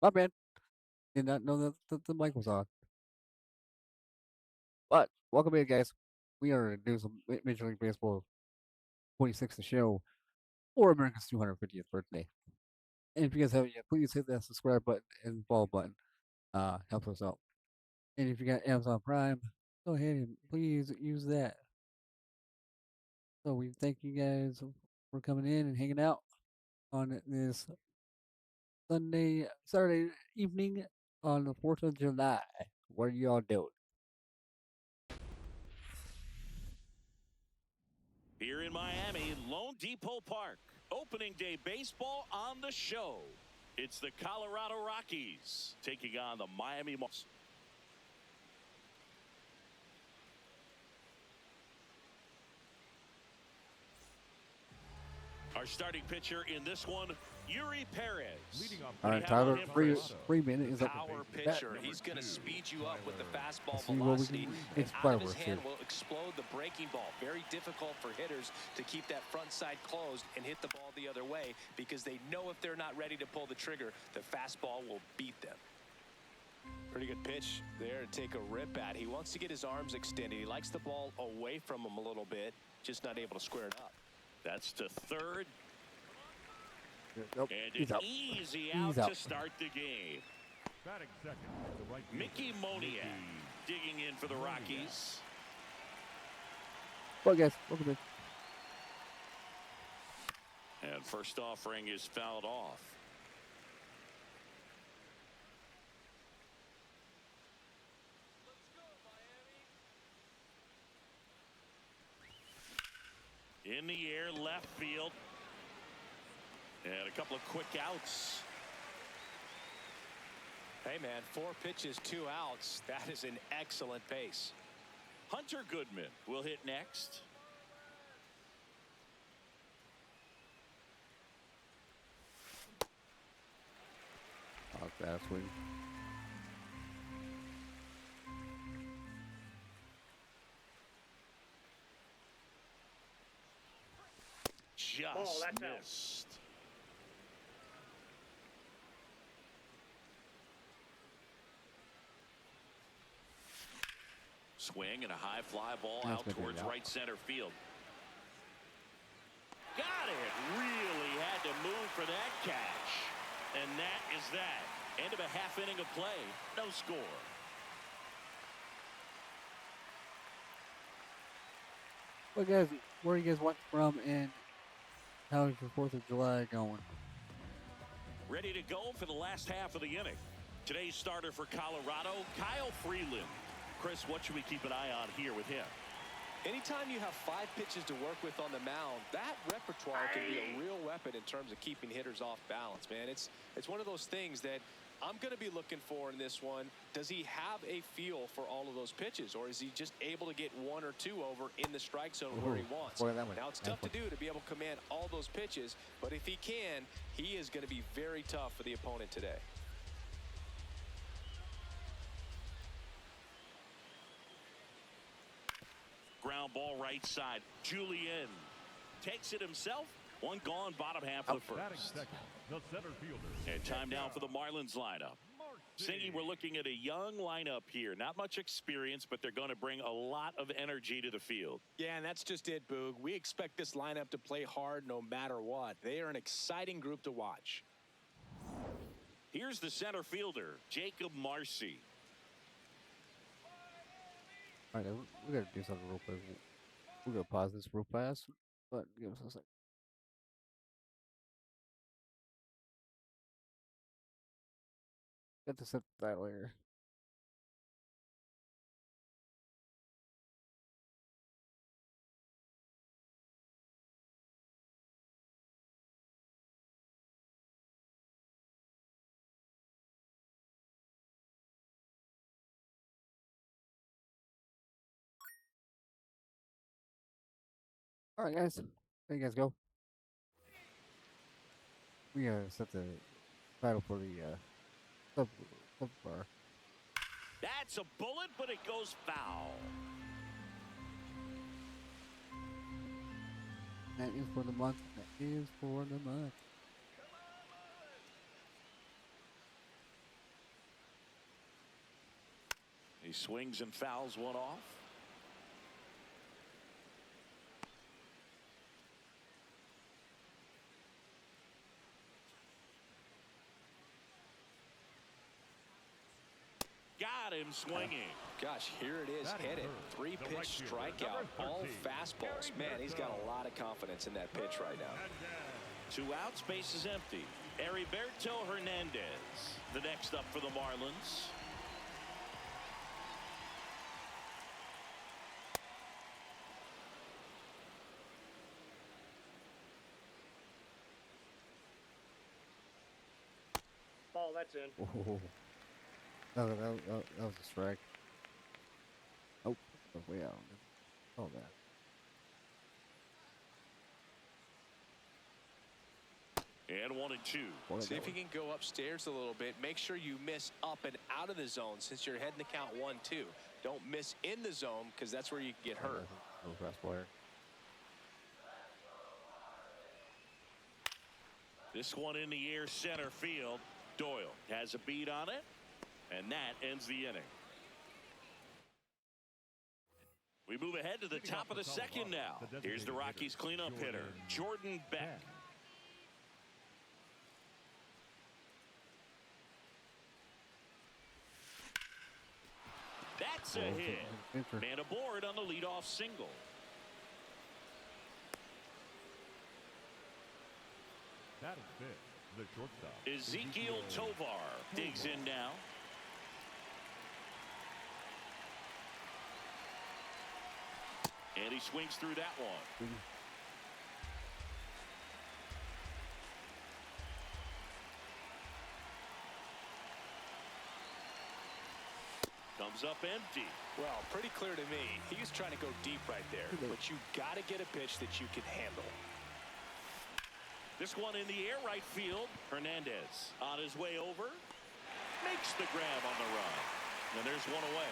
My bad. Did not know that the mic was on. But welcome in, guys. We are doing some Major League Baseball 26th show for America's 250th birthday. And if you guys haven't yet, please hit that subscribe button and follow button. Helps us out. And if you got Amazon Prime, go ahead and please use that. So we thank you guys for coming in and hanging out on this Saturday evening on the 4th of July. What are y'all doing? Here in Miami, Lone Depot Park, opening day baseball on the show. It's the Colorado Rockies taking on the Miami Marlins. Our starting pitcher in this one, Yuri Perez. All right, Tyler Freeman is up Power with pitcher. He's going to speed you up with the fastball see what we velocity. can And inspire out of his with hand here. will explode the breaking ball. Very difficult for hitters to keep that front side closed and hit the ball the other way because they know if they're not ready to pull the trigger, the fastball will beat them. Pretty good pitch there to take a rip at. He wants to get his arms extended. He likes the ball away from him a little bit, just not able to square it up. That's to third. Nope, And he's an out. easy He's out out. to start the game. Mickey Moniak digging in for the Rockies. Well, guys, welcome in. And first offering is fouled off. In the air, left field. And a couple of quick outs. Hey, man, 4 pitches, 2 outs. That is an excellent pace. Hunter Goodman will hit next. Oh, fast swing. Just missed. Swing and a high fly ball That's out gonna be towards out. right center field. Got it. Really had to move for that catch. And that is that. End of a half inning of play. No score. Well, guys, where are you guys watching from, and how is your 4th of July going? Ready to go for the last half of the inning. Today's starter for Colorado, Kyle Freeland. Chris, what should we keep an eye on here with him? Anytime you have 5 pitches to work with on the mound, that repertoire can be a real weapon in terms of keeping hitters off balance, man. It's one of those things that I'm going to be looking for in this one. Does he have a feel for all of those pitches, or is he just able to get 1 or 2 over in the strike zone where he wants? Boy, that went Now, it's tough to do to be able to command all those pitches, but if he can, he is going to be very tough for the opponent today. Ground ball right side. Julian takes it himself. One gone, bottom half of the first. And time now for the Marlins lineup. Singy, we're looking at a young lineup here. Not much experience, but they're going to bring a lot of energy to the field. Yeah, and that's just it, Boog. We expect this lineup to play hard no matter what. They are an exciting group to watch. Here's the center fielder, Jacob Marcy. All right, we gotta do something real quick. We're gonna pause this real fast, but give us a second. Got to set that later. All right, guys, there you guys go. We gotta set the title for the sub bar. That's a bullet, but it goes foul. That is for the month. That is for the month. swings and fouls one off. Got him swinging. Gosh, here it is, hit it. 3-pitch strikeout, all fastballs. Man, he's got a lot of confidence in that pitch right now. 2 outs, base is empty. Heriberto Hernandez, the next up for the Marlins. Ball, that's in. Oh. That was a strike. Oh, way out. Oh, that. And 1-2. See if you can go upstairs a little bit. Make sure you miss up and out of the zone since you're heading the count 1-2. Don't miss in the zone because that's where you can get hurt. This one in the air center field. Doyle has a beat on it, and that ends the inning. We move ahead to the top of the second now. Here's the Rockies cleanup hitter, Jordan Beck. That's a hit. Man aboard on the leadoff single. That is big. The shortstop. Ezequiel Tovar digs in now. And he swings through that one. Comes up empty. Well, pretty clear to me. He was trying to go deep right there. But you got to get a pitch that you can handle. This one in the air right field. Hernandez on his way over. Makes the grab on the run. And there's one away.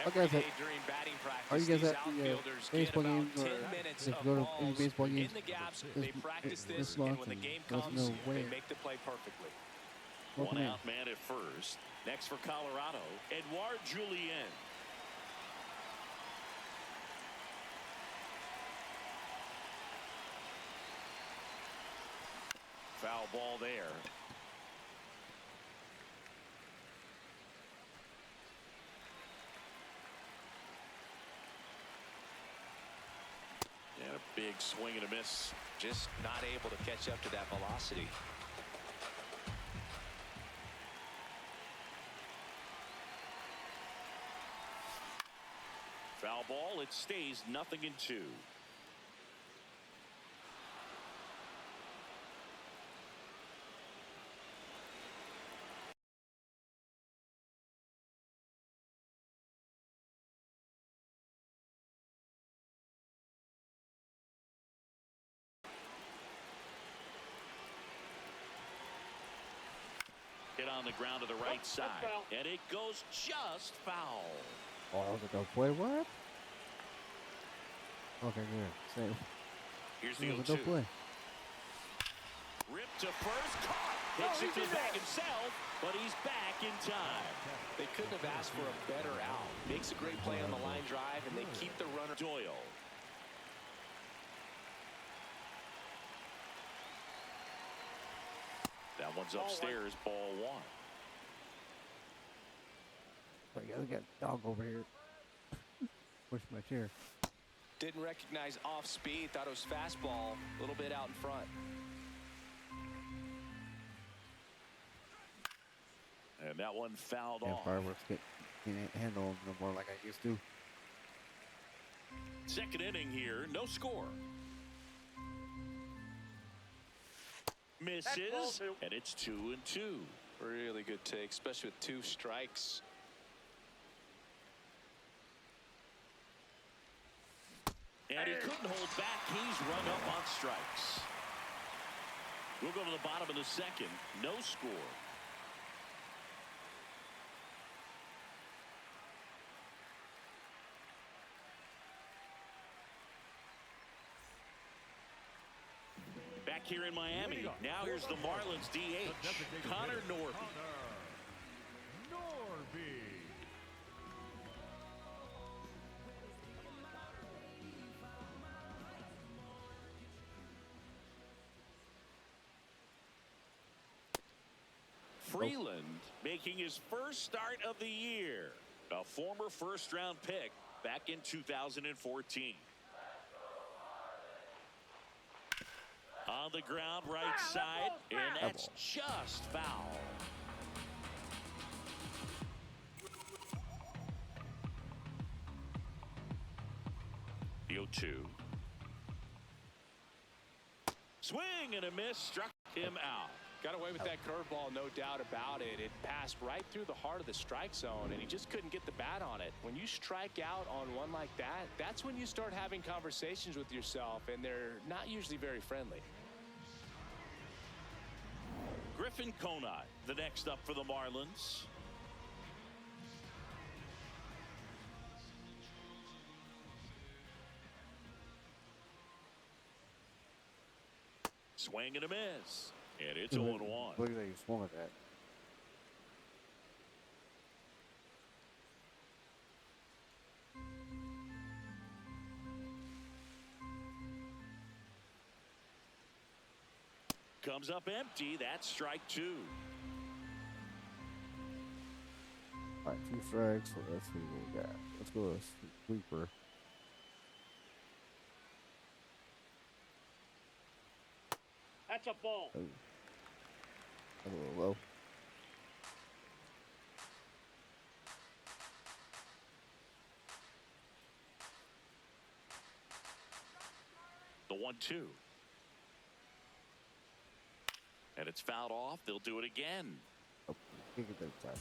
Every day during batting practice, these outfielders get about 10 minutes of balls in the gaps. They practice this, and when the game comes, they make the play perfectly. One out man at first. Next for Colorado, Edouard Julien. Foul ball there. And a big swing and a miss. Just not able to catch up to that velocity. Foul ball. It stays 0-2. Hit on the ground to the right side, and it goes just foul. Oh, that was a dope play. What? Okay, good. Save. Here's the 0-2. Dope play. Ripped to first, caught. Hits it to the bag himself, but he's back in time. They couldn't have asked for a better out. Makes a great play on the line drive, and they keep the runner. Doyle. That one's upstairs, ball 1. I got a dog over here. Push my chair. Didn't recognize off speed. Thought it was fastball. A little bit out in front. And that one fouled off. Fireworks can't handle them no more like I used to. Second inning here, no score. Misses, and it's 2-2. Really good take, especially with 2 strikes. And he couldn't hold back. He's run up on strikes. We'll go to the bottom of the second. No score. Back here in Miami. Now here's the Marlins DH, Connor Norby. Freeland making his first start of the year. A former first-round pick back in 2014. On the ground, right side, and that's just foul. The 0-2. Swing and a miss, struck him out. Got away with that curveball, no doubt about it. It passed right through the heart of the strike zone, and he just couldn't get the bat on it. When you strike out on one like that, that's when you start having conversations with yourself, and they're not usually very friendly. Griffin Conine, the next up for the Marlins. Swing and a miss. And it's 0-1. Look at that, you swung at that. Comes up empty. That's strike 2. All right, 2 strikes. So let's see what we got. Let's go to sweeper. That's a ball. Oh. A little low. The 1-2. And it's fouled off. They'll do it again. Oh, kick it that time.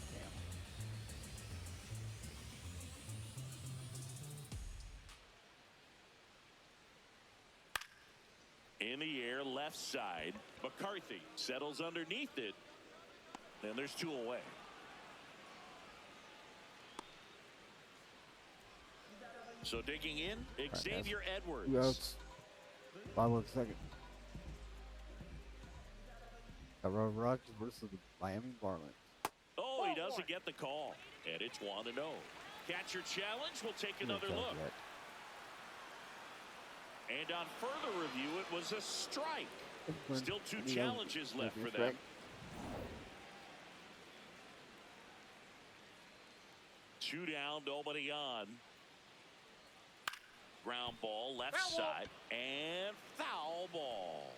In the air, left side. McCarthy settles underneath it. And there's 2 away. So digging in, Xavier Edwards. 2 outs. 5 on second. Aaron Rodgers versus the Miami Marlins. Oh, he doesn't get the call. And it's 1-0. Catcher challenge. We'll take another look. And on further review, it was a strike. Still 2 challenges left for them. 2 down, nobody on. Ground ball, left side, and foul ball.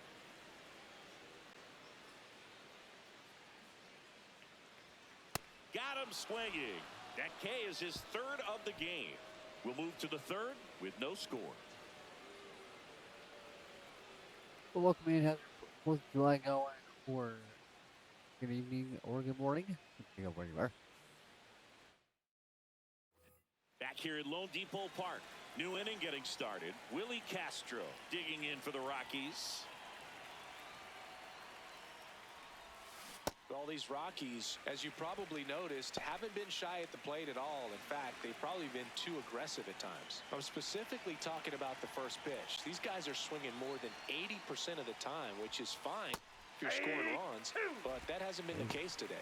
Got him swinging. That K is his 3rd of the game. We'll move to the 3rd with no score. Well, welcome in. How's your 4th of July going? Or good evening or good morning, depending on where you are. Back here at Lone Depot Park. New inning getting started. Willie Castro digging in for the Rockies. Well, these Rockies, as you probably noticed, haven't been shy at the plate at all. In fact, they've probably been too aggressive at times. I'm specifically talking about the first pitch. These guys are swinging more than 80% of the time, which is fine if you're scoring runs, but that hasn't been the case today.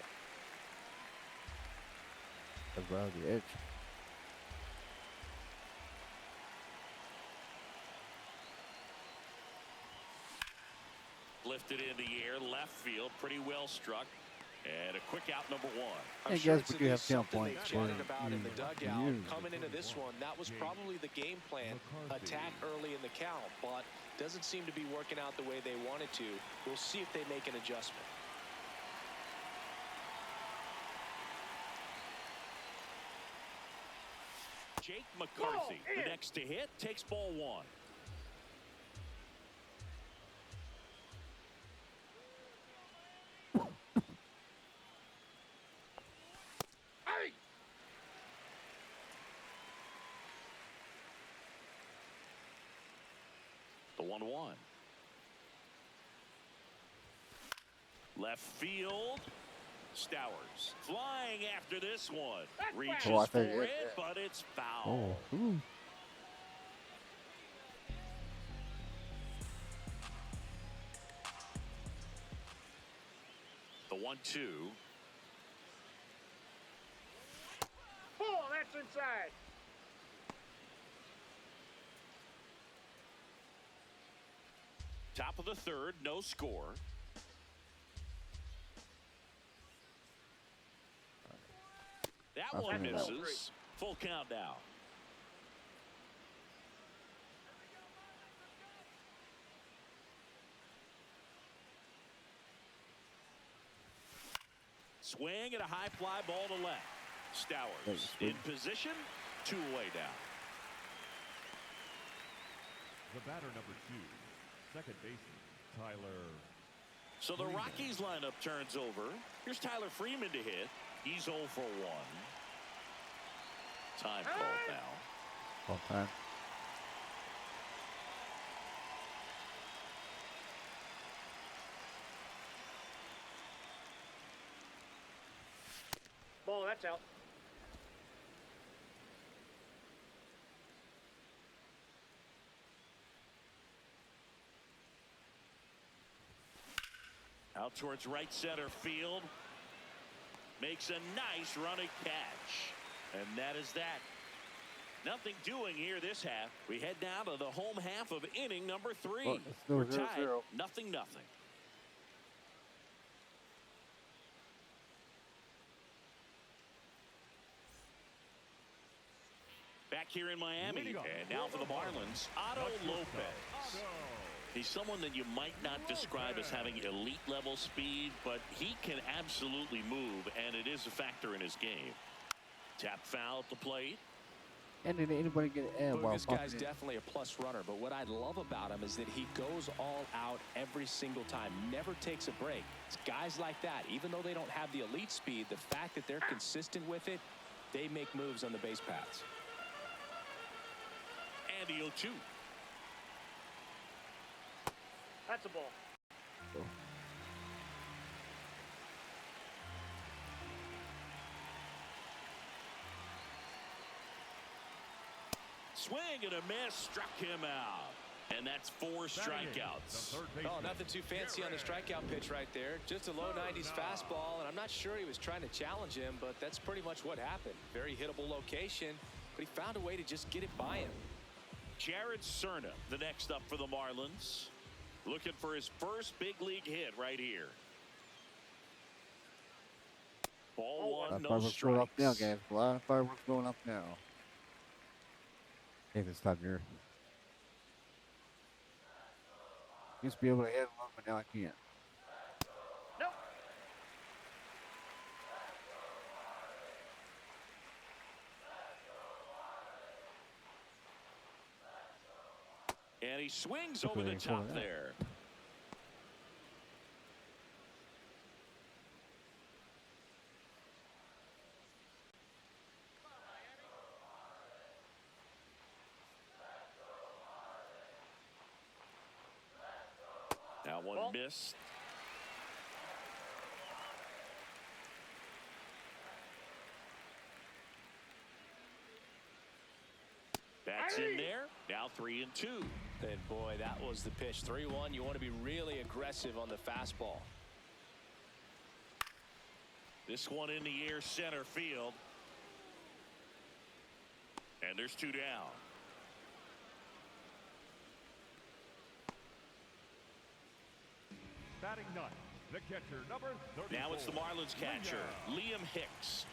Around the edge. Lifted in the air, left field, pretty well struck. And a quick out, number 1. Hey guys, we do have 10 points. Chatted about in the dugout coming into this one. That was probably the game plan. Attack early in the count, but doesn't seem to be working out the way they wanted to. We'll see if they make an adjustment. Jake McCarthy, the next to hit, takes ball 1. The 1-1. Left field. Stowers flying after this one. Reaches for it, but it's foul. Oh, ooh. The 1-2. Ball, that's inside. Top of the 3rd, no score. That one forget that. misses. Full count now. Swing and a high fly ball to left. Stowers in position. 2 away down. The batter number 2, second baseman, Tyler. So the Rockies lineup turns over. Here's Tyler Freeman to hit. He's 0 for 1. Time called now. All time. Ball, that's out. Out towards right center field. Makes a nice running catch. And that is that. Nothing doing here this half. We head now to the home half of inning number 3. Well, it's still We're 0-0. tied 0-0. Back here in Miami, and now for the Marlins, Otto Lopez. He's someone that you might not describe as having elite level speed, but he can absolutely move, and it is a factor in his game. Tap foul at the plate. And did anybody get Look, while this guy's bumping definitely a plus runner, but what I love about him is that he goes all out every single time, never takes a break. It's guys like that, even though they don't have the elite speed, the fact that they're consistent with it, they make moves on the base paths. And the 0-2. That's a ball. Swing and a miss, struck him out. And that's 4 strikeouts. Oh, nothing too fancy on the strikeout pitch right there. Just a low 90s fastball, and I'm not sure he was trying to challenge him, but that's pretty much what happened. Very hittable location, but he found a way to just get it by him. Jared Cerna, the next up for the Marlins. Looking for his first big league hit right here. Ball 1, no fireworks going up now, strikes. guys. A lot of fireworks going up now. Hey, this time of year. Used to be able to hit them, but now I can't. Nope. And he swings over the top there. Now one missed. That's in there. Now 3-2. And boy, that was the pitch. 3-1. You want to be really aggressive on the fastball. This one in the air, center field. And there's 2 down. Batting ninth, the catcher, number 34. Now it's the Marlins catcher, Liam Hicks.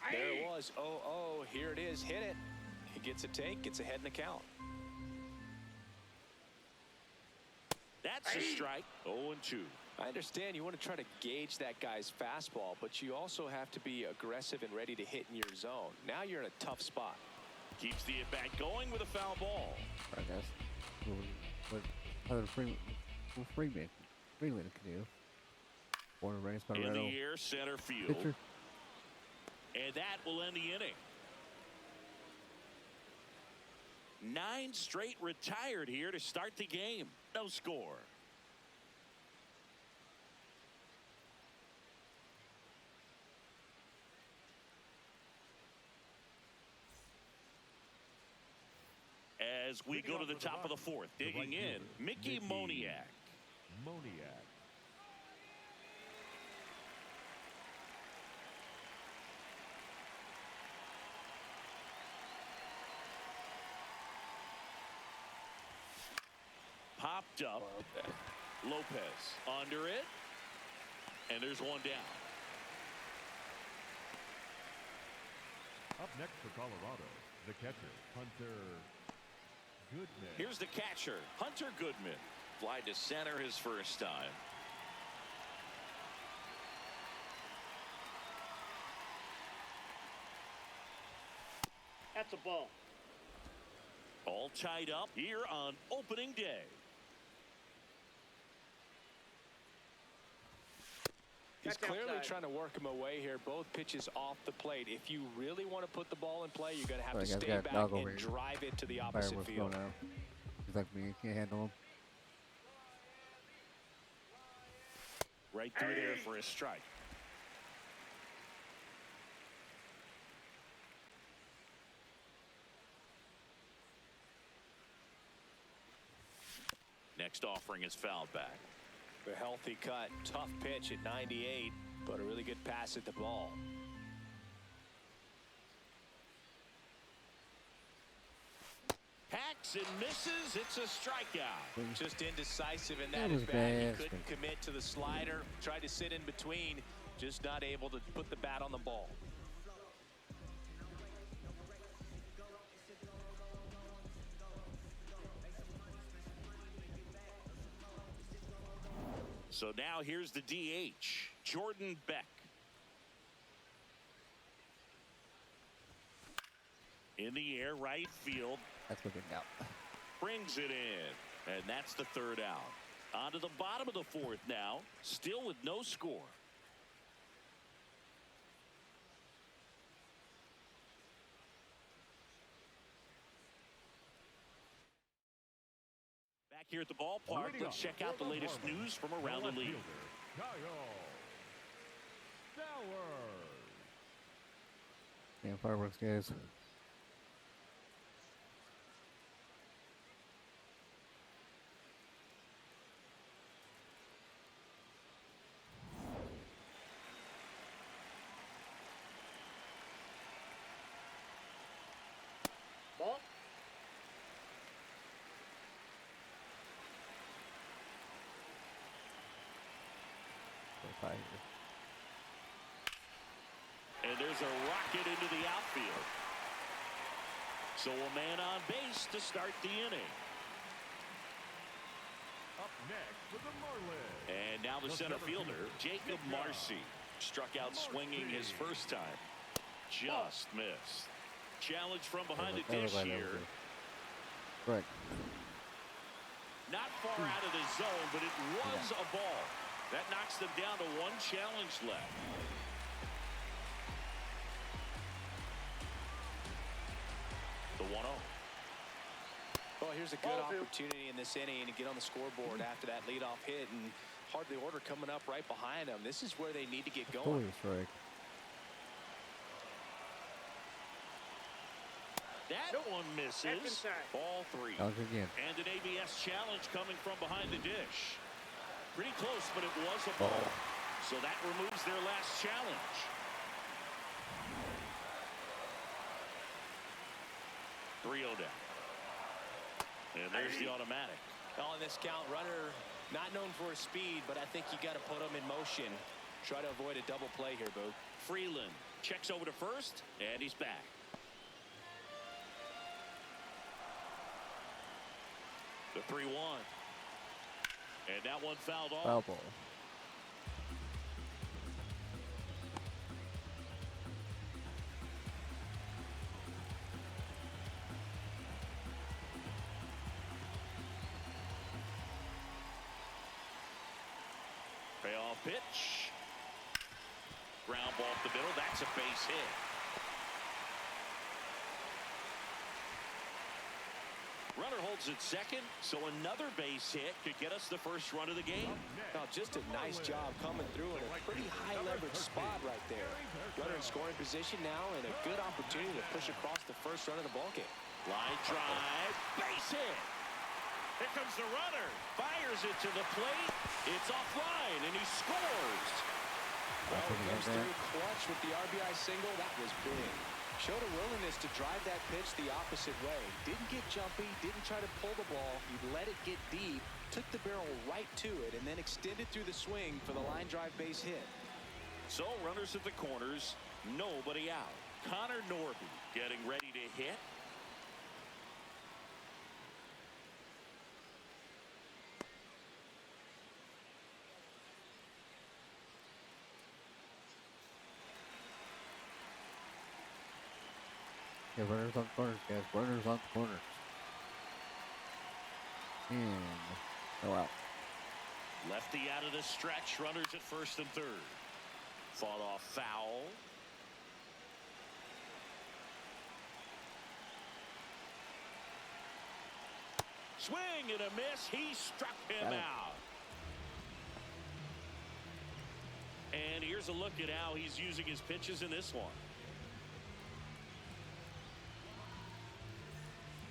There it was. 0-0. Here it is. Hit it. He gets a take. Gets ahead in the count. That's a strike. 0-2. I understand you want to try to gauge that guy's fastball, but you also have to be aggressive and ready to hit in your zone. Now you're in a tough spot. Keeps the at-bat going with a foul ball. I guess. What other Freeman can do. Born and raised In Colorado. the air, center field. Pitcher. And that will end the inning. 9 straight retired here to start the game. No score. As we go to the top of the 4th, digging in, Mickey Moniak. Popped up. Lopez under it. And there's one down. Up next for Colorado, the catcher, Hunter Goodman. Here's the catcher, Hunter Goodman. Fly to center his first time. That's a ball. All tied up here on opening day. He's That's clearly outside. trying to work him away here. Both pitches off the plate. If you really want to put the ball in play, you're going to have to Sorry, guys, stay got back dog over and here. drive it to the opposite Fireworks field. going out. He's like me, can't handle him. Right through there for a strike. Next offering is fouled back. A healthy cut, tough pitch at 98, but a really good pass at the ball. Hacks and misses. It's a strikeout. Just indecisive in That that was at bat. bad. He couldn't commit to the slider. Tried to sit in between. Just not able to put the bat on the ball. So now here's the DH, Jordan Beck. In the air, right field. That's looking out. Brings it in. And that's the third out. On to the bottom of the fourth now. Still with no score. Back here at the ballpark, Leading let's off check out the for latest Marlins, news from the around the left league. fielder, Kyle Stowers. Damn fireworks, guys. Ball. Fire. And there's a rocket into the outfield. So a man on base to start the inning. Up next for the Marlins. And now the center fielder, Jacob Marcy, struck out swinging his first time. Just missed. Challenge from behind the dish here. Correct. Not far out of the zone, but it was a ball. That knocks them down to one challenge left. The 1-0. Well, here's a good opportunity in this inning to get on the scoreboard after that leadoff hit, and hardly order coming up right behind them. This is where they need to get going. Totally strike. That one misses. That's inside. Ball 3. Challenge again. And an ABS challenge coming from behind the dish. Pretty close, but it was a ball. So that removes their last challenge. Three-0 down. And there's the automatic. On this count, runner not known for his speed, but I think you got to put him in motion. Try to avoid a double play here, Boo. Freeland checks over to first, and he's back. The 3-1. And that one fouled off. Foul ball. Payoff pitch. Ground ball up the middle. That's a base hit. Runner holds at second, so another base hit could get us the first run of the game. Now, just a nice job coming through in a pretty high leverage spot right there. Runner in scoring position now, and a good opportunity to push across the first run of the ballgame. Line drive, base hit. Here comes the runner. Fires it to the plate. It's offline, and he scores. Well, comes through clutch with the RBI single. That was big. Showed a willingness to drive that pitch the opposite way. Didn't get jumpy, didn't try to pull the ball. He let it get deep, took the barrel right to it, and then extended through the swing for the line drive base hit. So runners at the corners, nobody out. Connor Norby getting ready to hit. Yeah, runners on the corners, guys. Runners on the corners. And no out. Lefty out of the stretch. Runners at first and third. Fought off foul. Swing and a miss. He struck him out. And here's a look at how he's using his pitches in this one.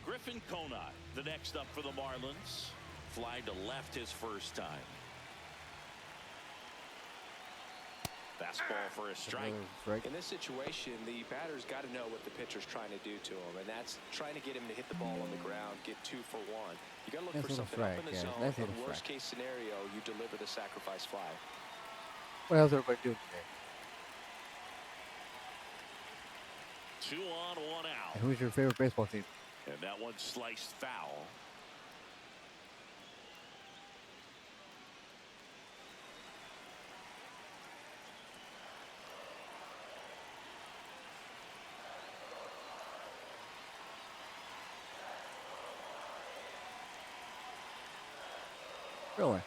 Griffin Conine, the next up for the Marlins. Fly to left his first time. Fastball for a strike. In this situation, the batter's got to know what the pitcher's trying to do to him, and that's trying to get him to hit the ball on the ground, get 2 for 1. You got to look for something up in the zone. In worst case scenario, you deliver the sacrifice fly. What else everybody doing today? 2 on, 1 out. And who's your favorite baseball team? And that one sliced foul. Really?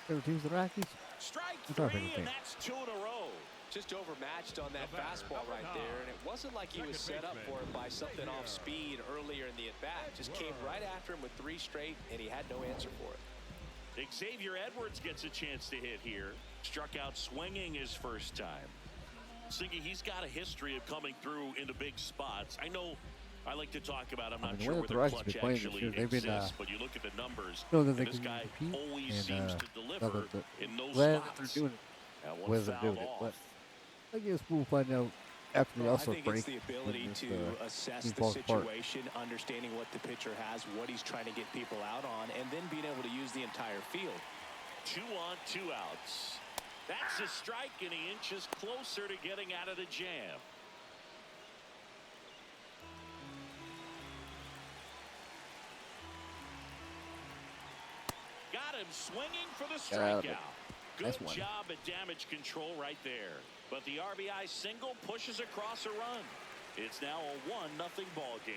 Favorite team's the Rockies? Strike What's our 3, favorite and team? that's 2 in a row. Just overmatched on that fastball right there, and it wasn't like he was set up for it by something off speed earlier in the at-bat. Just came right after him with 3 straight, and he had no answer for it. Xavier Edwards gets a chance to hit here. Struck out swinging his first time. Siggy, he's got a history of coming through into big spots. I know I like to talk about, I'm not sure where the clutch actually exists, but you look at the numbers, and this guy always seems to deliver in those spots. They're doing That it. one Whether they're fouled doing it, off. but I guess we'll find out after the I also think break. it's the ability to assess the situation, understanding what the pitcher has, what he's trying to get people out on, and then being able to use the entire field. 2 on, 2 outs. That's a strike, and he inches closer to getting out of the jam. Got him swinging for the strikeout. Good job at damage control right there. But the RBI single pushes across a run. It's now a 1-0 ball game.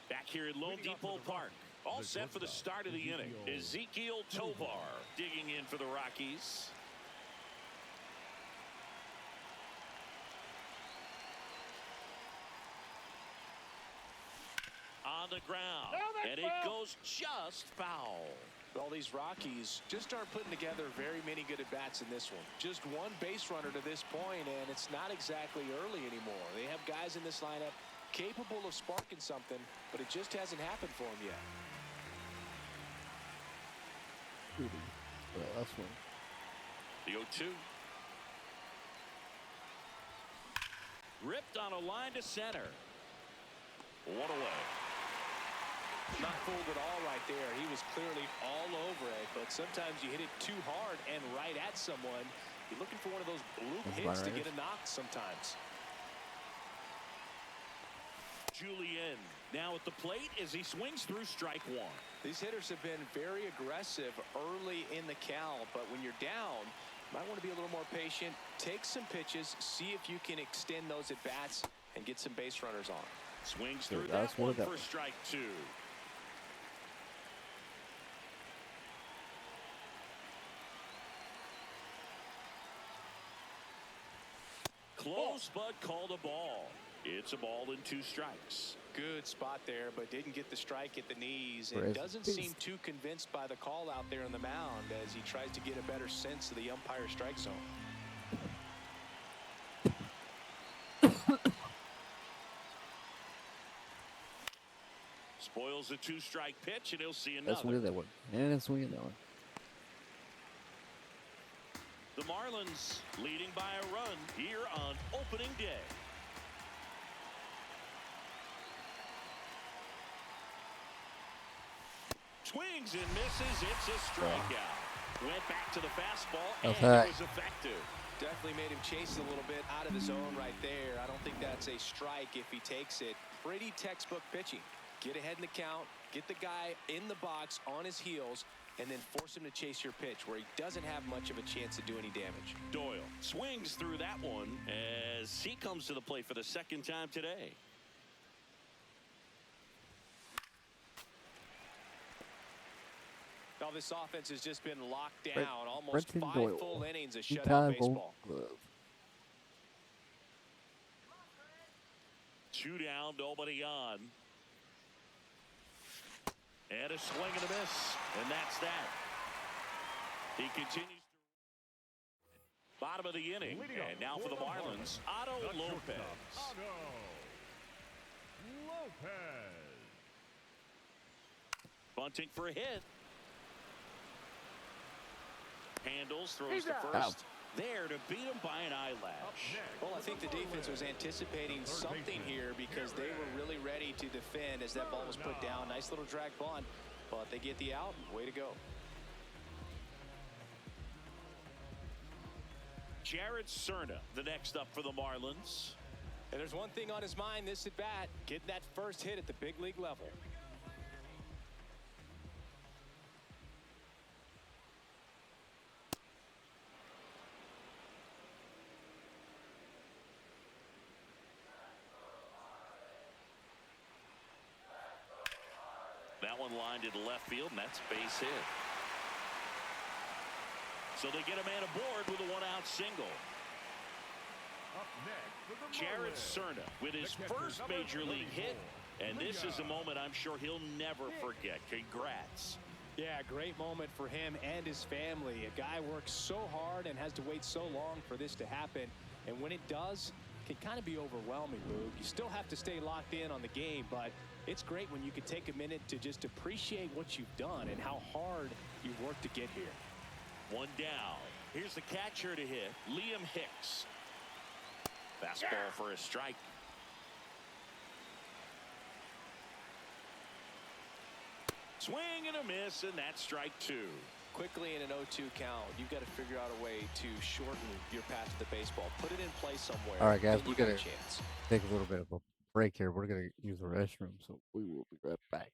Back here at Lone Depot Park. All set for the start of the inning. Ezequiel Tovar digging in for the Rockies. On the ground, and it goes just foul. All these Rockies just aren't putting together very many good at-bats in this one. Just 1 base runner to this point, and it's not exactly early anymore. They have guys in this lineup capable of sparking something, but it just hasn't happened for them yet. That's one. The 0-2. Ripped on a line to center. 1 away. Not fooled at all right there. He was clearly all over it, but sometimes you hit it too hard and right at someone. You're looking for one of those bloop hits to get a knock sometimes. Julien now at the plate as he swings through strike 1. These hitters have been very aggressive early in the count, but when you're down, you might want to be a little more patient, take some pitches, see if you can extend those at bats and get some base runners on. Swings through that one for strike 2. Close, but called a ball. It's a ball and 2 strikes. Good spot there, but didn't get the strike at the knees. And doesn't seem too convinced by the call out there on the mound as he tries to get a better sense of the umpire strike zone. Spoils a 2-strike pitch, and he'll see another. Let's win that one. And let's win that one. The Marlins leading by a run here on opening day. Swings and misses. It's a strikeout. Went back to the fastball, and it was effective. Definitely made him chase it a little bit out of the zone right there. I don't think that's a strike if he takes it. Pretty textbook pitching. Get ahead in the count, get the guy in the box on his heels, and then force him to chase your pitch where he doesn't have much of a chance to do any damage. Doyle swings through that one as he comes to the plate for the second time today. Now this offense has just been locked down. Almost Brenton 5 Doyle. full innings of shutout baseball. Two down, nobody on. And a swing and a miss. And that's that. He continues. Bottom of the inning. And now for the Marlins, Otto Lopez. Otto Lopez. Bunting for a hit. Handles, throws to first. There to beat him by an eyelash. Well, I think the defense was anticipating something here because they were really ready to defend as that ball was put down. Nice little drag bunt, but they get the out. Way to go. Jared Cerna, the next up for the Marlins. And there's one thing on his mind this at bat, getting that first hit at the big league level. That one lined into left field, and that's base hit. So they get a man aboard with a one-out single. Up next for the Jared Marlins, Cerna with his first major league hit, and this is a moment I'm sure he'll never forget. Congrats. Yeah, great moment for him and his family. A guy works so hard and has to wait so long for this to happen, and when it does, it can kind of be overwhelming, Boog. You still have to stay locked in on the game, but it's great when you can take a minute to just appreciate what you've done and how hard you've worked to get here. One down. Here's the catcher to hit, Liam Hicks. Fastball for a strike. Swing and a miss, and that's strike two. Quickly in an 0-2 count, you've got to figure out a way to shorten your path to the baseball. Put it in play somewhere. All right, guys, then we're you got gonna a chance. take a little bit of a break here. We're gonna use the restroom, so we will be right back.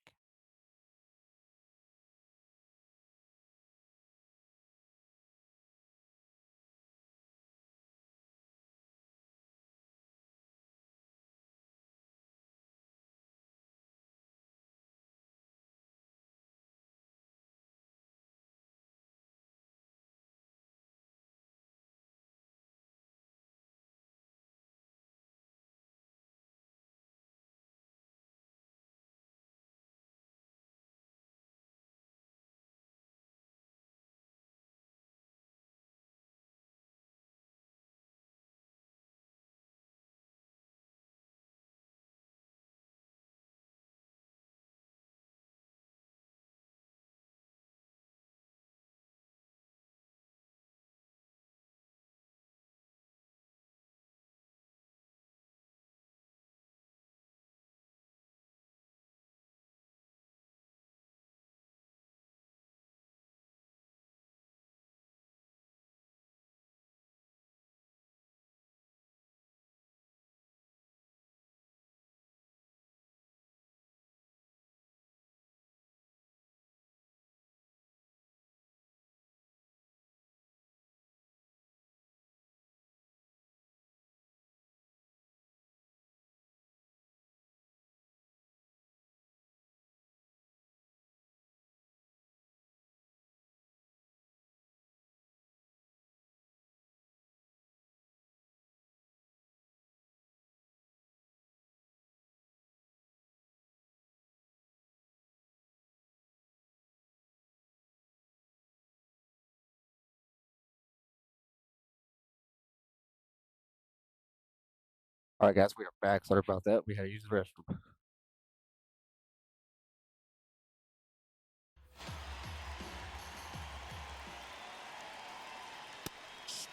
All right, guys, we are back. Sorry about that. We had to use the restroom.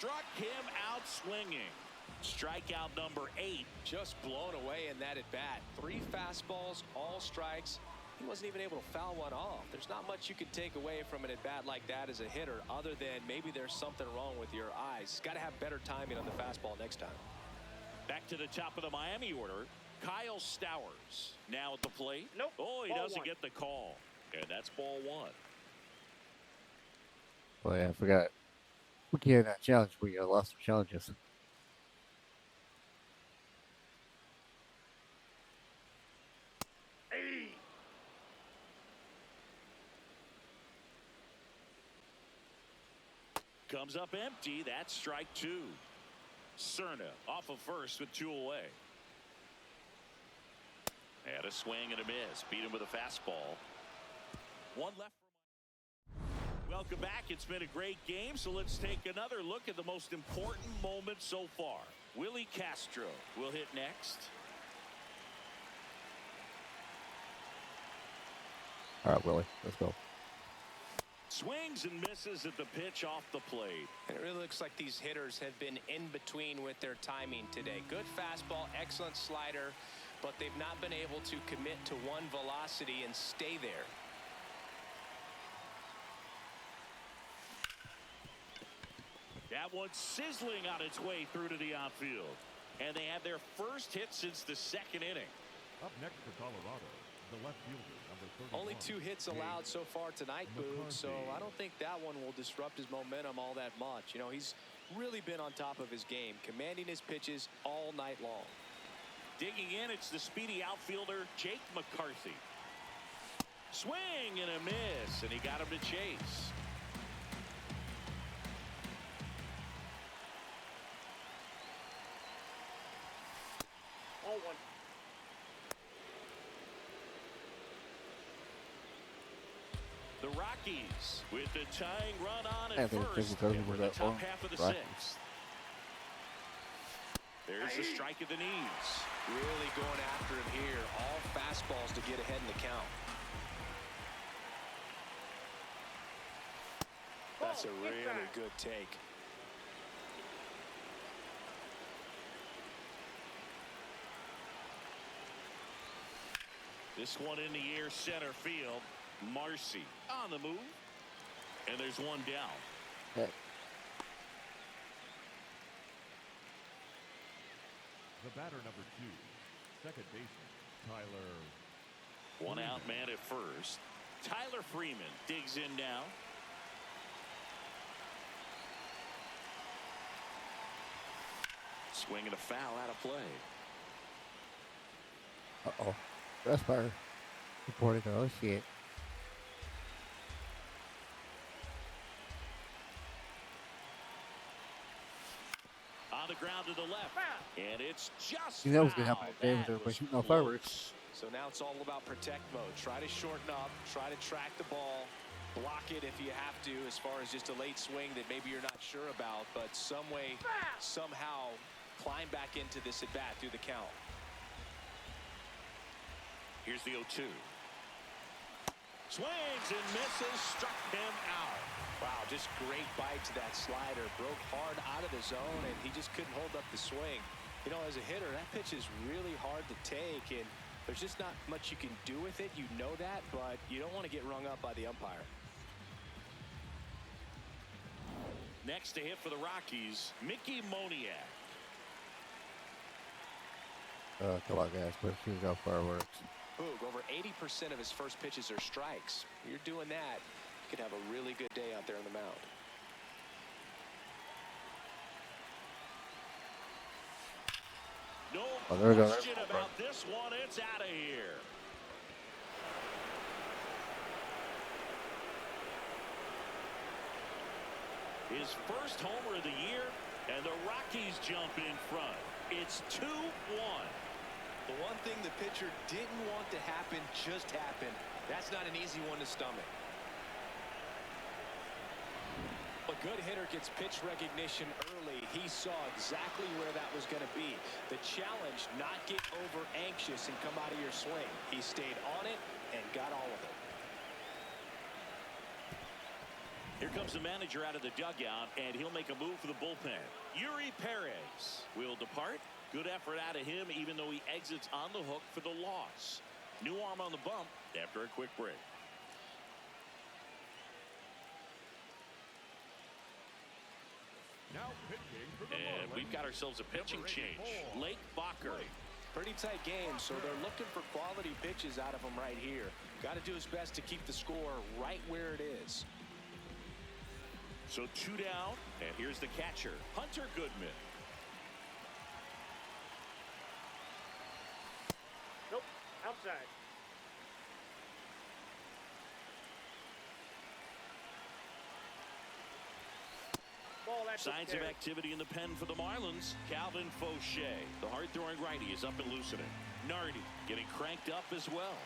struck him out swinging. Strikeout number 8. Just blown away in that at bat. 3 fastballs, all strikes. He wasn't even able to foul one off. There's not much you can take away from an at bat like that as a hitter, other than maybe there's something wrong with your eyes. Got to have better timing on the fastball next time. Back to the top of the Miami order, Kyle Stowers now at the plate. Nope. Oh, he Ball doesn't 1. get the call, and that's ball 1. Oh yeah, I forgot. We can't challenge. We lost some challenges. Comes up empty. That's strike 2. Cerna off of first with 2 away. And a swing and a miss. Beat him with a fastball. 1 left. Welcome back. It's been a great game, so let's take another look at the most important moment so far. Willie Castro will hit next. All right, Willie, let's go. Swings and misses at the pitch off the plate. And it really looks like these hitters have been in between with their timing today. Good fastball, excellent slider, but they've not been able to commit to one velocity and stay there. That one's sizzling on its way through to the outfield. And they have their first hit since the 2nd inning. Up next for Colorado, the left fielder, number 31. Only 2 hits allowed so far tonight, Boog, so I don't think that one will disrupt his momentum all that much. You know, he's really been on top of his game, commanding his pitches all night long. Digging in, it's the speedy outfielder, Jake McCarthy. Swing and a miss, and he got him to chase. Ball 1. The Rockies with the tying run on I at think first McCarthy in was the that top long. half of the Rockies. 6th. There's the strike at the knees. Really going after him here. All fastballs to get ahead in the count. That's a really good take. This one in the air, center field. Marcy on the move. And there's one down. Heck. The batter, number 2, second baseman, Tyler. One out man at first. Tyler Freeman digs in now. Swinging a foul out of play. Uh-oh. That's fire. Reported. Oh, shit. On the ground to the left. And it's just See, that was gonna happen foul. today with That everybody was shooting off close. fireworks. So now it's all about protect mode. Try to shorten up, try to track the ball, block it if you have to, as far as just a late swing that maybe you're not sure about, but some way, somehow climb back into this at bat through the count. Here's the 0-2. Swings and misses, struck him out. Wow, just great bite to that slider. Broke hard out of the zone, and he just couldn't hold up the swing. You know, as a hitter, that pitch is really hard to take, and there's just not much you can do with it. You know that, but you don't want to get rung up by the umpire. Next to hit for the Rockies, Mickey Moniak. Come on, guys. Quit shooting off fireworks. Boog, over 80% of his first pitches are strikes. You're doing that, you could have a really good day out there on the mound. No Oh, there we go. question about this one. It's out of here. His first homer of the year, and the Rockies jump in front. It's 2-1. The one thing the pitcher didn't want to happen just happened. That's not an easy one to stomach. A good hitter gets pitch recognition early. He saw exactly where that was going to be. The challenge, not get over anxious and come out of your swing. He stayed on it and got all of it. Here comes the manager out of the dugout, and he'll make a move for the bullpen. Yuri Perez will depart. Good effort out of him, even though he exits on the hook for the loss. New arm on the bump after a quick break. Now pitching for the And Marlins, we've got ourselves a pitching number change. 84. Lake Bacher. Pretty tight game, so they're looking for quality pitches out of him right here. Got to do his best to keep the score right where it is. So 2 down, and here's the catcher, Hunter Goodman. Nope. Outside. Ball, that's Signs of activity in the pen for the Marlins. Calvin Fauché, the hard-throwing righty, is up and loosening. Nardi getting cranked up as well.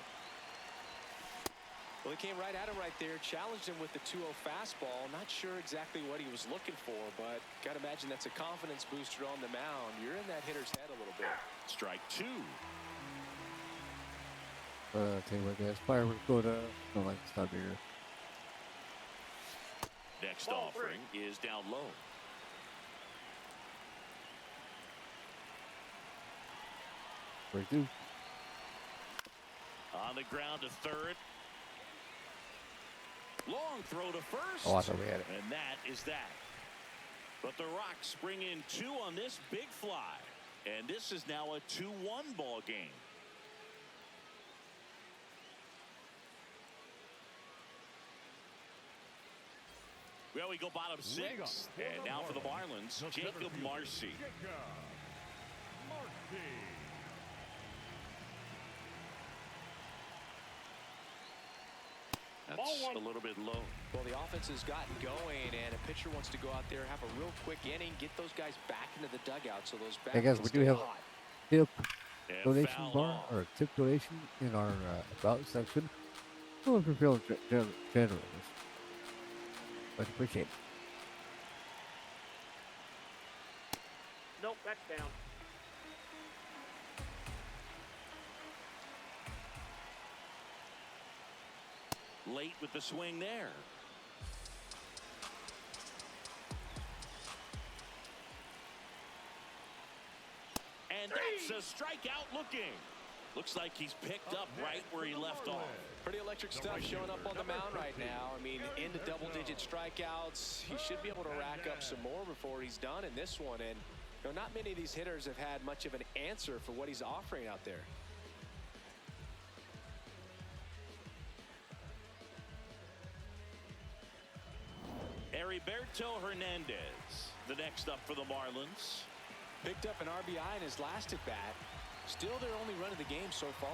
Well, he came right at him right there, challenged him with the 2-0 fastball. Not sure exactly what he was looking for, but got to imagine that's a confidence booster on the mound. You're in that hitter's head a little bit. Strike 2. Tell you what, guys, fireworks go to don't like to stop here. Next Ball offering is down low. Break two. On the ground to third. Long throw to first. Oh, I thought we had it. And that is that. But the Rocks bring in 2 on this big fly. And this is now a 2-1 ball game. Well, we go bottom 6. Leading off for And the now for the Marlins, Marlins, the Jacob center fielder, Marcy. Jacob Marcy. That's Ball one. a little bit low. Well, the offense has gotten going, and a pitcher wants to go out there, have a real quick inning, get those guys back into the dugout so those bats Hey guys, can we stay do have hot. a tip And donation foul bar off. or tip donation in our about section. So if you're feeling generous, but appreciate it. Nope, that's down. Late with the swing there. And that's a strikeout looking. Looks like he's picked up right where he left off. Pretty electric stuff showing up on the mound right now. I mean, into double-digit strikeouts. He should be able to rack up some more before he's done in this one. And you know, not many of these hitters have had much of an answer for what he's offering out there. Heriberto Hernandez, the next up for the Marlins. Picked up an RBI in his last at-bat. Still their only run of the game so far.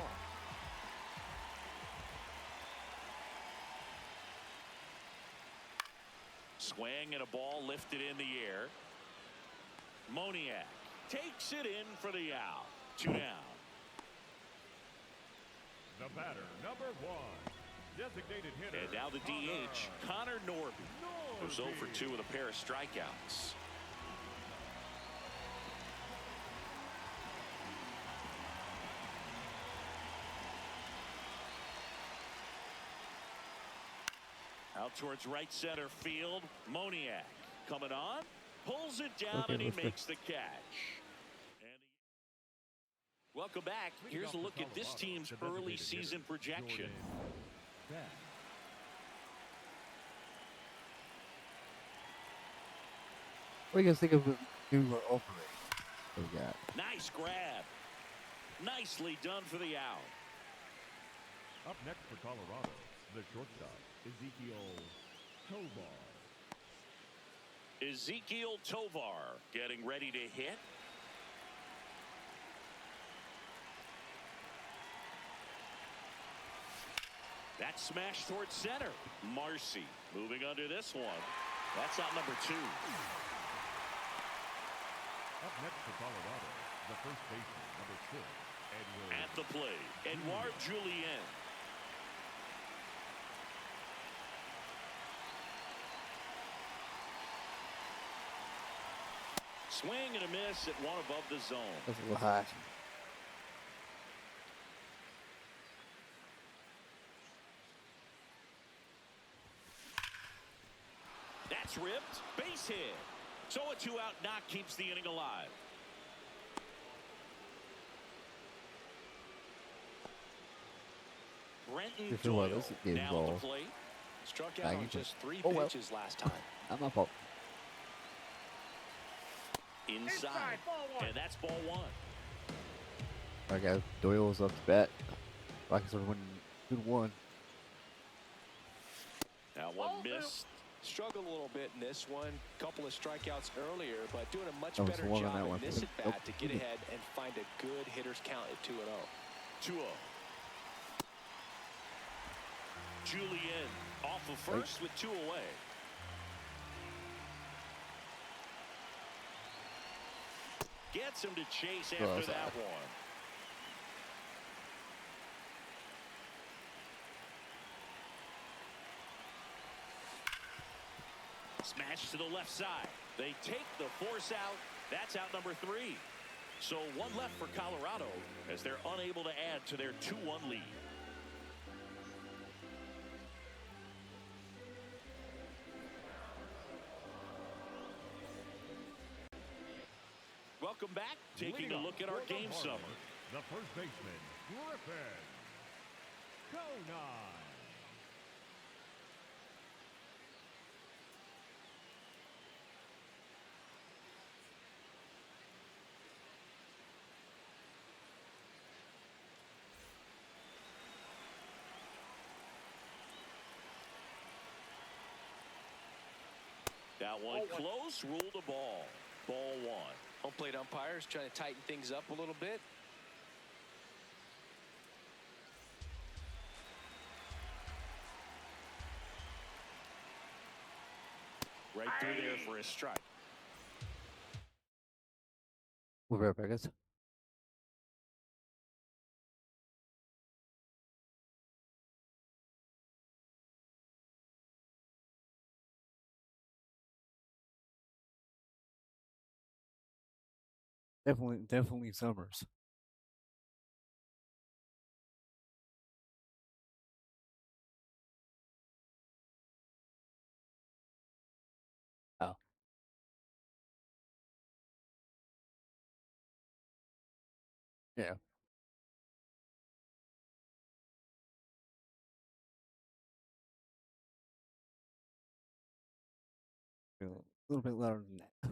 Swing and a ball lifted in the air. Moniak takes it in for the out. 2 down. The batter, number 1. Designated hitter. And now the DH, Connor Norby, goes 0 for 2 with a pair of strikeouts. Out towards right center field. Moniak coming on, pulls it down, Okay, and he let's go. makes the catch. Welcome back. Here's a look at this team's early season projection. What do you guys think of the new offering we got? Nice grab. Nicely done for the out. Up next for Colorado, the shortstop, Ezequiel Tovar. Ezequiel Tovar getting ready to hit. That smash towards center. Marcy moving under this one. That's out number 2. Up next for Colorado, the first baseman, number 6, Edward. At the plate, Edouard Julien. Swing and a miss at one above the zone. That's a little high. That's ripped. Base hit. So a 2-out knock keeps the inning alive. Brenton Doyle now at the plate. Struck out on just 3 pitches last time. Not my fault. Inside. And that's ball 1. All right, guys. Doyle's up to bat. Rockies are winning 2-1. Now one missed. Struggled a little bit in this one. Couple of strikeouts earlier, but doing a much was better one on job that in one. this at-bat Nope. to get ahead and find a good hitter's count at 2-0. 2-0. Julian off of first with 2 away. Gets him to chase after that one. Smash to the left side. They take the force out. That's out number 3. So 1 left for Colorado as they're unable to add to their 2-1 lead. Welcome back. Taking a look at our game summary. The first baseman, Griffin Conine. That one close. Ruled a ball. Ball 1. Home plate umpires trying to tighten things up a little bit. Right through there for a strike. We'll be right back, guys. Definitely Summers. Oh. Yeah. A little bit louder than that.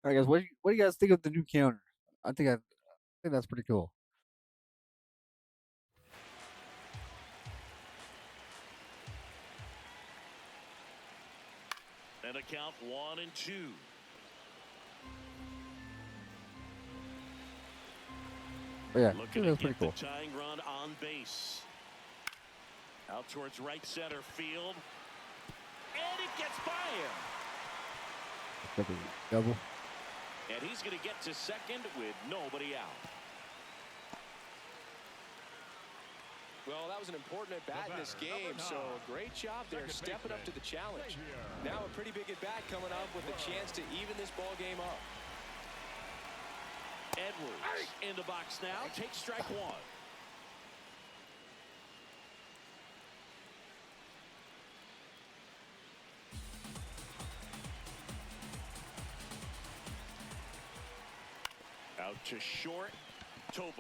All right, guys. What do you guys think of the new counter? I think that's pretty cool. And a count 1 and 2. But yeah, Looking that's to pretty get cool. the tying run on base. Out towards right center field. And it gets by him. Double. And he's going to get to second with nobody out. Well, that was an important at-bat in this game, so great job there stepping up to the challenge. Now a pretty big at-bat coming up with a chance to even this ball game up. Edwards in the box now. Takes strike 1. Out to short. Tovar.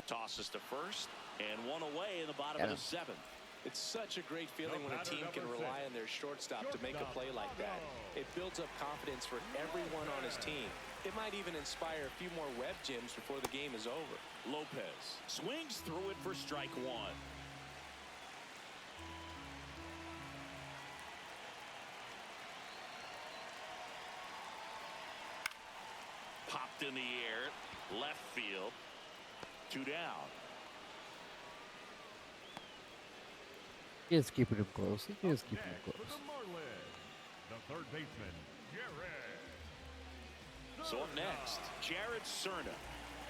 Tosses to first. And 1 away in the bottom of the 7th. It's such a great feeling when a team can rely on their shortstop to make a play like that. It builds up confidence for everyone on his team. It might even inspire a few more web gyms before the game is over. Lopez swings through it for strike 1. Popped in the air. Left field. 2 down. He is keeping him close. He is keeping him Next, close. for the Marlins, the third baseman, Jared. So up next, Jared Cerna.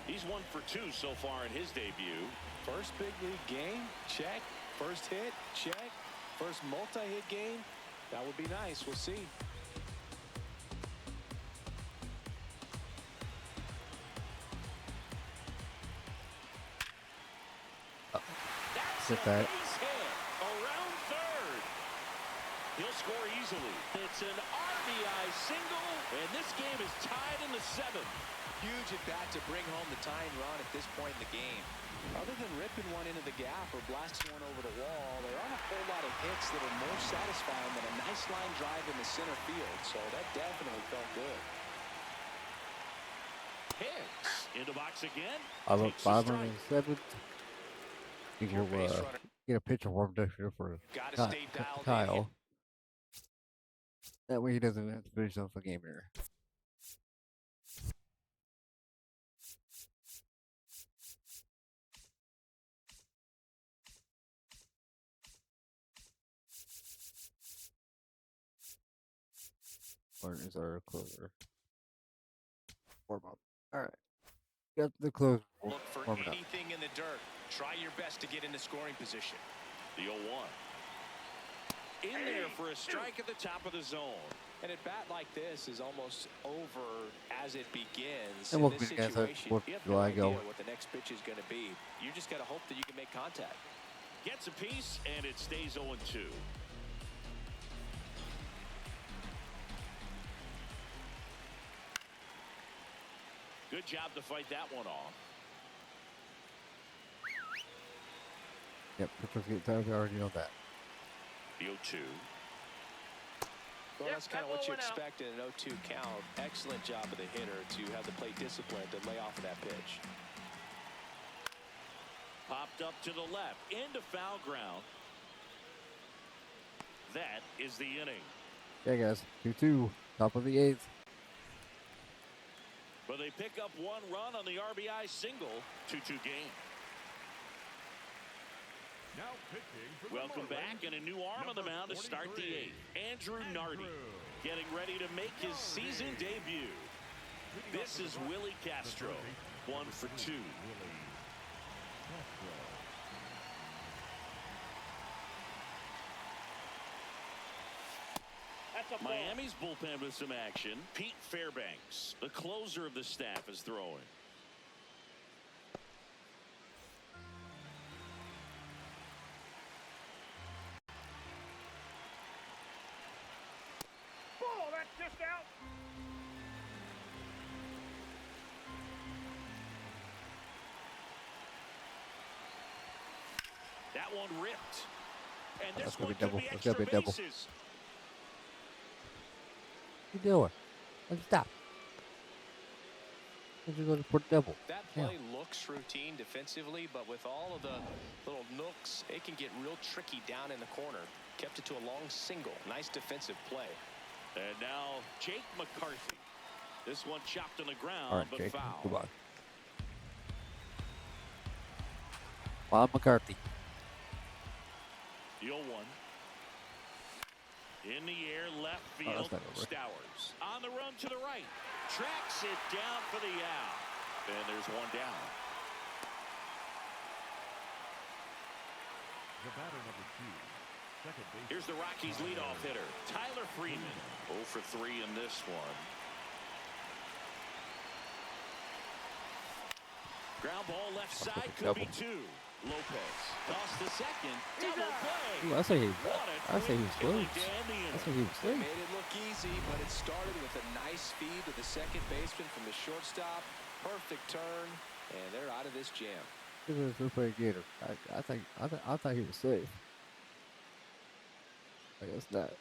He's 1 for 2 so far in his debut. First big league game, check. First hit, check. First multi-hit game, that would be nice. We'll see. That's Hit a that. base hit around third. He'll score easily. It's an RBI single, and this game is tied in the 7th. Huge at bat to bring home the tying run at this point in the game. Other than ripping one into the gap or blasting one over the wall, there aren't a whole lot of hits that are more satisfying than a nice line drive in the center field. So that definitely felt good. Hicks into box again. I look Takes a 5 on strike. the 7th. You can Base runner. get a pitcher warmed up here for Gotta Ky- stay dialed in. Kyle. That way he doesn't have to finish off the game here. Or is our closer? Warm up. All right. Got the closer. Look for warming up. anything in the dirt. Try your best to get into scoring position. The 0-1. In there for a strike at the top of the zone. And at bat like this is almost over as it begins. And In we'll this be guys at situation, 4th you have of no July idea going. what the next pitch is going to be. You just got to hope that you can make contact. Gets a piece, and it stays 0-2. Good job to fight that one off. Yep, pitchers get tired. We already know that. The 0-2. Well, Yep, that's kind that of what ball you went out. expect in an 0-2 count. Excellent job of the hitter to have the plate discipline to lay off of that pitch. Popped up to the left, into foul ground. That is the inning. Yeah, guys. 2-2. Top of the 8th. But they pick up 1 run on the RBI single. 2-2 game. Now pitching for the Welcome Marlins, back, and a new arm on the mound to start the 8th. Andrew Nardi getting ready to make his season debut. This is Willie Castro, 1 for 2. Willie Castro. That's a ball. Miami's bullpen with some action. Pete Fairbanks, the closer of the staff, is throwing. Ball, that's just out. That one ripped. And this That's gonna one be could double. be That's gonna extra be double. bases. What you doing? Let's stop. Let's go for double. That play looks routine defensively, but with all of the little nooks, it can get real tricky down in the corner. Kept it to a long single. Nice defensive play. And now Jake McCarthy. This one chopped on the ground, All right, but Jake. foul. Goodbye. Bob McCarthy. The 0-1. In the air, left Oh, field. that's not over. Stowers on the run to the right. Tracks it down for the out. And there's one down. The batter number 2, second base. Here's the Rockies leadoff hitter, Tyler Freeman. 0 for 3 in this one. Ground ball left side, could be Double. 2. Lopez toss to second, double play. Ooh, I say he What a was twin killing close. to end the I inning. say he was safe. Made it look easy, but it started with a nice feed to the second baseman from the shortstop. Perfect turn, and they're out of this jam. He was a play Gator. I thought he was safe. I guess not.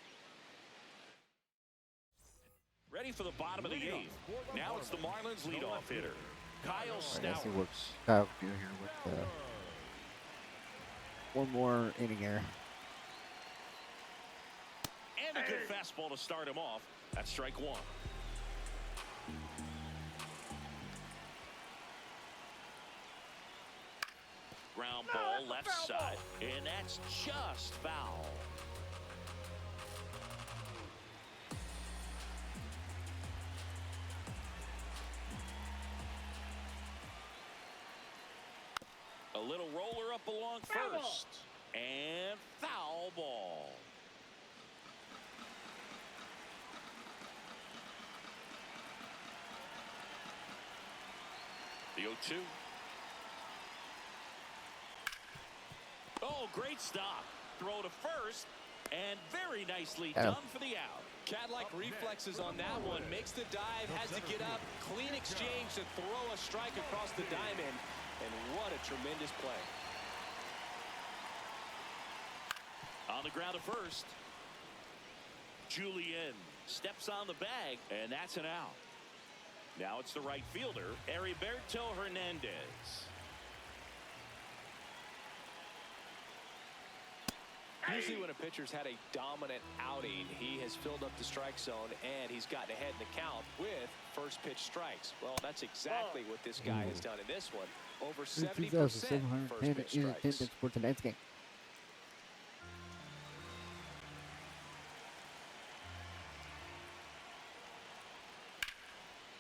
Ready for the bottom of the 8th. Now it's the Marlins leadoff hitter, Kyle I guess he Stowers. works. Kyle will be here with one more inning here. And a good fastball to start him off. That's strike 1. Ground ball ball left side, and that's just foul. A little roller up along first, and foul ball. The 0-2. Oh, great stop. Throw to first, and very nicely done for the out. Cat-like reflexes on that one. Makes the dive, has to get up. Clean exchange to throw a strike across the diamond. And what a tremendous play. On the ground at first. Julian steps on the bag, and that's an out. Now it's the right fielder, Heriberto Hernandez. Usually when a pitcher's had a dominant outing, he has filled up the strike zone and he's gotten ahead in the count with first pitch strikes. Well, that's exactly what this guy has done in this one. Over 70% first pitch strikes. For tonight's game.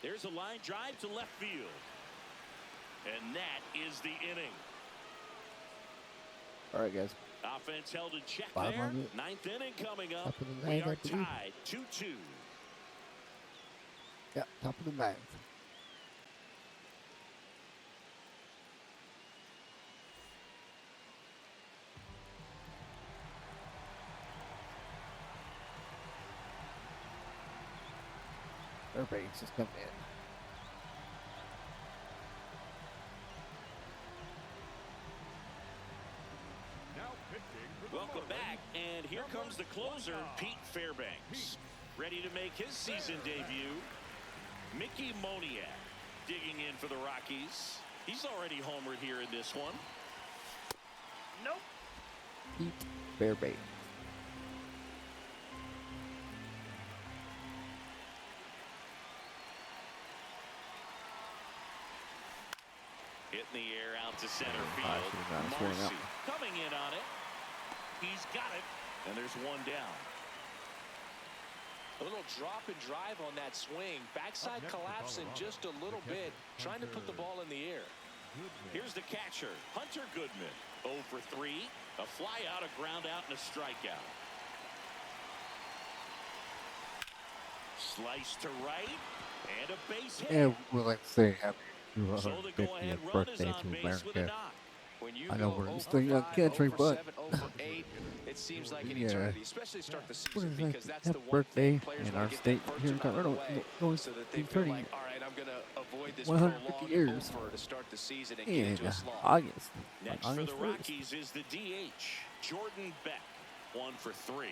There's a line drive to left field. And that is the inning. All right, guys. Offense held in check 500. there. Ninth inning coming up. Top of the We ninth, are I believe. tied 2-2. Yeah, top of the ninth. Fairbanks is coming in. Now pitching for the Welcome Marlins, back, and here comes the closer, Pete Fairbanks. Ready to make his season debut. Mickey Moniak digging in for the Rockies. He's already homered here in this one. Nope. Pete Fairbanks. Hitting the air out to center I field. should've gone and swung Marcy out. coming in on it. He's got it, and there's one down. A little drop and drive on that swing. Backside Up next for collapsing Colorado, just a little the bit, catcher, trying to put the Hunter ball in the air. Goodman. Here's the catcher, Hunter Goodman. 0 for 3. A fly out, a ground out, and a strikeout. Slice to right, and a base hit. And we'd like to say happy So the go-ahead 250th run is birthday on to base with a America. knock. When you I know go we're 0 still for young 5, country, 0 for but 7, 0 for 8, it seems like an Yeah. eternity, especially to start the What season, is that? because that's Happy the one birthday thing players in want our to get state that first here in one out of the Colorado. way, Going so that they feel 30 like, all right, I'm going to avoid this 150 prolonged years over to start the season and get in into a slog. August. Next on for August the 1st. Rockies is the DH, Jordan Beck. 1 for 3.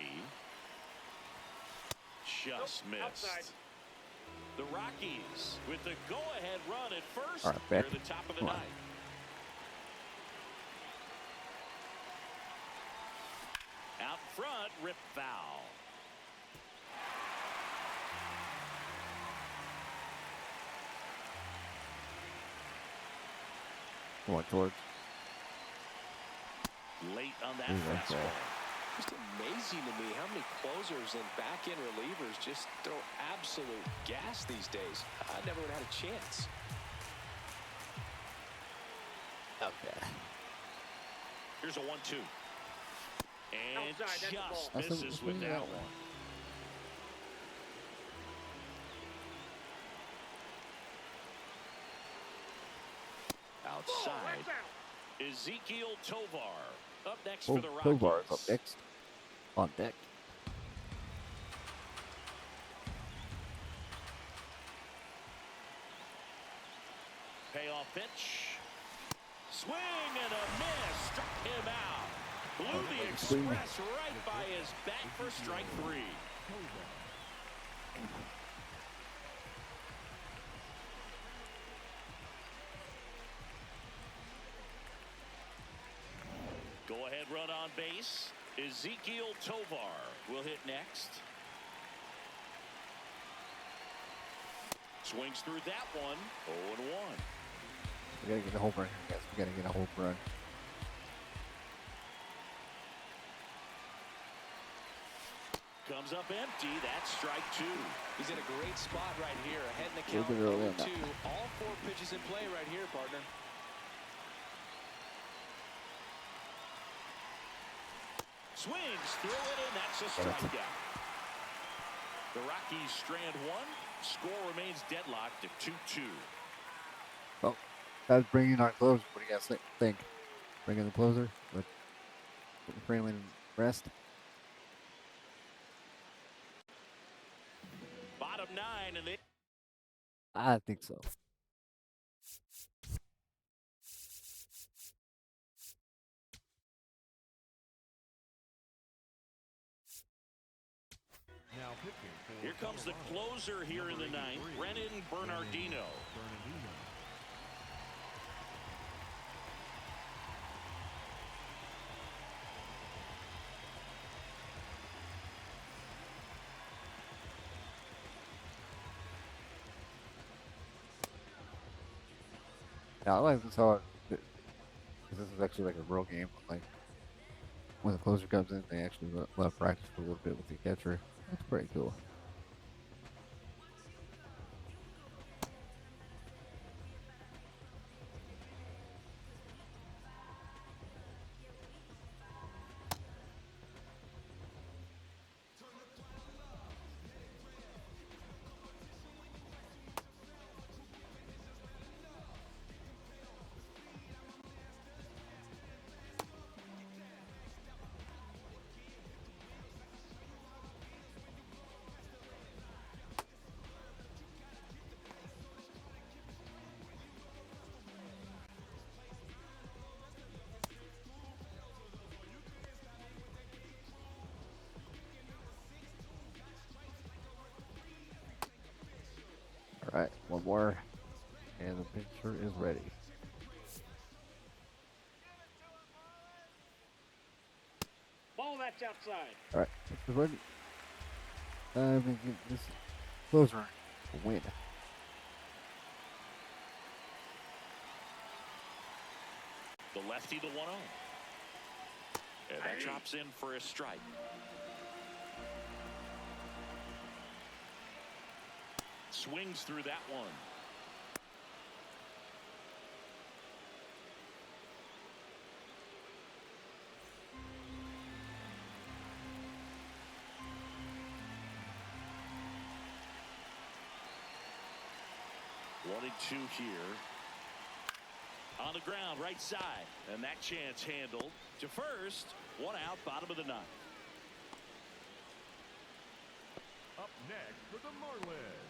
Just Nope, missed. outside. The Rockies with the go-ahead run at first. All right, They're Beck. the top of the Come on. ninth. Out front, rip foul. Come on, George. Late on that Ooh, that's fastball. Just amazing to me how many closers and back-end relievers just throw absolute gas these days. I never would have had a chance. Okay. Here's a 1-2. And Outside, that's a ball. just That's a- misses with yeah. that one. Ball, Outside, that's out. Ezekiel Tovar up next Oh, for the Rockies. Tovar is up next. On deck. Payoff pitch. Swing and a miss. Struck him out. Blew the swing. express right by his bat for strike 3. Go ahead run on base. Ezekiel Tovar will hit next. Swings through that one. 0-1. We gotta get a home run here, guys. We gotta get a home run. comes up empty. That's strike 2. He's in a great spot right here. Ahead in the Little count, bit early on 0-2. that. All 4 pitches in play right here, partner. Swings through it, and that's a strikeout. The Rockies strand 1. Score remains deadlocked at 2-2. Well, that's bringing our closer. What do you guys think? Bringing the closer with Franklin rest. Bottom 9, and they. I think so. Now pitching for Here comes the Colorado, closer here in the number 9th, 83, Brennan Bernardino. Bernardino. Yeah, I like this how this is actually like a real game. Like when the closer comes in, they actually let practice for a little bit with the catcher. That's pretty cool. All right, one more, and the pitcher is ready. Ball that's outside. All right, pitcher's ready. I think this closer will win. The lefty, the 1-0. And that drops in for a strike. Swings through that one. One and 2 here. On the ground, right side. And that chance handled to first. 1 out, bottom of the 9th. Up next for the Marlins,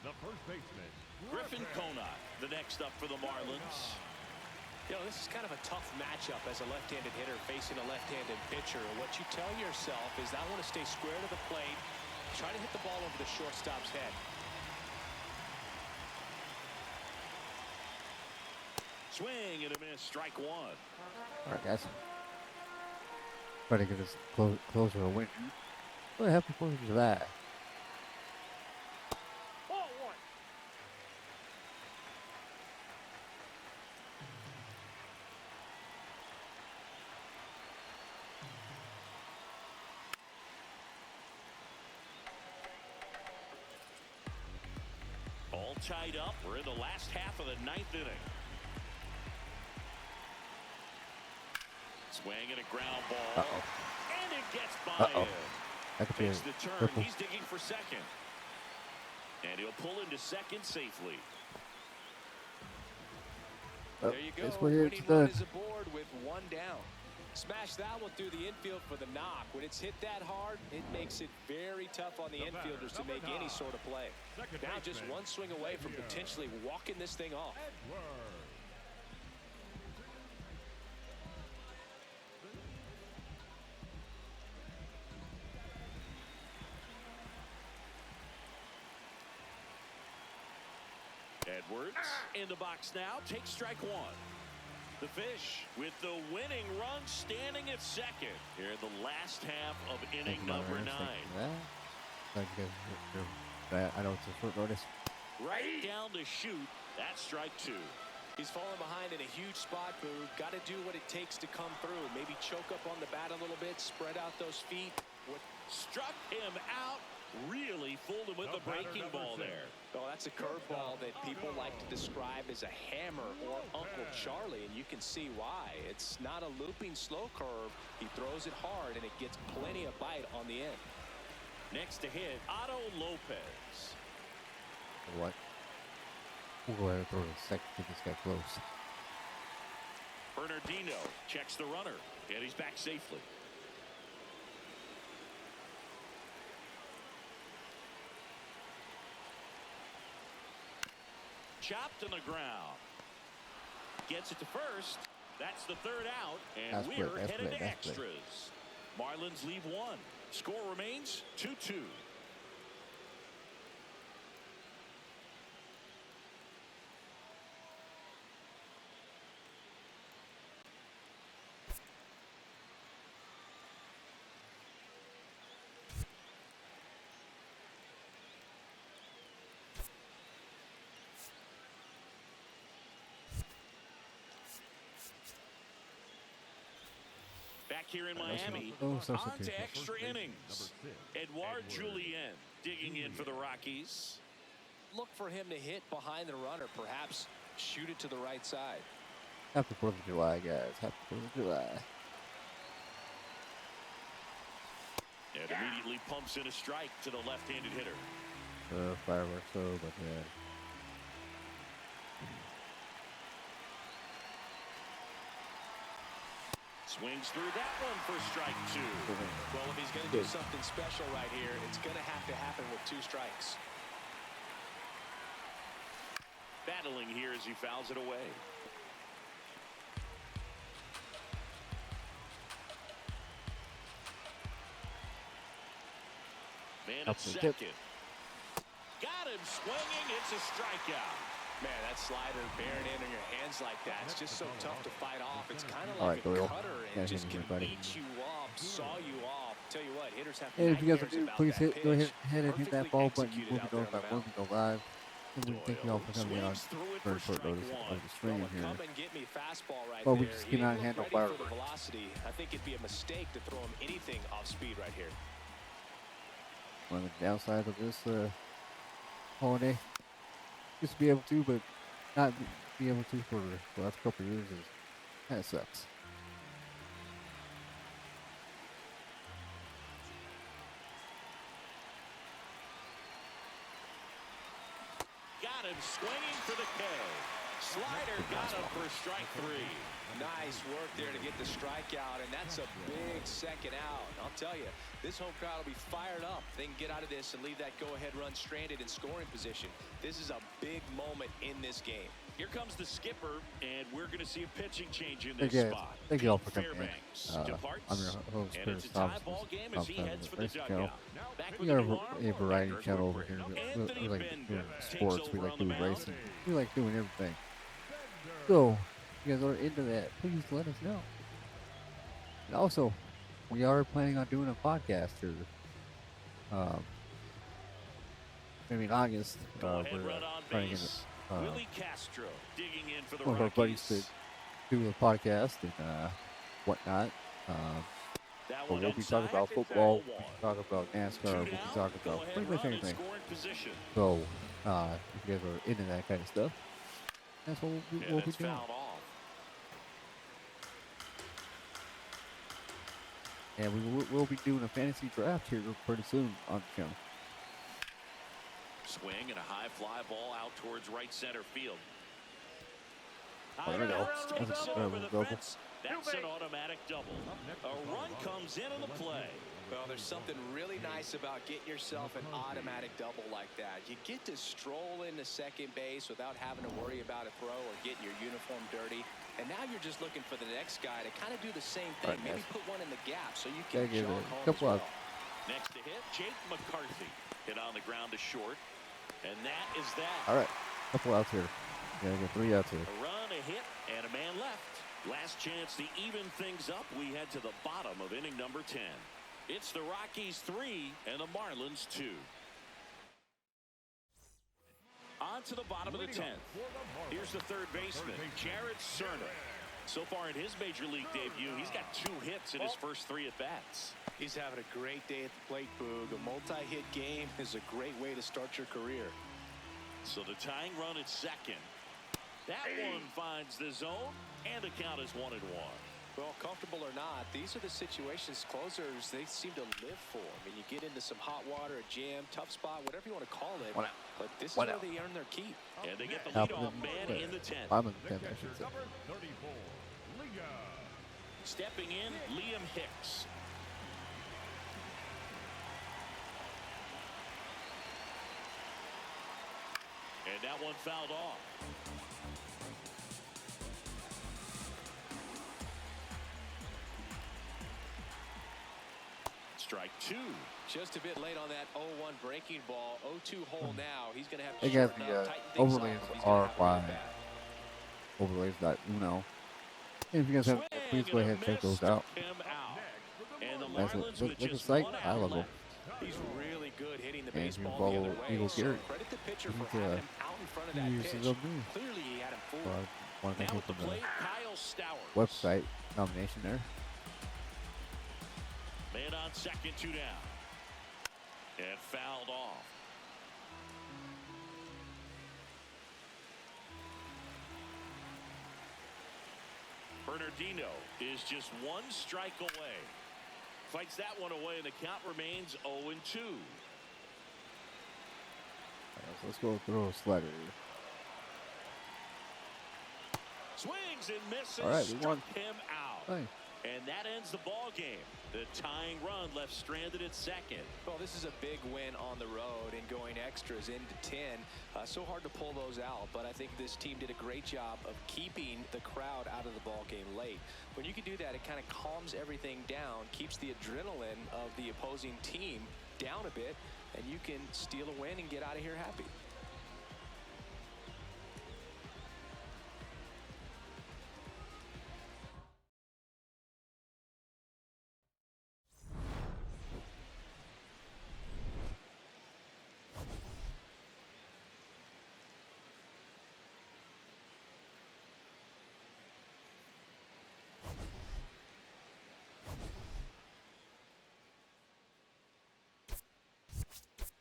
the first baseman, Griffin Conant, the next up for the Marlins. You know, this is kind of a tough matchup as a left-handed hitter facing a left-handed pitcher. What you tell yourself is I want to stay square to the plate, try to hit the ball over the shortstop's head. Swing and a miss, strike 1. All right, guys. Try to get this closer a win. What happy for that? Ball 1. All tied up. We're in the last half of the 9th inning. Swing and a ground ball. And it gets by him. That could be Takes the turn. triple. He's digging for second. And he'll pull into second safely. Oh, There you go. this one here, Winning it's run done. is aboard with 1 down. Smash that one through the infield for the knock. When it's hit that hard, it makes it very tough on the infielders to make any sort of play. Now just 1 swing away from potentially walking this thing off. Edward. Edwards in the box now. Takes strike 1. The Fish with the winning run standing at second here in the last half of inning number 9. Thank you guys. I know it's a short notice. Right down to shoot. That's strike 2. He's falling behind in a huge spot, Boog. Got to do what it takes to come through. Maybe choke up on the bat a little bit, spread out those feet. Struck him out. Really fooled him with the breaking ball there. Oh, that's a curveball that people like to describe as a hammer or Uncle Charlie, and you can see why. It's not a looping slow curve. He throws it hard, and it gets plenty of bite on the end. Next to hit, Otto Lopez. What? We'll go ahead and throw the second to this guy close. Bernardino checks the runner, and he's back safely. Chopped on the ground. Gets it to first. That's the third out, and we're headed to extras. Marlins leave one. Score remains 2-2. Back here in Miami, on to extra innings. Edouard Julien digging in for the Rockies. Look for him to hit behind the runner, perhaps shoot it to the right side. Happy 4th of July, guys. Happy 4th of July. And immediately pumps in a strike to the left-handed hitter. Fireworks, but yeah. Swings through that one for strike 2. Well, if he's going to do something special right here, it's going to have to happen with 2 strikes. Battling here as he fouls it away. Man at second. Got him swinging. It's a strikeout. Man, that slider bearing in on your hands like that, it's just so tough to fight off. It's kind of like a cutter and just can eat you up, saw you off. Tell you what, hitters have if you guys are new, please go ahead and hit that follow button. We'll be notified when we go live. And we thank you all for coming in on very short notice of the stream here. But we just cannot handle fireworks. I think it'd be a mistake to throw him anything off speed right here. One of the downsides of this holiday. Used to be able to, but not be able to for the last couple of years is kind of sucks. Got him swinging for the K. Slider got him for strike 3. Nice work there to get the strikeout, and that's a big second out. I'll tell you, this home crowd will be fired up. They can get out of this and leave that go-ahead run stranded in scoring position. This is a big moment in this game. Here comes the skipper, and we're going to see a pitching change in this spot. Thank you all for coming in. Departs, I'm your host, and it's a tie ball game as he heads for the dugout. We are a variety channel over here. We like doing sports. We like doing racing. We like doing everything. So, if you guys are into that, please let us know. And also, we are planning on doing a podcast here. Maybe in August. We're trying to get Willie Castro digging in for the one of our buddies to do a podcast and whatnot. But we'll be talking about football, we'll be talking about NASCAR, we'll be talking about pretty much anything. So, if you guys are into that kind of stuff, that's what we'll be doing. And we'll be doing a fantasy draft here pretty soon on the channel. Swing and a high fly ball out towards right center field. Oh, there we go. That's an automatic double. A run comes into the play. Well, there's something really nice about getting yourself an automatic double like that. You get to stroll into second base without having to worry about a throw or getting your uniform dirty. And now you're just looking for the next guy to kind of do the same thing. Right, maybe put one in the gap so you can jog home as well. Next to hit, Jake McCarthy. Hit on the ground to short. And that is that. All right. Couple outs here. Gotta get 3 outs here. A run, a hit, and a man left. Last chance to even things up. We head to the bottom of inning number 10. It's the Rockies 3 and the Marlins 2. On to the bottom of the 10th. Here's the third baseman, Jared Cerna. So far in his major league debut, he's got 2 hits in his first 3 at-bats. He's having a great day at the plate, Boog. A multi-hit game is a great way to start your career. So the tying run at second. That one finds the zone, and the count is 1-1. Well, comfortable or not, these are the situations closers they seem to live for. I mean, you get into some hot water, a jam, tough spot, whatever you want to call it. But this is where they earn their keep. And they get the leadoff man in the 10th. I'm in the 10th, I should say. Number 34, Liam. Stepping in, Liam Hicks. And that one fouled off. Strike 2. Just a bit late on that 0-1 breaking ball. 0-2 hole now. He's going to have to Hey guys, tighten the things overlays up if he's are gonna have a by good bat. overlays.uno. And if you guys have, please go ahead and check those out. And the That's Marlins look with at the just site, 1 high out level. left. He's really good hitting the And you baseball the follow other way. Eagle So Gary. credit the pitcher He for needs having to him out in front of that use pitch. his own move. Clearly, he had him So fooled. I want to Now thank you at the for the plate, Kyle Stowers. website nomination there. Man on second, 2 down. And fouled off. Bernardino is just 1 strike away. Fights that one away, and the count remains 0-2. So let's go throw a slider here. Swings and misses. All right, we won. Struck him out. Hey. And that ends the ball game. The tying run left stranded at second. Well, this is a big win on the road and going extras into 10. So hard to pull those out, but I think this team did a great job of keeping the crowd out of the ball game late. When you can do that, it kind of calms everything down, keeps the adrenaline of the opposing team down a bit, and you can steal a win and get out of here happy.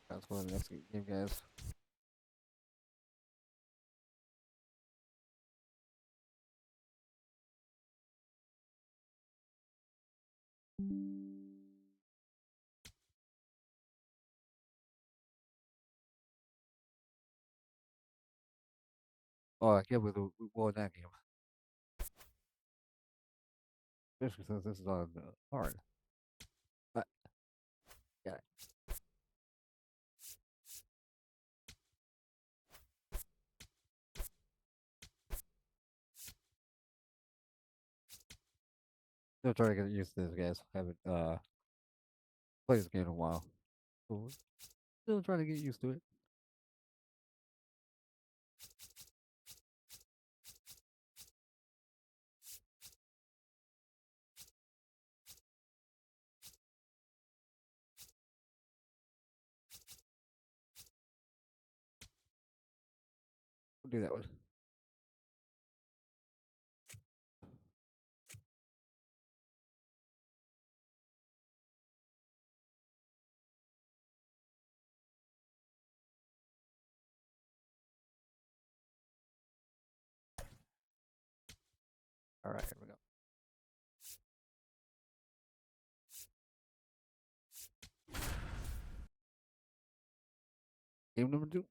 Let's go to the next game, guys. Oh, I can't believe we won that game. Especially since this is on hard. Got it. Still trying to get used to this, guys. Haven't played this game in a while. So still trying to get used to it. We'll do that one. All right, here we go. Game number 2.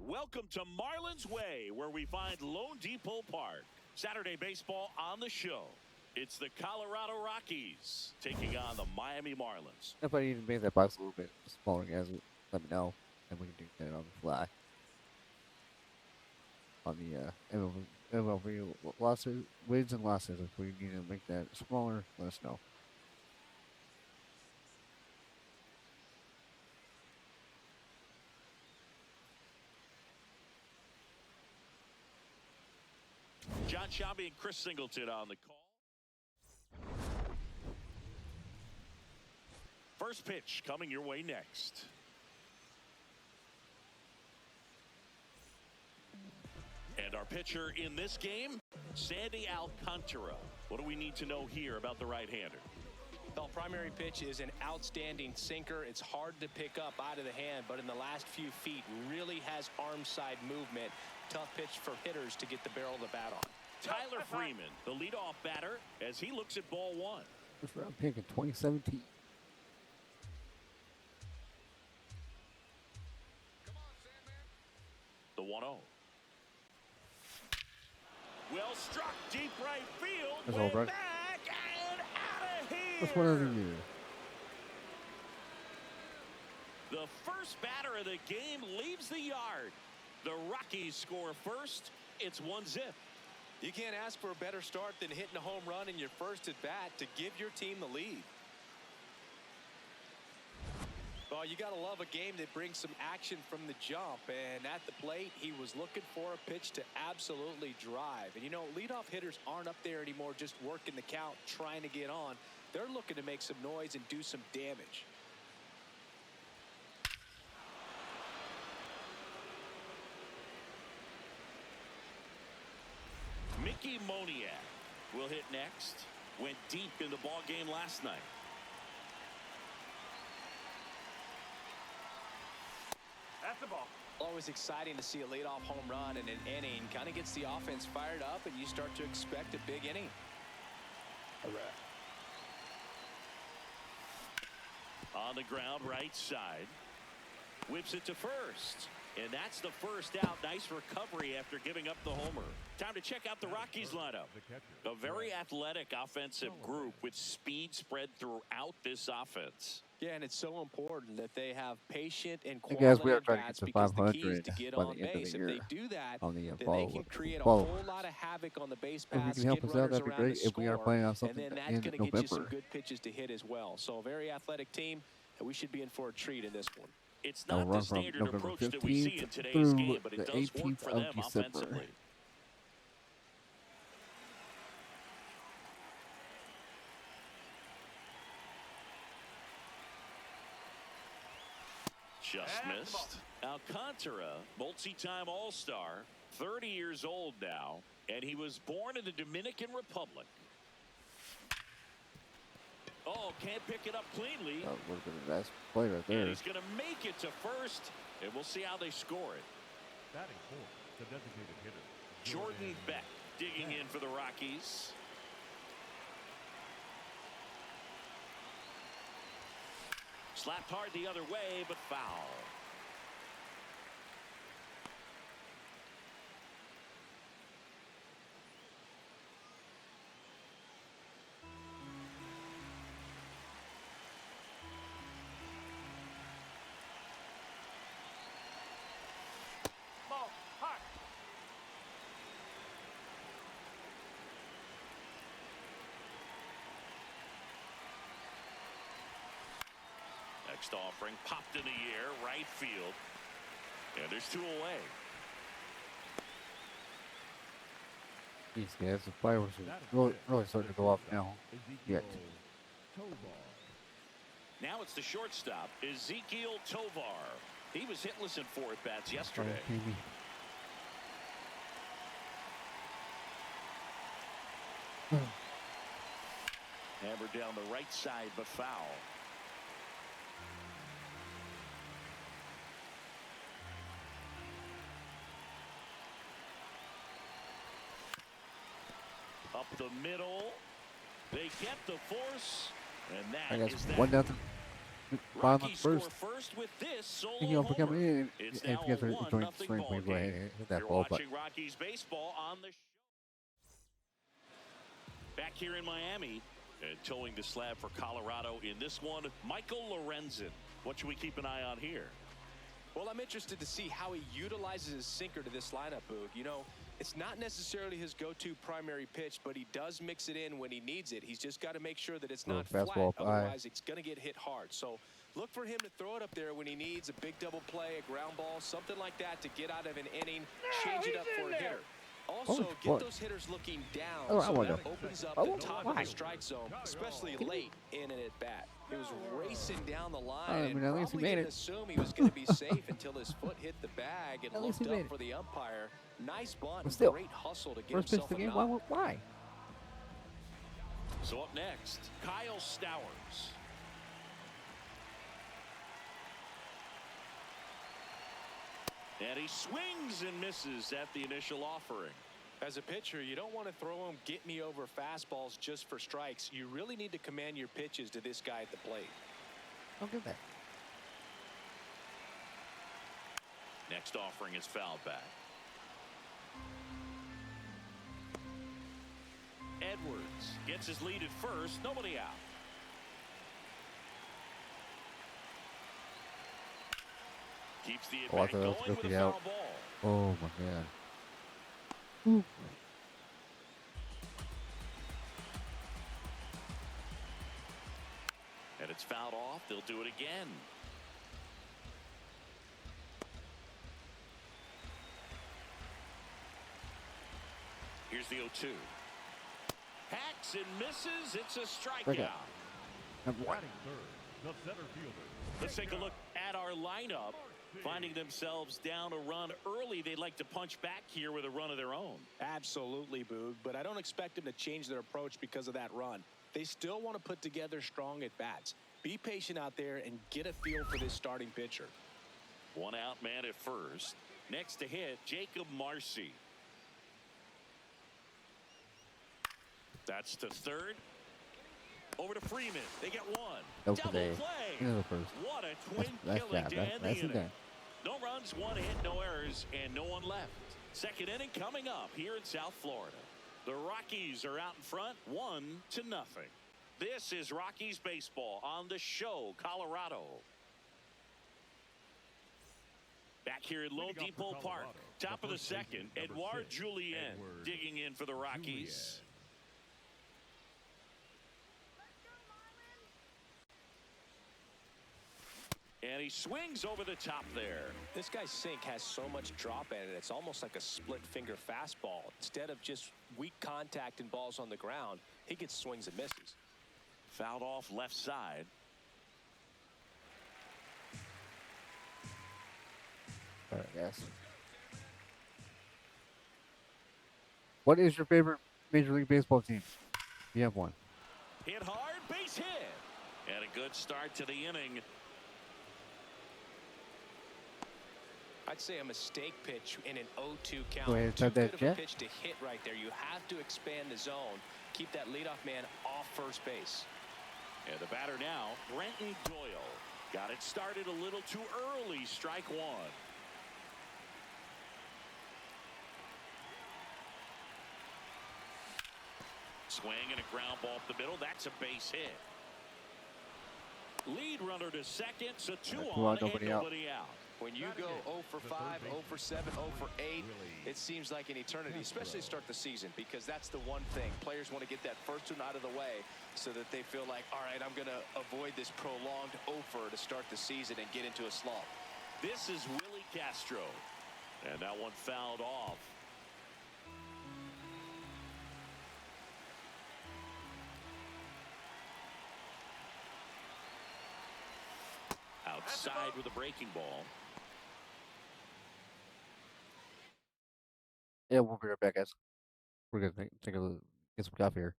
Welcome to Marlins Way, where we find Lone Depot Park. Saturday baseball on the show. It's the Colorado Rockies taking on the Miami Marlins. If I need to make that box a little bit smaller, guys, let me know, and we can do that on the fly. On the MLB losses, wins and losses. If we need to make that smaller, let us know. John Shelby and Chris Singleton on the call. First pitch coming your way next. And our pitcher in this game, Sandy Alcantara. What do we need to know here about the right-hander? Well, primary pitch is an outstanding sinker. It's hard to pick up out of the hand, but in the last few feet really has arm side movement. Tough pitch for hitters to get the barrel of the bat on. Tyler Freeman, the leadoff batter, as he looks at ball one. First round pick in 2017. The 1-0. Well struck deep right field. That's all, bro. Back and out of here. That's one of the year. The first batter of the game leaves the yard. The Rockies score first. It's 1-0. You can't ask for a better start than hitting a home run in your first at bat to give your team the lead. Well, you got to love a game that brings some action from the jump. And at the plate, he was looking for a pitch to absolutely drive. And, you know, leadoff hitters aren't up there anymore just working the count, trying to get on. They're looking to make some noise and do some damage. Mickey Moniak will hit next. Went deep in the ball game last night. That's the ball. Always exciting to see a leadoff home run in an inning. Kind of gets the offense fired up, and you start to expect a big inning. On the ground, right side. Whips it to first. And that's the first out. Nice recovery after giving up the homer. Time to check out the Rockies lineup. A very athletic offensive group with speed spread throughout this offense. Yeah, and it's so important that they have patient and Hey guys, quality we are at trying to get bats to because the key is 500 to get by on the end of base. the If they year do that, on the then they follow. can create a Follow. whole lot of havoc on the base If you paths, can help get us out, runners that'd be around the great. If we are score, playing on and something then that's in going to get you some November. good pitches to hit as well. So a very athletic team, and we should be in for a treat in this one. It's They'll not the run from standard November approach that we see 15th in today's through game, but it the does work 18th for of them December. offensively. Just missed. Alcantara, multi-time All-Star, 30 years old now, and he was born in the Dominican Republic. Oh, can't pick it up cleanly. That would have been a nice play right And there. he's going to make it to first, and we'll see how they score it. Batting fourth, the designated hitter, Jordan Beck digging in for the Rockies. Slapped hard the other way, but foul. Ball. Hot. Next offering popped in the air, right field. And there's two away. These guys, the fireworks are really starting to go off now. Yet. Tovar. Now it's the shortstop, Ezequiel Tovar. He was hitless in 4 at-bats yesterday. Maybe. Hammered down the right side, but foul. Up the middle. They get the force, and I that guess is that. 1-0. Bottom Rockies first. score first with this solo Thank you all for homer. coming in. It's If you now guys a are enjoying the 1-0 stream, ball please go ahead game. and hit that You're ball button. watching Rockies baseball on the show. Back here in Miami, and towing the slab for Colorado in this one, Michael Lorenzen. What should we keep an eye on here? Well, I'm interested to see how he utilizes his sinker to this lineup, Boog. You know, it's not necessarily his go-to primary pitch, but he does mix it in when he needs it. He's just got to make sure that it's not flat. Fastball up high. Otherwise, it's going to get hit hard. So look for him to throw it up there when he needs a big double play, a ground ball, something like that to get out of an inning, change it up for a hitter. Also, Oh, get boy. those hitters looking down, Oh, I so wonder. that opens up Oh, the top why? of the strike zone, especially late in an at-bat. He was racing down the line I mean, and at least he probably made didn't it. assume he was going to be safe until his foot hit the bag and At least looked he made up it. for the umpire. Nice bunt But and still, great hustle to get First pitch himself of the a game. knock. Why? So up next, Kyle Stowers. And he swings and misses at the initial offering. As a pitcher, you don't want to throw him get-me-over fastballs just for strikes. You really need to command your pitches to this guy at the plate. Don't get that. Next offering is fouled back. Edwards gets his lead at first. Nobody out. Keeps the Oh, I at-bat thought that was going with a gonna be foul out. ball. Oh my god. Ooh. And it's fouled off. They'll do it again. Here's the 0-2. Hacks and misses. It's a strikeout. Number one. Batting third, the center fielder. Let's take a look at our lineup. Finding themselves down a run early, they'd like to punch back here with a run of their own. Absolutely, Boog, but I don't expect them to change their approach because of that run. They still want to put together strong at-bats. Be patient out there and get a feel for this starting pitcher. One out man at first. Next to hit, Jacob Marcy. That's to third. Over to Freeman. They get one. That was Double today. play. Into the first. What a twin That's killing that. to That's end the it inning. done. No runs, one hit, no errors, and no one left. Second inning coming up here in South Florida. The Rockies are out in front, 1-0. This is Rockies baseball on the show, Colorado. Back here at Lone Leading off Depot for Park, Colorado, top the of the first baseman, second, number Edouard 6, Julien Edouard digging in for the Rockies. And he swings over the top there. This guy's sink has so much drop in it, it's almost like a split-finger fastball. Instead of just weak contact and balls on the ground, he gets swings and misses. Fouled off left side. All right, guys. What is your favorite Major League Baseball team? You have one. Hit hard, base hit. And a good start to the inning. I'd say a mistake pitch in an 0-2 count. Go ahead and Too type that, good of a Jeff. pitch to hit right there. You have to expand the zone. Keep that leadoff man off first base. And the batter now, Brenton Doyle. Got it started a little too early. Strike one. Swing and a ground ball up the middle. That's a base hit. Lead runner to second. So two on and nobody out. nobody out. When you go 0 for 5, 0 for 7, 0 for 8, it seems like an eternity, especially to start the season, because that's the one thing. Players want to get that first one out of the way so that they feel like, all right, I'm going to avoid this prolonged over to start the season and get into a slump. This is Willie Castro. And that one fouled off. Outside with a breaking ball. Yeah, we'll be right back, guys. We're gonna take a look, get some coffee here.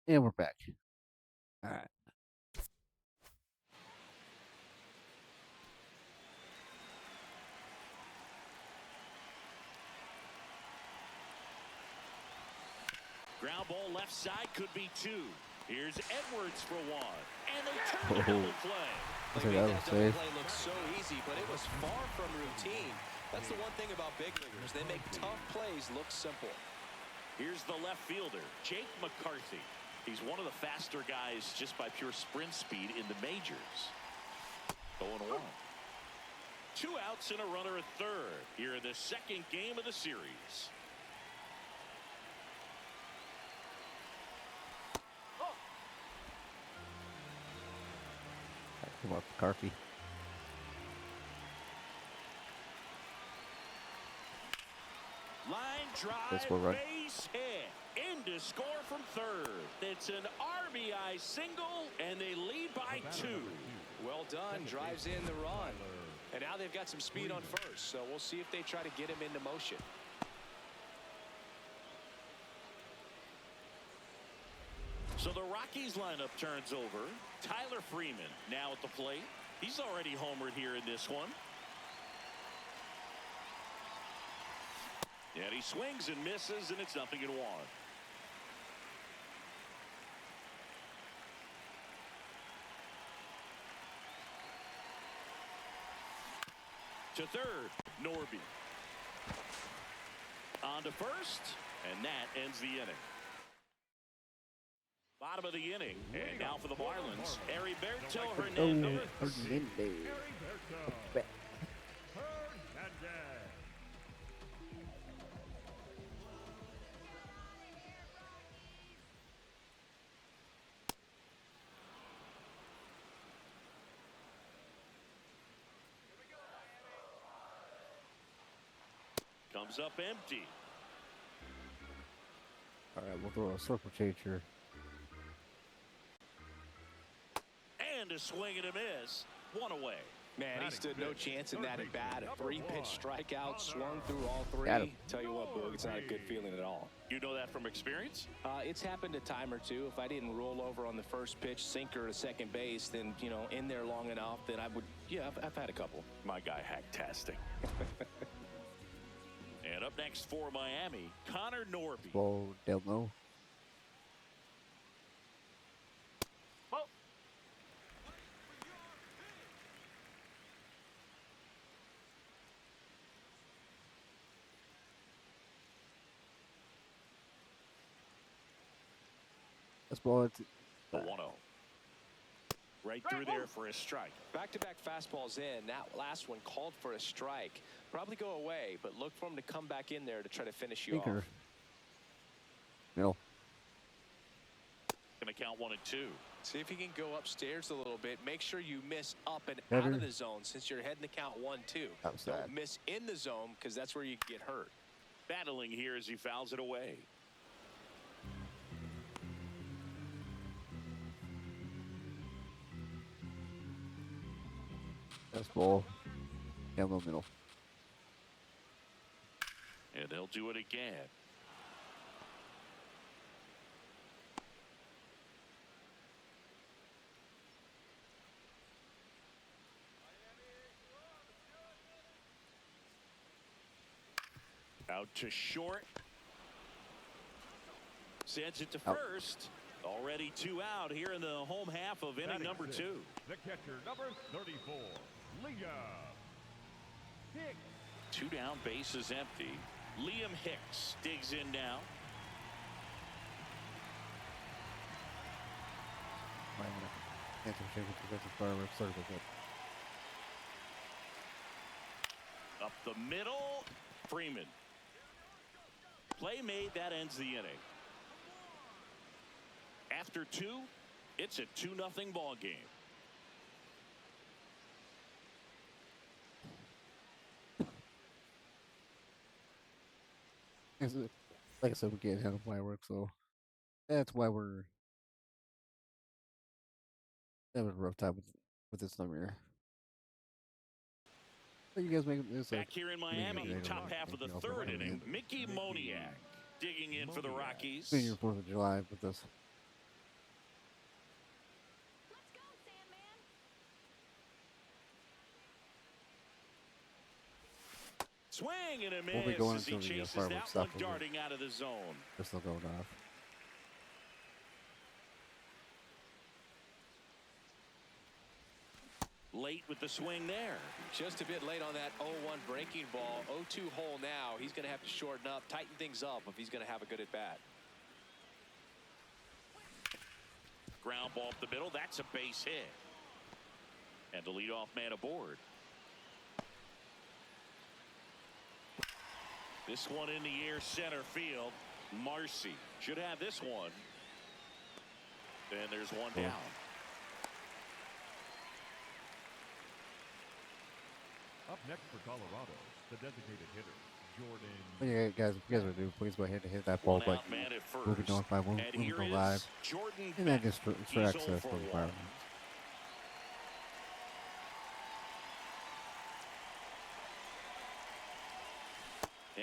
And we're back. All right. Ground ball left side could be two. Here's Edwards for one. And they turn the double play. I They think made that that was double safe. play look so easy, but it was far from routine. That's the one thing about big leaguers. They make tough plays look simple. Here's the left fielder, Jake McCarthy. He's one of the faster guys just by pure sprint speed in the majors. 0-1. 2 outs and a runner at third here in the second game of the series. Come on, McCarthy. Line drive, Score run. base hit, in to score from third. It's an RBI single, and they lead by 2. Well done, drives in the run. And now they've got some speed on first, so we'll see if they try to get him into motion. So the Rockies lineup turns over. Tyler Freeman now at the plate. He's already homered here in this one. And he swings and misses, and it's 0-1. To third, Norby. On to first, and that ends the inning. Bottom of the inning, and now for the Marlins, Heriberto Hernandez. Comes up empty. All right, we'll throw a circle change here. And a swing and a miss. 1 away. Man, he stood no chance in that at bat. A 3-pitch strikeout, swung through all 3. Tell you what, Boog, it's not a good feeling at all. You know that from experience? It's happened a time or two. If I didn't roll over on the first pitch, sinker to second base, then, you know, in there long enough, then I would, yeah, I've had a couple. My guy hack-tastic. And up next for Miami, Connor Norby. Well, they'll know. That's ball. A 1-0. Right through there for a strike. Back-to-back fastballs in. That last one called for a strike. Probably go away, but look for him to come back in there to try to finish you off. Middle. Gonna count 1 and 2. See if he can go upstairs a little bit. Make sure you miss up and Better. out of the zone since you're heading to count 1-2. Don't miss in the zone because that's where you get hurt. Battling here as he fouls it away. That's ball. Down the middle. And they'll do it again. Out to short. Sends it to first. Already 2 out here in the home half of inning number 2. The catcher, number 34, Liam Hicks. 2 down, bases empty. Liam Hicks digs in now. Up the middle, Freeman. Play made, that ends the inning. After 2, it's a 2-0 ball game. Like I said, we can't handle fireworks, so that's why we're having a rough time with this number here. So you guys make this back here in Miami, top half of the 3rd inning. Mickey Moniak digging in for the Rockies. Senior 4th of July with this. Swing and a miss We'll be going as he until the chases fireworks that stop one darting out of the zone. They're still going off. Late with the swing there. Just a bit late on that 0-1 breaking ball. 0-2 hole now. He's going to have to shorten up, tighten things up if he's going to have a good at bat. Ground ball up the middle. That's a base hit. And the leadoff man aboard. This one in the air, center field. Marcy should have this one. And there's one down. Up next for Colorado, the designated hitter, Jordan. Yeah, guys, if you guys would do, please go ahead and hit that ball button. Moving notified when we go live. Jordan And that just for He's access 0 for for the 1. environment.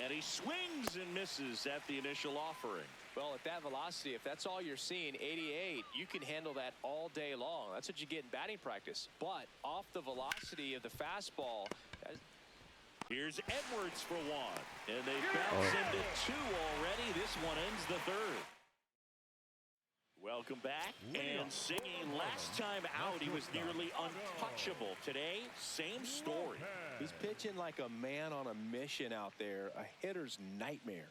And he swings and misses at the initial offering. Well, at that velocity, if that's all you're seeing, 88, you can handle that all day long. That's what you get in batting practice. But off the velocity of the fastball. Here's Edwards for one. And they bounce into 2 already. This one ends the 3rd. Welcome back. And singing last time out, he was nearly untouchable. Today, same story. He's pitching like a man on a mission out there, a hitter's nightmare.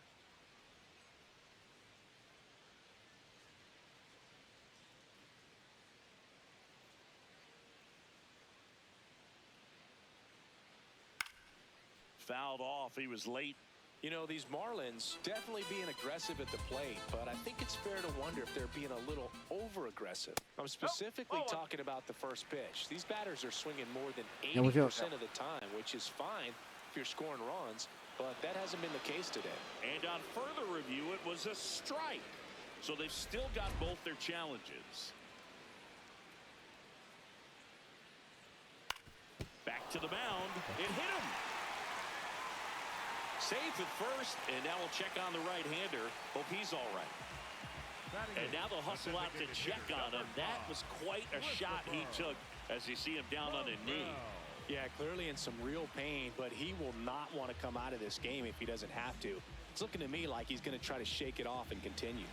Fouled off. He was late. You know, these Marlins definitely being aggressive at the plate, but I think it's fair to wonder if they're being a little over-aggressive. I'm specifically talking about the first pitch. These batters are swinging more than 80% of the time, which is fine if you're scoring runs, but that hasn't been the case today. And on further review, it was a strike. So they've still got both their challenges. Back to the mound. It hit him. Safe at first, and now we'll check on the right-hander. Hope he's all right. And now they'll hustle out to check on him. That was quite a shot he took as you see him down on a knee. Yeah, clearly in some real pain, but he will not want to come out of this game if he doesn't have to. It's looking to me like he's going to try to shake it off and continue.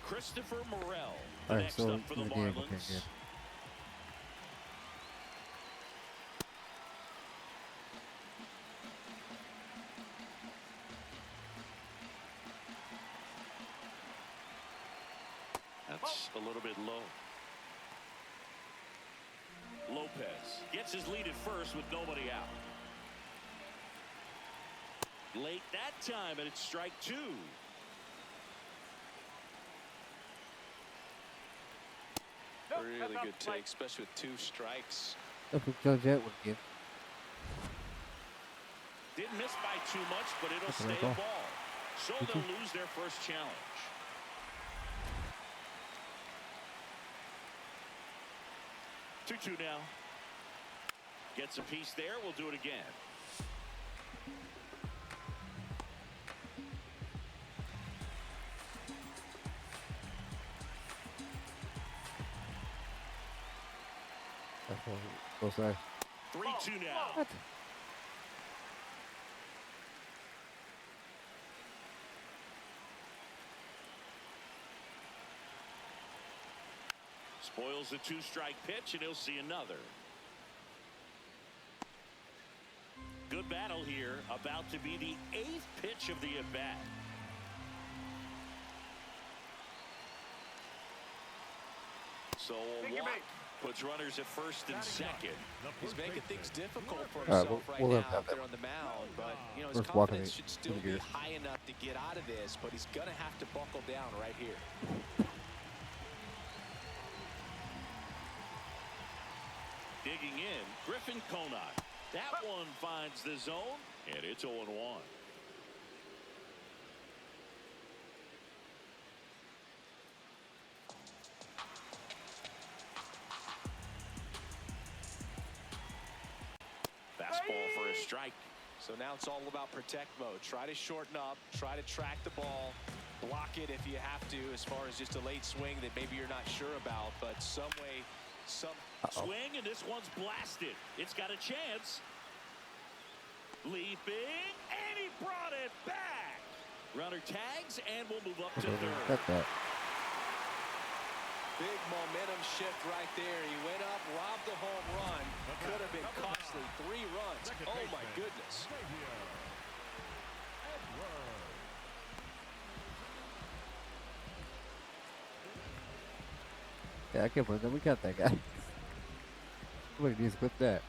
Christopher Morel, next up for the Marlins. That's a little bit low. Lopez gets his lead at first with nobody out. Late that time, and it's strike 2. Really good take, especially with 2 strikes. That's what Judge Ed would give. Didn't miss by too much, but it'll stay a ball. So they'll lose their first challenge. Two now. Gets a piece there. We'll do it again. That's what we'll say. 3-2 now. What? Spoils the 2-strike pitch, and he'll see another. Good battle here. About to be the 8th pitch of the at-bat. So a walk puts runners at first and second. He's making things difficult for himself right now out there on the mound, but you know his confidence should still be high enough to get out of this, but he's gonna have to buckle down right here. Digging in, Griffin Conant. That one finds the zone, and it's 0-1. Fastball for a strike. So now it's all about protect mode. Try to shorten up, try to track the ball, block it if you have to, as far as just a late swing that maybe you're not sure about, but some way, swing, and this one's blasted. It's got a chance. Leaping, and he brought it back. Runner tags, and we'll move up to third. Big momentum shift right there. He went up, robbed the home run, Yeah, I can't believe that we got that guy. Somebody needs to clip that.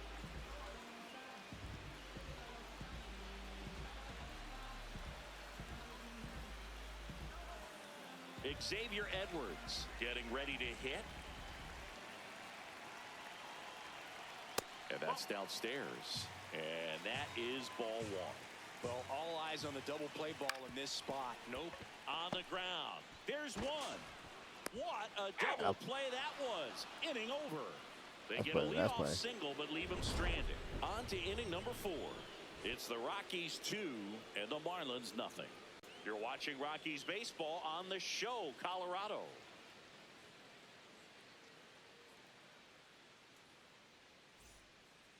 Xavier Edwards getting ready to hit. And that's downstairs. And that is ball one. Well, all eyes on the double play ball in this spot. Nope. On the ground. There's one. What a double play that was. Inning over. They get a leadoff single but leave him stranded. On to inning number 4. It's the Rockies 2 and the Marlins nothing. You're watching Rockies baseball on the show, Colorado.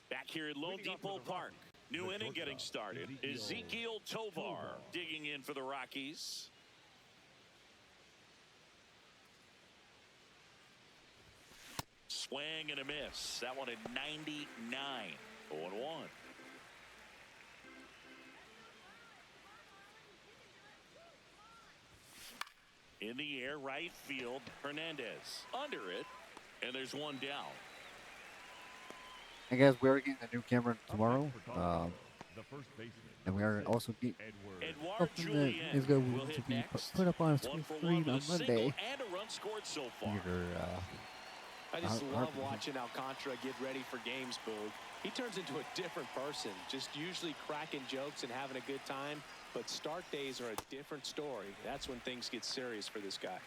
Back here at Lone Depot Park. New inning getting started. Ezequiel Tovar digging in for the Rockies. Swing and a miss. That one at 99. 0-1. In the air, right field, Hernandez under it, and there's one down. And guys, we are getting a new camera tomorrow. The first baseman. And we are also getting Edouard something that Julien is going will to hit be next. put up on One for screen one on with a Monday. single and a run scored so far. I just love watching Alcantara get ready for games, Boog. He turns into a different person, just usually cracking jokes and having a good time. But start days are a different story. That's when things get serious for this guy.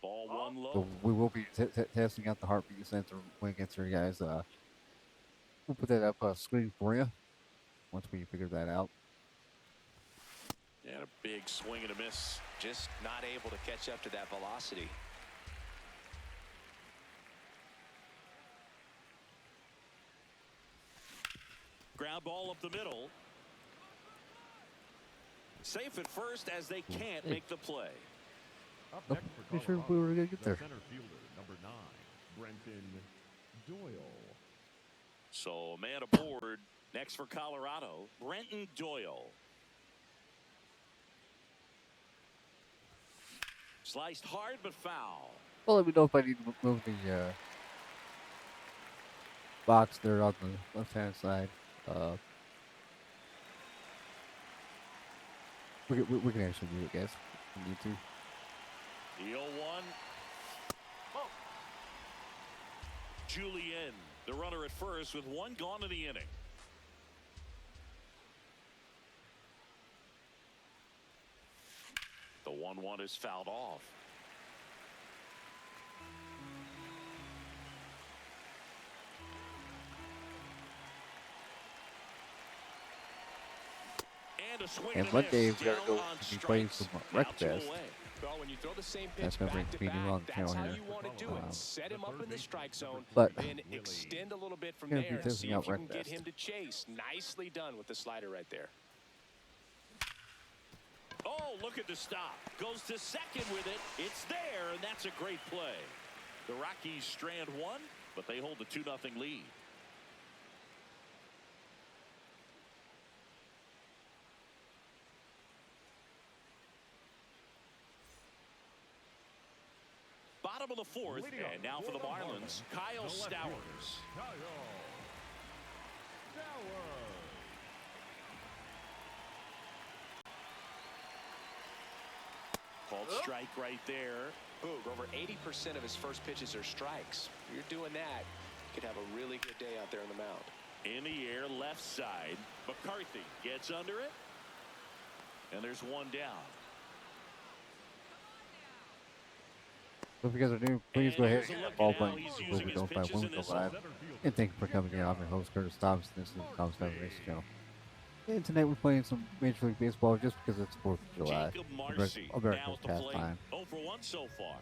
Ball one low. So we will be testing out the heartbeat sensor when it gets here, guys. We'll put that up screen for you once we figure that out. And a big swing and a miss. Just not able to catch up to that velocity. Ground ball up the middle. Safe at first as they can't make the play. Up Nope, next for pretty sure Colorado, we were going to get the there. center fielder, number 9, Brenton Doyle. So a man aboard. Next for Colorado, Brenton Doyle. Sliced hard but foul. Well, let me know if I need to move the box there on the left-hand side. We can actually do it, guys. We need to. The 0-1. Julien, the runner at first with one gone in the inning. The 1-1 is fouled off. And a swing And and a Monday miss. we gotta go Down on be playing strikes. some Now Rec 2 Fest. away. Well, when you throw the same That's pitch gonna back to be new on back, the that's channel how here. you want to do it. Set him up in the strike zone, But then extend a little bit from gonna be there and testing see out if you Rec can get Fest. him to chase. Nicely done with the slider right there. Oh, look at the stop. Goes to second with it. It's there, and that's a great play. The Rockies strand one, but they hold the 2-0 lead. Bottom of the 4th, and now for the Marlins, Kyle Stowers. Called strike right there. Boog, over 80% of his first pitches are strikes. If you're doing that, you could have a really good day out there on the mound. In the air, left side. McCarthy gets under it. And there's one down. So if you guys are new, please go ahead and hit the ball button He's so using we his don't find pitches when in we go this live. And thank you for coming in. I'm your host, Curtis Thompson. This is the Thompson Racing Channel. And tonight we're playing some Major League Baseball just because it's 4th of July. Jacob Marcy now America's at the plate. pastime. 0 for 1 so far.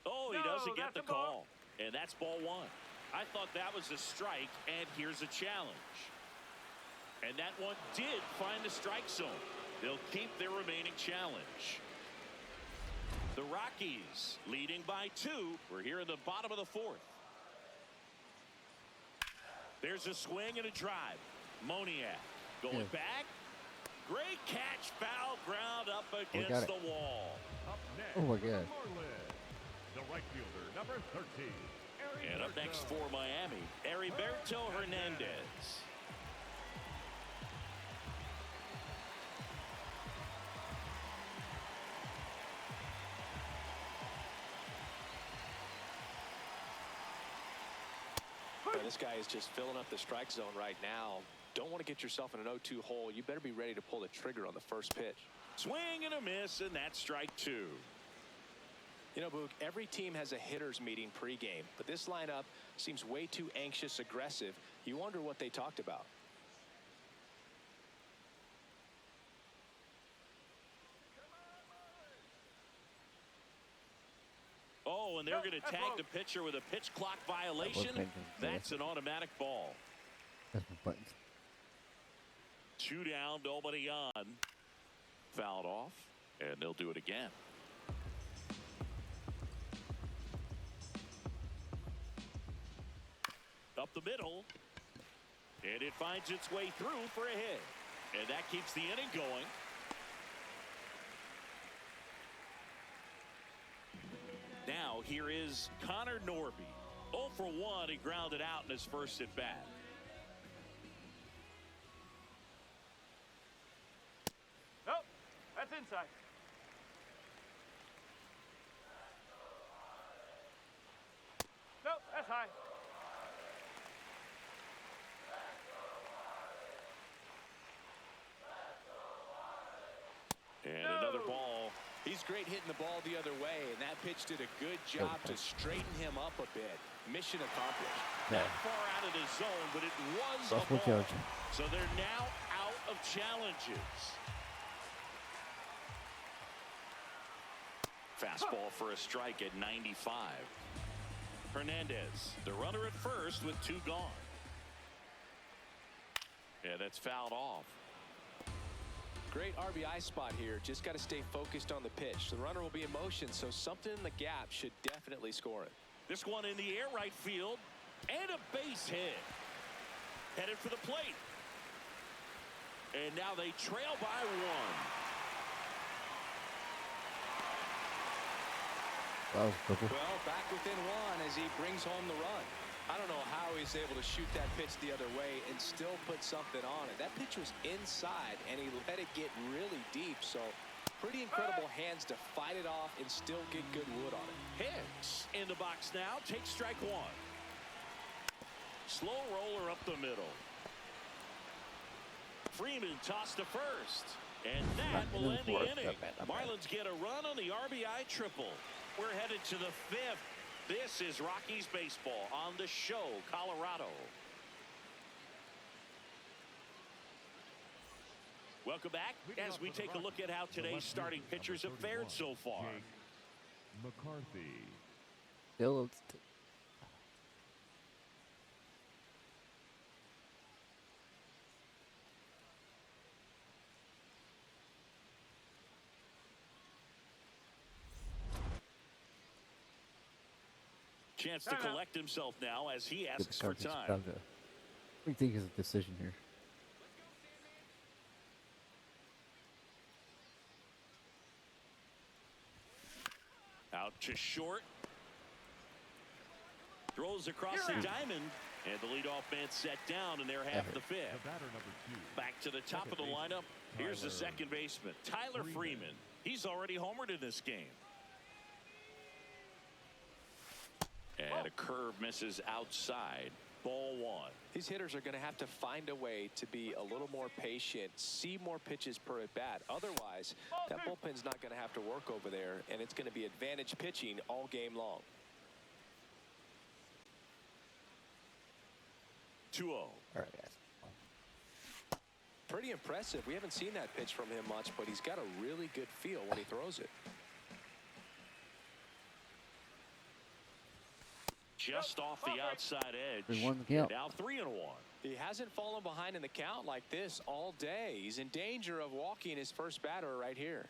Oh, he doesn't get the call. And that's ball 1. I thought that was a strike, and here's a challenge. And that one did find the strike zone. They'll keep their remaining challenge. The Rockies leading by 2. We're here in the bottom of the 4th. There's a swing and a drive. Moniak going back. Great catch, foul ground up against the wall. Up next, Oh my for God. the Marlins, the right fielder, number 13. And up next for Miami, Heriberto Hernandez. This guy is just filling up the strike zone right now. Don't want to get yourself in an 0-2 hole. You better be ready to pull the trigger on the first pitch. Swing and a miss, and that's strike 2. You know, Boog, every team has a hitters meeting pregame, but this lineup seems way too anxious, aggressive. You wonder what they talked about. Oh, and they're going to tag the pitcher with a pitch clock violation. That's an automatic ball. That's my buttons. 2 down, nobody on. Fouled off, and they'll do it again. Up the middle, and it finds its way through for a hit. And that keeps the inning going. Now here is Connor Norby. 0 for 1, he grounded out in his first at bat. Nope, that's inside. Nope, that's high. And another ball. He's great hitting the ball the other way, and that pitch did a good job to straighten him up a bit. Mission accomplished. Not far out of the zone, but it was a Russell ball. Judge. So they're now out of challenges. Fastball for a strike at 95. Hernandez, the runner at first with 2 gone. Yeah, that's fouled off. Great RBI spot here. Just got to stay focused on the pitch. The runner will be in motion, so something in the gap should definitely score it. This one in the air right field, and a base hit. Headed for the plate. And now they trail by 1. That was purple. Well, back within 1 as he brings home the run. I don't know how he's able to shoot that pitch the other way and still put something on it. That pitch was inside, and he let it get really deep. So pretty incredible hands to fight it off and still get good wood on it. Hicks in the box now. Takes strike 1. Slow roller up the middle. Freeman tossed to first. And that will end the inning. Marlins get a run on the RBI triple. We're headed to the 5th. This is Rockies baseball on the show, Colorado. Welcome back as we take a look at how today's starting pitchers have fared so far. Jake McCarthy. Still, Chance to collect himself now as he asks for time. What do you think is a decision here? Out to short. Throws across the diamond. And the leadoff man set down, and they're half the 5th. The batter number 2. Back to the top of the lineup. Here's the second baseman, Tyler Freeman. He's already homered in this game. And a curve misses outside. Ball 1. These hitters are going to have to find a way to be a little more patient, see more pitches per at bat. Otherwise, that bullpen's not going to have to work over there, and it's going to be advantage pitching all game long. 2-0. All right, guys. Pretty impressive. We haven't seen that pitch from him much, but he's got a really good feel when he throws it. Just off the outside edge. 3-1 the count. Now 3-1. He hasn't fallen behind in the count like this all day. He's in danger of walking his first batter right here.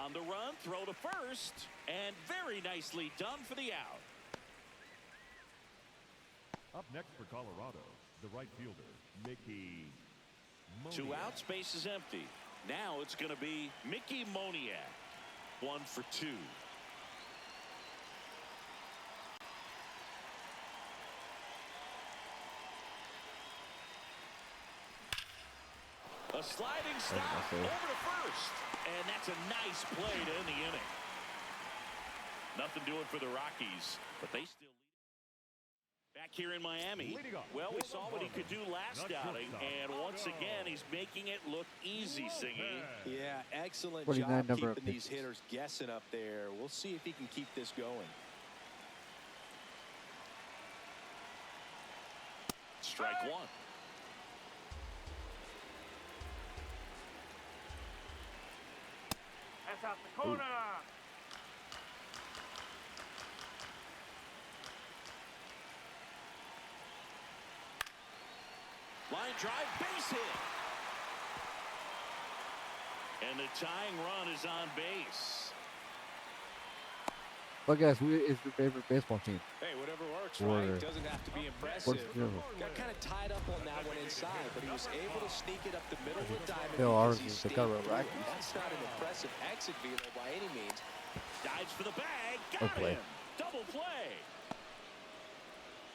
On the run, throw to first, and very nicely done for the out. Up next for Colorado, the right fielder, Mickey Moniak. 2 outs, base is empty. Now it's going to be Mickey Moniak. 1 for 2. A sliding stop over to first. And that's a nice play to end the inning. Nothing doing for the Rockies, but they still lead. Back here in Miami. Well, we saw what he could do last outing, and once again, he's making it look easy, Singy. Yeah, excellent 49 job number keeping of these hitters guessing up there. We'll see if he can keep this going. Strike 1. That's out the corner. Line drive, base hit. And the tying run is on base. Well, guys, who is your favorite baseball team? Hey, whatever works, Or- right? Doesn't have to be impressive. Got kind of tied up on that one inside, but he was able to sneak it up the middle of the diamond Phil because Arnes he is the stayed cover of cool. Rockies. That's not an impressive exit veto by any means. Dives for the bag. Got Oh, play. him. Double play.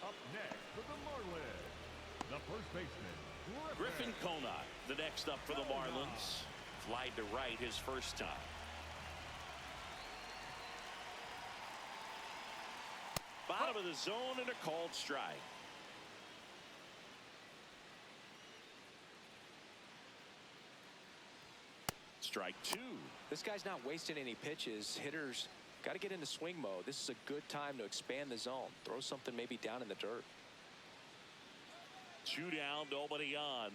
Up next for the Marlins, the first baseman, Griffin Conant, the next up for the Marlins. Flied to right his first time. Bottom of the zone and a called strike. Strike 2. This guy's not wasting any pitches. Hitters got to get into swing mode. This is a good time to expand the zone. Throw something maybe down in the dirt. 2 down, nobody on.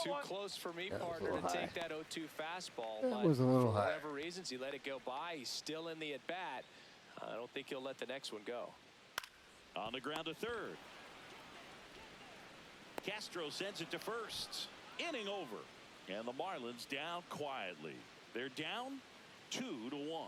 Too close for me, That was a partner, to little take that 0-2 fastball. That but was a little for high. whatever reasons, he let it go by. He's still in the at-bat. I don't think he'll let the next one go. On the ground to third. Castro sends it to first. Inning over. And the Marlins down quietly. They're down 2-1.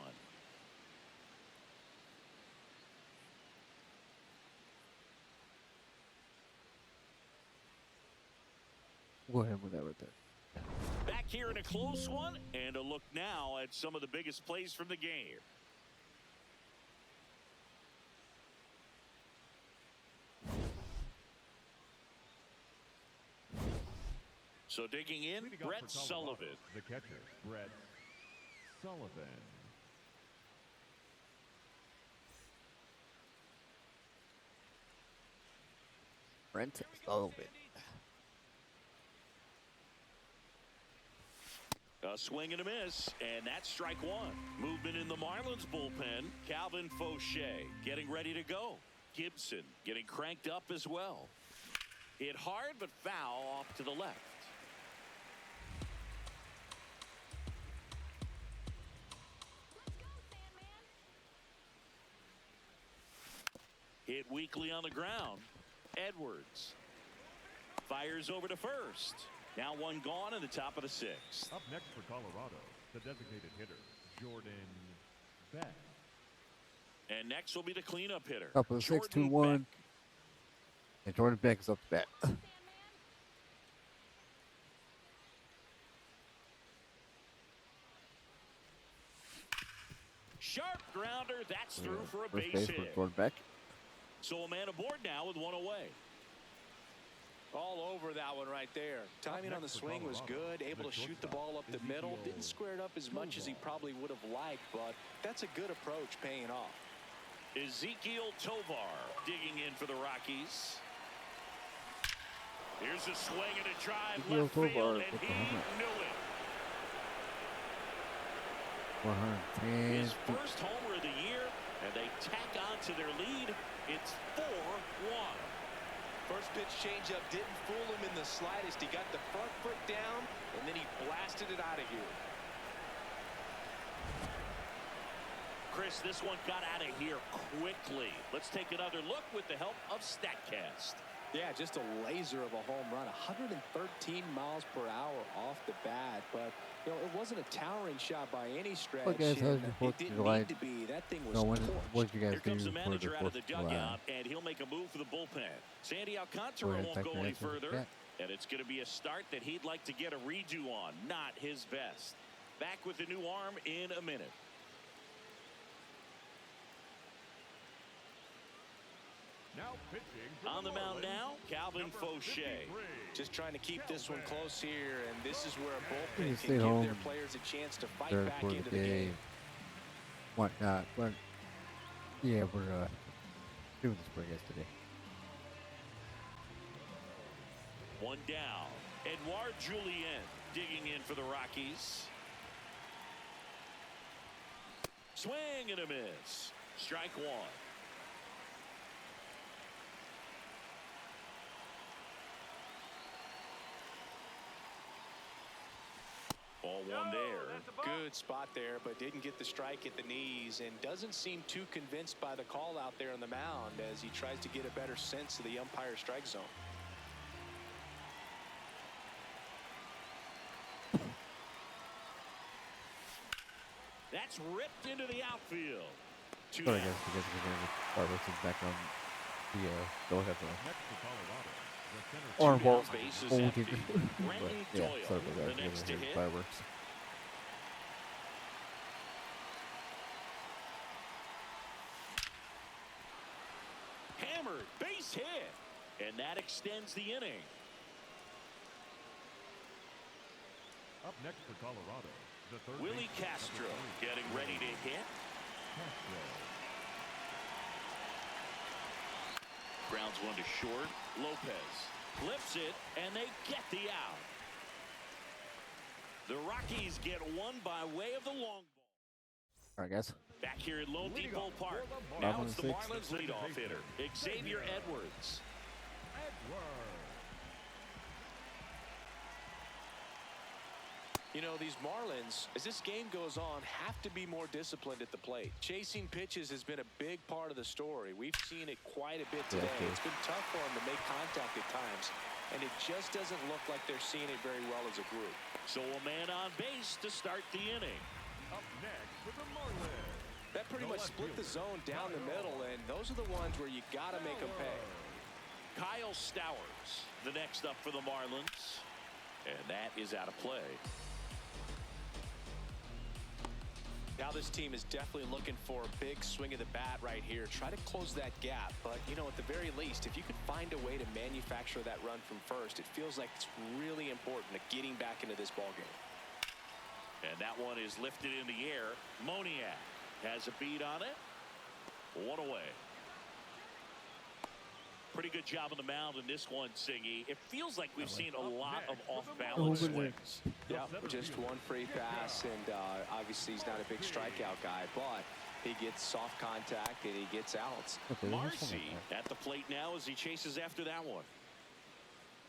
Go ahead with that right there. Back here in a close one, and a look now at some of the biggest plays from the game. So digging in, leading up Brett for Colorado, Sullivan. the catcher, Brett Sullivan. Brent Sullivan. A swing and a miss, and that's strike 1. Movement in the Marlins bullpen. Calvin Fauché getting ready to go. Gibson getting cranked up as well. Hit hard but foul off to the left. Hit weakly on the ground. Edwards fires over to first. Now one gone in the top of the 6th. Up next for Colorado, the designated hitter, Jordan Beck. And next will be the cleanup hitter. Top of the 6, Jordan 2-1. Beck. And Jordan Beck is up to bat. Sharp grounder. That's through for a First base base for hit. Jordan Beck. So a man aboard now with 1 away. All over that one right there. Timing on the swing was good. Able to shoot the ball up the middle. Didn't square it up as much as he probably would have liked, but that's a good approach paying off. Ezequiel Tovar digging in for the Rockies. Here's a swing and a drive Ezequiel left field, Tovar and with the he home run. knew it. 110 His feet. first homer of the year, and they tack on to their lead. It's 4-1. First pitch changeup didn't fool him in the slightest. He got the front foot down, and then he blasted it out of here. Chris, this one got out of here quickly. Let's take another look with the help of StatCast. Yeah, just a laser of a home run, 113 miles per hour off the bat. But, you know, it wasn't a towering shot by any stretch. Well, guys, how's your It 4th of didn't July? need to be. That thing was No, what torched. did you guys Here comes do the for the manager out of 4th the of July? dugout, and he'll make a move for the bullpen. Sandy Alcantara Go ahead, won't take go your any answer. further, Yeah. and it's going to be a start that he'd like to get a redo on. Not his best. Back with the new arm in a minute. Now pitching for On the mound Marlins, now, Calvin number Fauché. 53. Just trying to keep this one close here, and this is where a You bullpen stay can give home their players a chance to fight Third back quarter into the game. whatnot. But yeah, we're doing this for you guys today. One down. Edouard Julien digging in for the Rockies. Swing and a miss. Strike one. Ball one No, there. that's a ball. Good spot there, but didn't get the strike at the knees, and doesn't seem too convinced by the call out there on the mound as he tries to get a better sense of the umpire strike zone. That's ripped into the outfield. Two Sorry down. guys, because we're going to start listening back on the go ahead bro. Next for Colorado, the center Or fielder, balls. Base is Holding. empty. But Brenton yeah, Doyle, sorry about that. the next to hit. Fireworks. Hammered, base hit. And that extends the inning. Up next for Colorado, the third Willie baseman, Castro number 3. getting ready to hit. Castro. Grounds one to short. Lopez flips it, and they get the out. The Rockies get one by way of the long ball. All right, guys. Back here at Lone Leading Depot off Park. for the Now Marlins. it's the Marlins leadoff hitter, Xavier Edwards. Edwards. You know, these Marlins, as this game goes on, have to be more disciplined at the plate. Chasing pitches has been a big part of the story. We've seen it quite a bit today. Yeah, It's been tough for them to make contact at times, and it just doesn't look like they're seeing it very well as a group. So a man on base to start the inning. Up next for the Marlins. That pretty much split the zone down the middle, and those are the ones where you got to make them pay. Kyle Stowers, the next up for the Marlins. And that is out of play. Now this team is definitely looking for a big swing of the bat right here. Try to close that gap. But, you know, at the very least, if you could find a way to manufacture that run from first, it feels like it's really important to getting back into this ballgame. And that one is lifted in the air. Moniak has a beat on it. One away. Pretty good job on the mound in this one, Singy. It feels like we've seen a lot of off-balance swings. Yeah, just one free pass, and obviously he's not a big strikeout guy, but he gets soft contact and he gets outs. Okay, Marcy at the plate now as he chases after that one.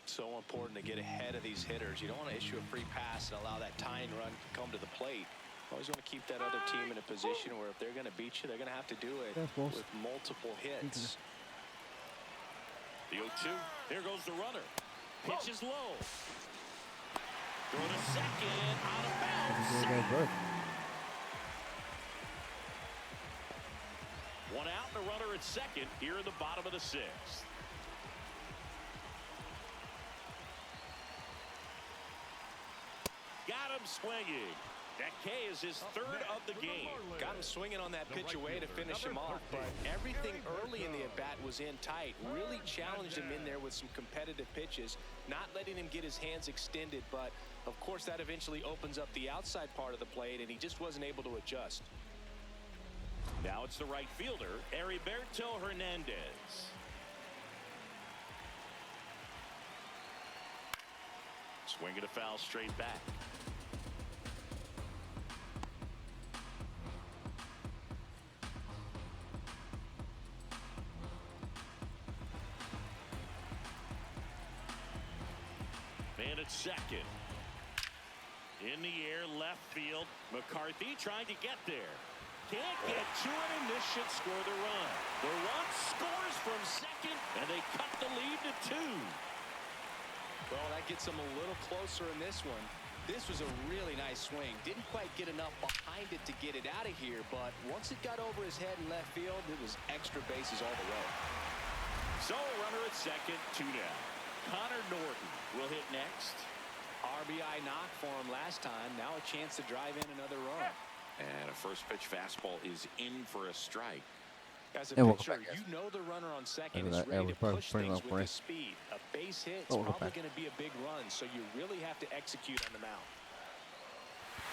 So important to get ahead of these hitters. You don't want to issue a free pass and allow that tying run to come to the plate. Always want to keep that other team in a position where if they're going to beat you, they're going to have to do it with multiple hits. The 0-2. There goes the runner. Pitch is low. Throw to second. Out of bounds. One out and a runner at second here in the bottom of the sixth. Got him swinging. That K is his third of the game. Got him swinging on that pitch away to finish him off, but everything early in the at-bat was in tight. Really challenged him in there with some competitive pitches, not letting him get his hands extended, but of course that eventually opens up the outside part of the plate, and he just wasn't able to adjust. Now it's the right fielder, Heriberto Hernandez. Swinging a foul straight back. Man at second. In the air, left field. McCarthy trying to get there. Can't get to it, and this should score the run. The run scores from second, and they cut the lead to 2. Well, that gets them a little closer in this one. This was a really nice swing. Didn't quite get enough behind it to get it out of here, but once it got over his head in left field, it was extra bases all the way. So a runner at second, 2 down. Connor Norton will hit next. RBI knock for him last time. Now a chance to drive in another run. And a first pitch fastball is in for a strike. As a And we'll pitcher, come back, you know the runner on second Look is at that. Yeah, ready we're to probably push pretty things well with for his speed. A base hit's Oh, we'll go probably back. going to be a big run, so you really have to execute on the mound.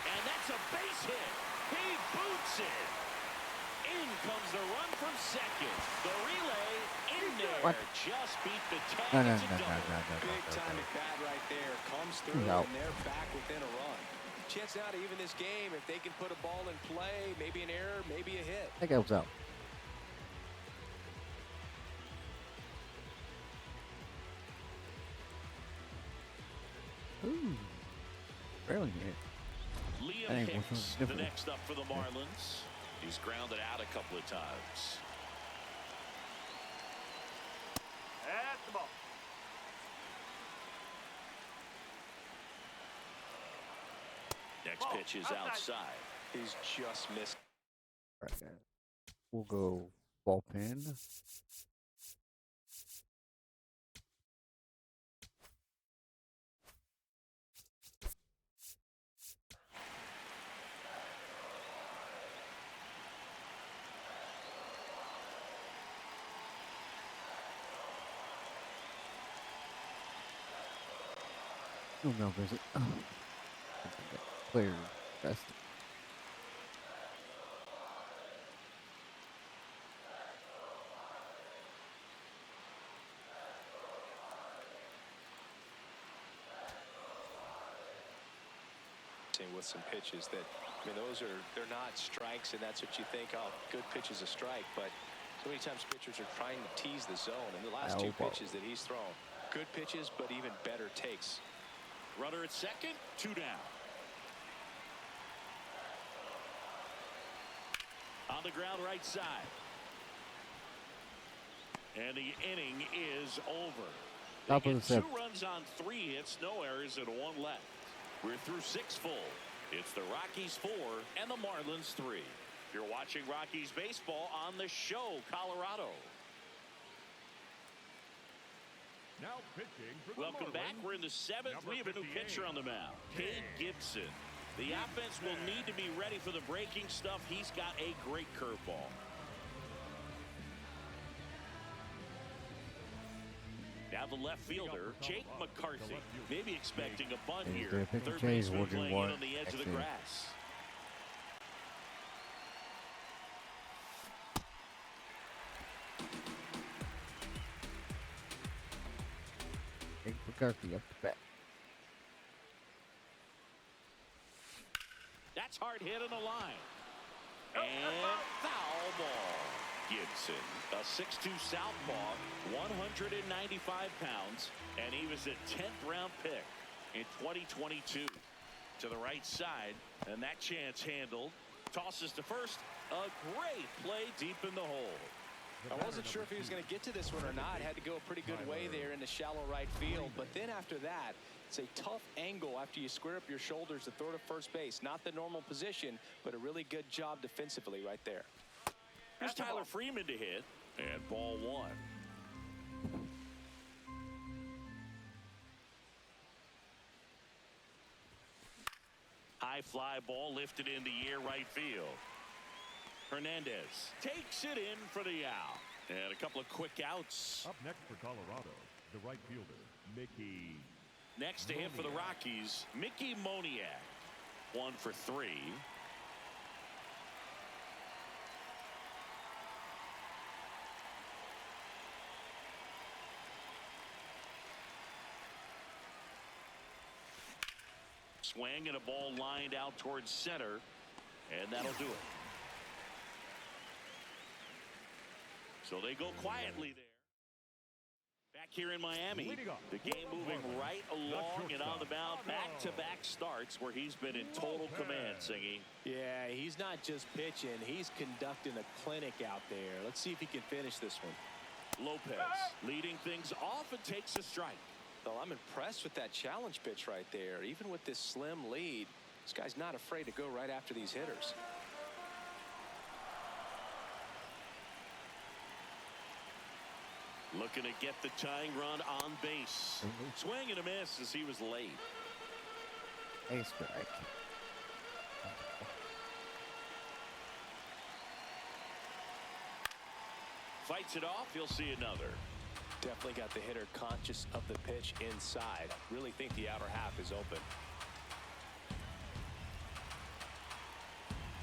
And that's a base hit. He boots it. In comes the run from second. The relay in there. What? Just beat the tag. No, no, It's a no, no, double. no, no, Big no, time no. at bat right there. Comes through, No. and they're back within a run. Chance now to even this game. If they can put a ball in play, maybe an error, maybe a hit. That guy was out. Ooh. Barely hit. Liam Dang, what's Hicks, so the different? next up for the Marlins. He's grounded out a couple of times. That's the ball. Next Ball. pitch is Outside. outside. He's just missed. Right there. We'll go bullpen. No, no visit. Player best. With some pitches that, I mean, they're not strikes, and that's what you think, oh, good pitch is a strike, but so many times pitchers are trying to tease the zone, and the last 2 Elbow. pitches that he's thrown, good pitches, but even better takes. Runner at second, 2 down. On the ground right side. And the inning is over. Top They of get the 2 runs on 3 hits, no errors, and 1 left. We're through 6 full. It's the Rockies 4 and the Marlins 3. You're watching Rockies baseball on the show, Colorado. Now pitching for the Welcome back. Marlins, We're in the 7th. number We have a new 58, pitcher on the mound, Cade Gibson. The offense will need to be ready for the breaking stuff. He's got a great curveball. Now the left fielder, Jake McCarthy. Maybe expecting a bunt He's here. gonna pick a Third change, baseman we'll do playing in one on the edge of the next grass. Jake McCarthy up the bat. That's hard hit in the line. And foul ball. Gibson, a 6'2 southpaw, 195 pounds, and he was a 10th round pick in 2022. To the right side, and that chance handled. Tosses to first. A great play deep in the hole. I wasn't sure if he was going to get to this one or not. Had to go a pretty good way there in the shallow right field. But then after that, it's a tough angle after you square up your shoulders to throw to first base. Not the normal position, but a really good job defensively right there. Here's Tyler Freeman to hit, and ball 1. High fly ball lifted in the air right field. Hernandez takes it in for the out. And a couple of quick outs. Up next for Colorado, the right fielder, Mickey. Next to hit for the Rockies, Mickey Moniak. 1 for 3. Swing and a ball lined out towards center, and that'll do it. So they go quietly there. Back here in Miami. Leading off The game for the moving Marlins, right the along and on the mound. shortstop, Back-to-back starts where he's been in total command, Singy. Yeah, he's not just pitching. He's conducting a clinic out there. Let's see if he can finish this one. Lopez leading things off and takes a strike. Well, I'm impressed with that challenge pitch right there. Even with this slim lead, this guy's not afraid to go right after these hitters. Looking to get the tying run on base. Swing and a miss as he was late. A strike. Fights it off. He'll see another. Definitely got the hitter conscious of the pitch inside. Really think the outer half is open.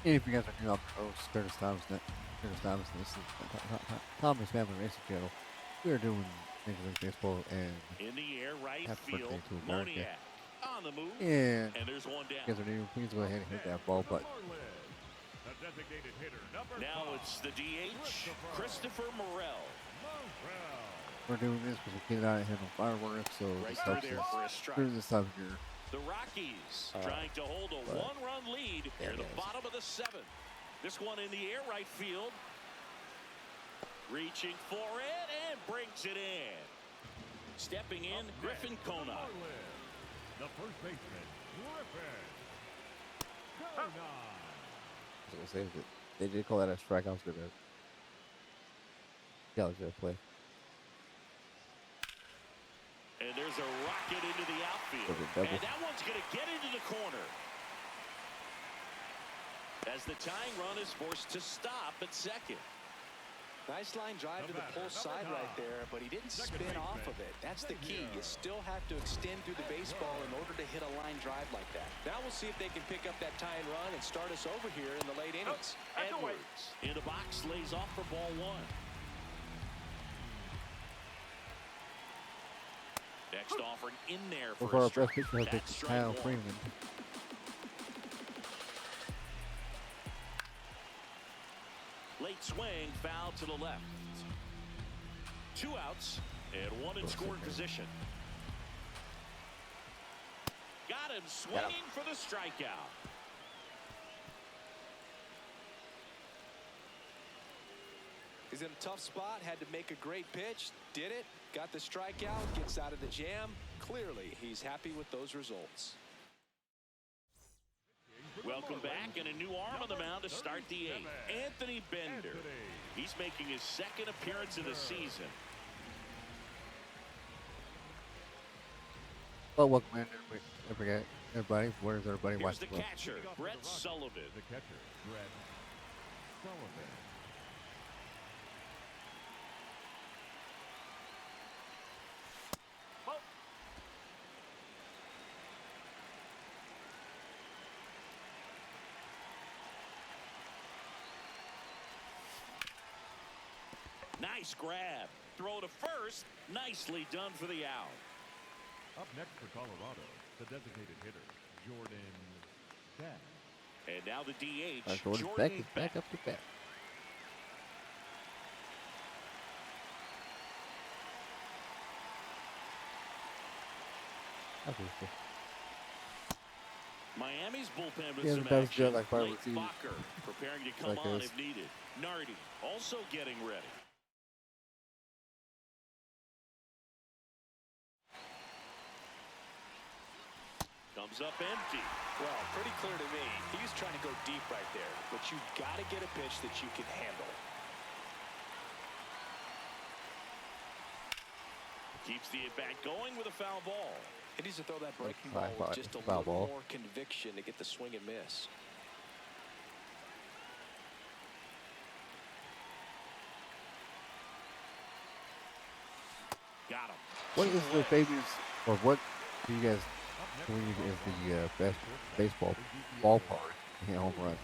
And if you guys are new up host, Curtis Thomas, this is Thomas Family Racing Channel. We are doing Major League Baseball and In the air, right happy field. birthday to America. Moniak on the move. And And there's one if you down. guys are new, please go ahead and hit that ball button. The designated hitter, number Now 5, it's the DH, Christopher Morel. Morel. We're doing this because we cannot handle fireworks, so Right this through helps there us for a strike. through this time of year. The Rockies trying to hold a but- one-run lead There near it the is. bottom of the 7th. This one in the air, right field. Reaching for it and brings it in. Stepping in, Griffin The Conant. Marlins, the first baseman, Griffin Conant. I was gonna say that they did call that a strike. I was gonna play. And there's a rocket into the outfield. Was it double? And that one's going to get into the corner. As the tying run is forced to stop at second. Nice line drive to the pull side right there, but he didn't spin off of it. That's the key. You still have to extend through the baseball in order to hit a line drive like that. Now we'll see if they can pick up that tying run and start us over here in the late innings. Edwards in the box lays off for ball 1. Next offering in there So for far, a our strike. best pitcher has been That's strike Kyle 1. Freeman. Late swing, foul to the left. 2 outs and 1 in scoring position. Got him swinging for the strikeout. He's in a tough spot, had to make a great pitch, did it, got the strikeout, gets out of the jam. Clearly, he's happy with those results. Welcome back, and a new arm on the mound to start the 8th. Anthony Bender. He's making his 2nd appearance of the season. Well, welcome in, everybody. Where's everybody Here's watching? the catcher, Brett Sullivan. The catcher, Brett Sullivan. Nice grab. Throw to first. Nicely done for the out. Up next for Colorado, the designated hitter, Jordan Beck. And now the DH, Jordan Jordan Beck is Beck. back up to bat. Obviously. Miami's bullpen with Yeah, some the best action. jet like Blake fireworks, he- Bacher preparing to come like on this. if needed. Nardi also getting ready. Comes up empty. Well, pretty clear to me. He was trying to go deep right there, but you've got to get a pitch that you can handle. Keeps the at-bat going with a foul ball. He needs to throw that breaking Foul ball with ball- just a foul little ball. more conviction to get the swing and miss. Got him. What is the famous, or what do you guys believe is the best baseball ballpark in home runs?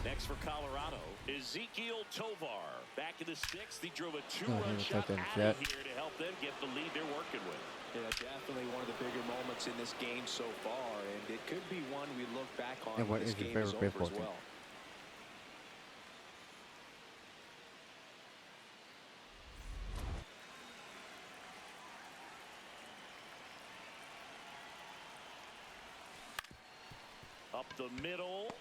Next for Colorado, Ezequiel Tovar. Back in the 6th, he drove a here's two-run a shot touchdown out shot. of here to help them get the lead they're working with. Yeah, definitely one of the bigger moments in this game so far, and it could be one we look back on And what when this is your game is favorite over baseball as team? well. Up the middle.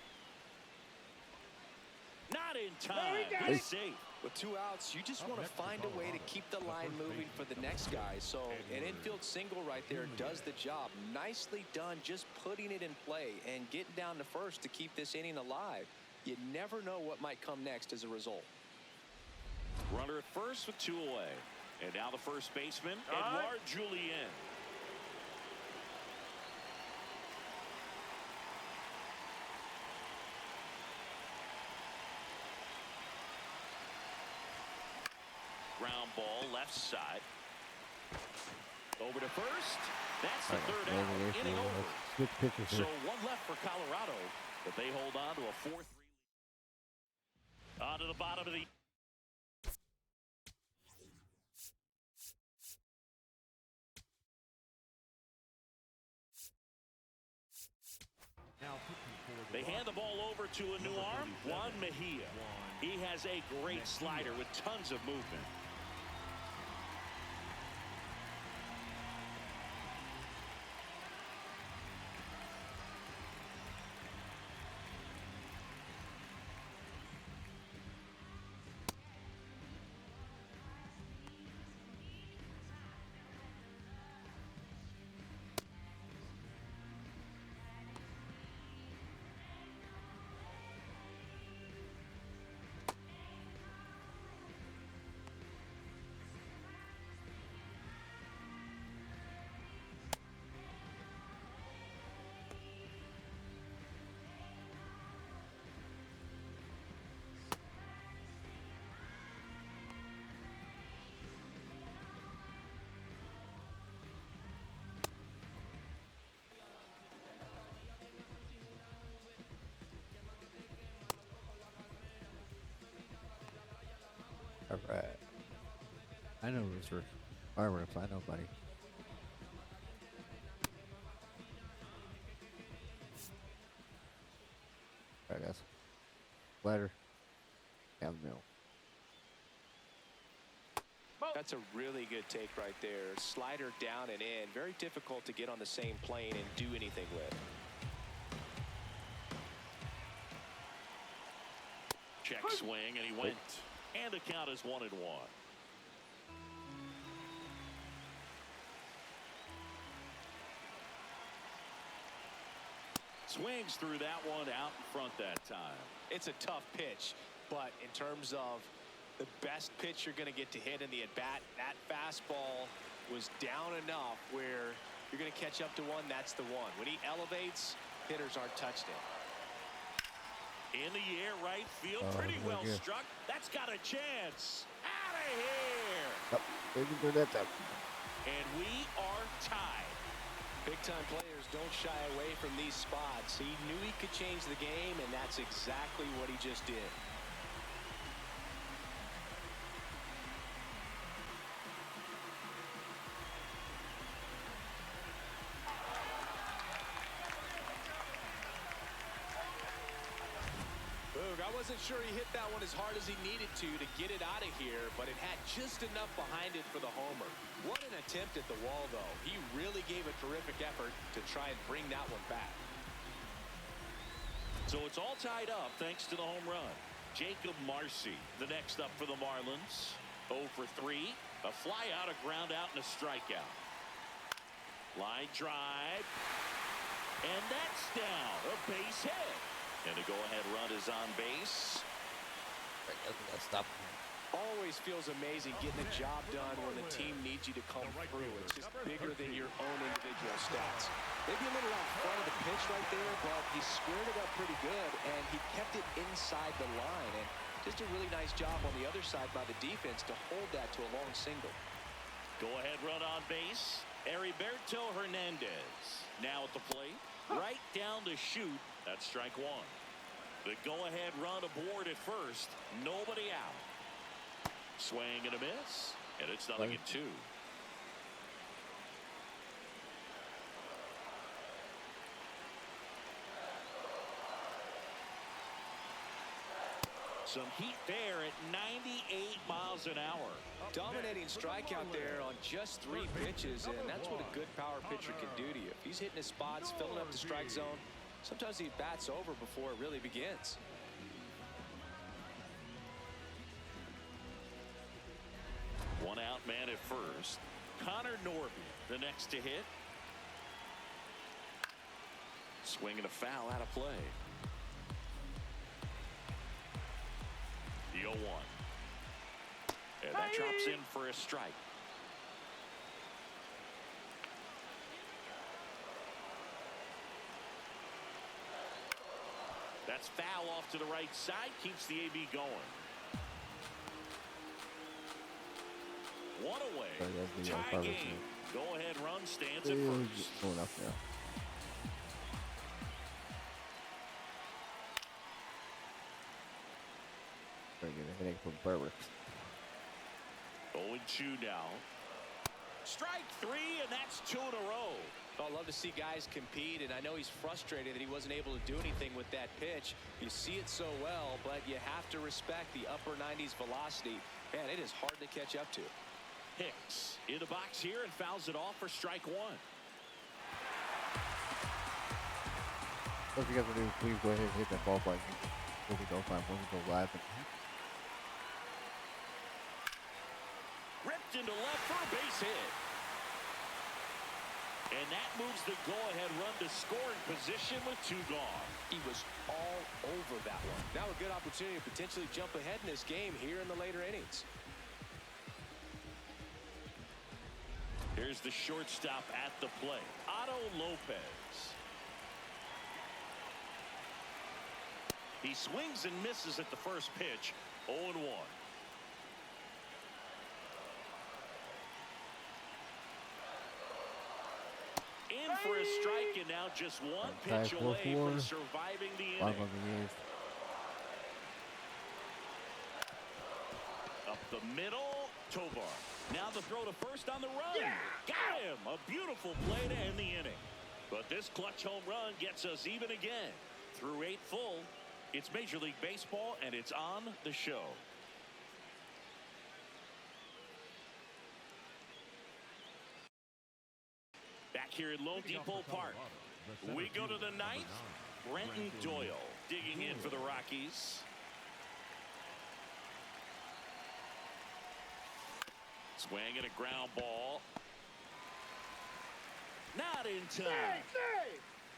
Not in time. Good save. With 2 outs, you just want to find a way to keep the line moving for the next guy. So an infield single right there does the job. Nicely done, just putting it in play and getting down to first to keep this inning alive. You never know what might come next as a result. Runner at first with 2 away. And now the first baseman, Edouard Julien. Ground ball left side. Over to first. That's the third out. Inning over. Switch pitches So here. 1 left for Colorado, but they hold on to a 4-3 lead. On to the bottom of the. They hand the ball over to a new arm, Juan Mejia. He has a great slider with tons of movement. All right. I know Rooster. Fireworks. I know, buddy. All right, guys. Ladder. Down the middle. That's a really good take right there. Slider down and in. Very difficult to get on the same plane and do anything with. Check swing, and he went. And the count is 1-1. Swings through that one out in front that time. It's a tough pitch, but in terms of the best pitch you're going to get to hit in the at-bat, that fastball was down enough where you're going to catch up to one. That's the one. When he elevates, hitters aren't touched it. In the air, right field, pretty well struck. That's got a chance. Out of here. Yep. Waiting for that time. And we are tied. Big-time players don't shy away from these spots. He knew he could change the game, and that's exactly what he just did. I wasn't sure he hit that one as hard as he needed to get it out of here, but it had just enough behind it for the homer. What an attempt at the wall, though. He really gave a terrific effort to try and bring that one back. So it's all tied up thanks to the home run. Jacob Marcy, the next up for the Marlins. 0 for 3. A fly out, a ground out, and a strikeout. Line drive. And that's down. A base hit. And a go-ahead run is on base. Stop. Always feels amazing getting the job done when the team needs you to come through. It's just bigger than your own individual stats. Maybe a little out front of the pitch right there, but he squared it up pretty good, and he kept it inside the line. And just a really nice job on the other side by the defense to hold that to a long single. Go-ahead run on base. Heriberto Hernandez now at the plate. Right down to shoot. That's strike 1. The go-ahead run aboard at first. Nobody out. Swing and a miss. And it's 0-2. Some heat there at 98 miles an hour. Dominating strikeout there on just 3 pitches, and that's what a good power pitcher can do to you. If he's hitting his spots, filling up the strike zone, Sometimes the bat's over before it really begins. One out man at first. Connor Norby, the next to hit. Swinging a foul out of play. The 0-1. And that drops in for a strike. That's foul off to the right side. Keeps the AB going. One away. Tie game. Go-ahead run stands at first. Going up now. Trying to get a headache from fireworks. 0-2 now. Strike 3, and that's 2 in a row. I'd love to see guys compete, and I know he's frustrated that he wasn't able to do anything with that pitch. You see it so well, but you have to respect the upper 90s velocity. Man, it is hard to catch up to. Hicks in the box here and fouls it off for strike 1. So if you guys are new, please go ahead and hit that ball button. We'll be live. Ripped into left for a base hit. And that moves the go-ahead run to scoring position with 2 gone. He was all over that one. Now a good opportunity to potentially jump ahead in this game here in the later innings. Here's the shortstop at the plate, Otto Lopez. He swings and misses at the first pitch, 0-1. In for a strike, and now just 1 pitch away from surviving the inning. Up the middle, Tovar. Now the throw to first on the run. Yeah. Got him! A beautiful play to end the inning. But this clutch home run gets us even again. Through 8 full, it's Major League Baseball, and it's on the show. Back here at Lone Depot Park, we go to the 9th. Brenton Doyle digging in for the Rockies. Swing and a ground ball. Not in time.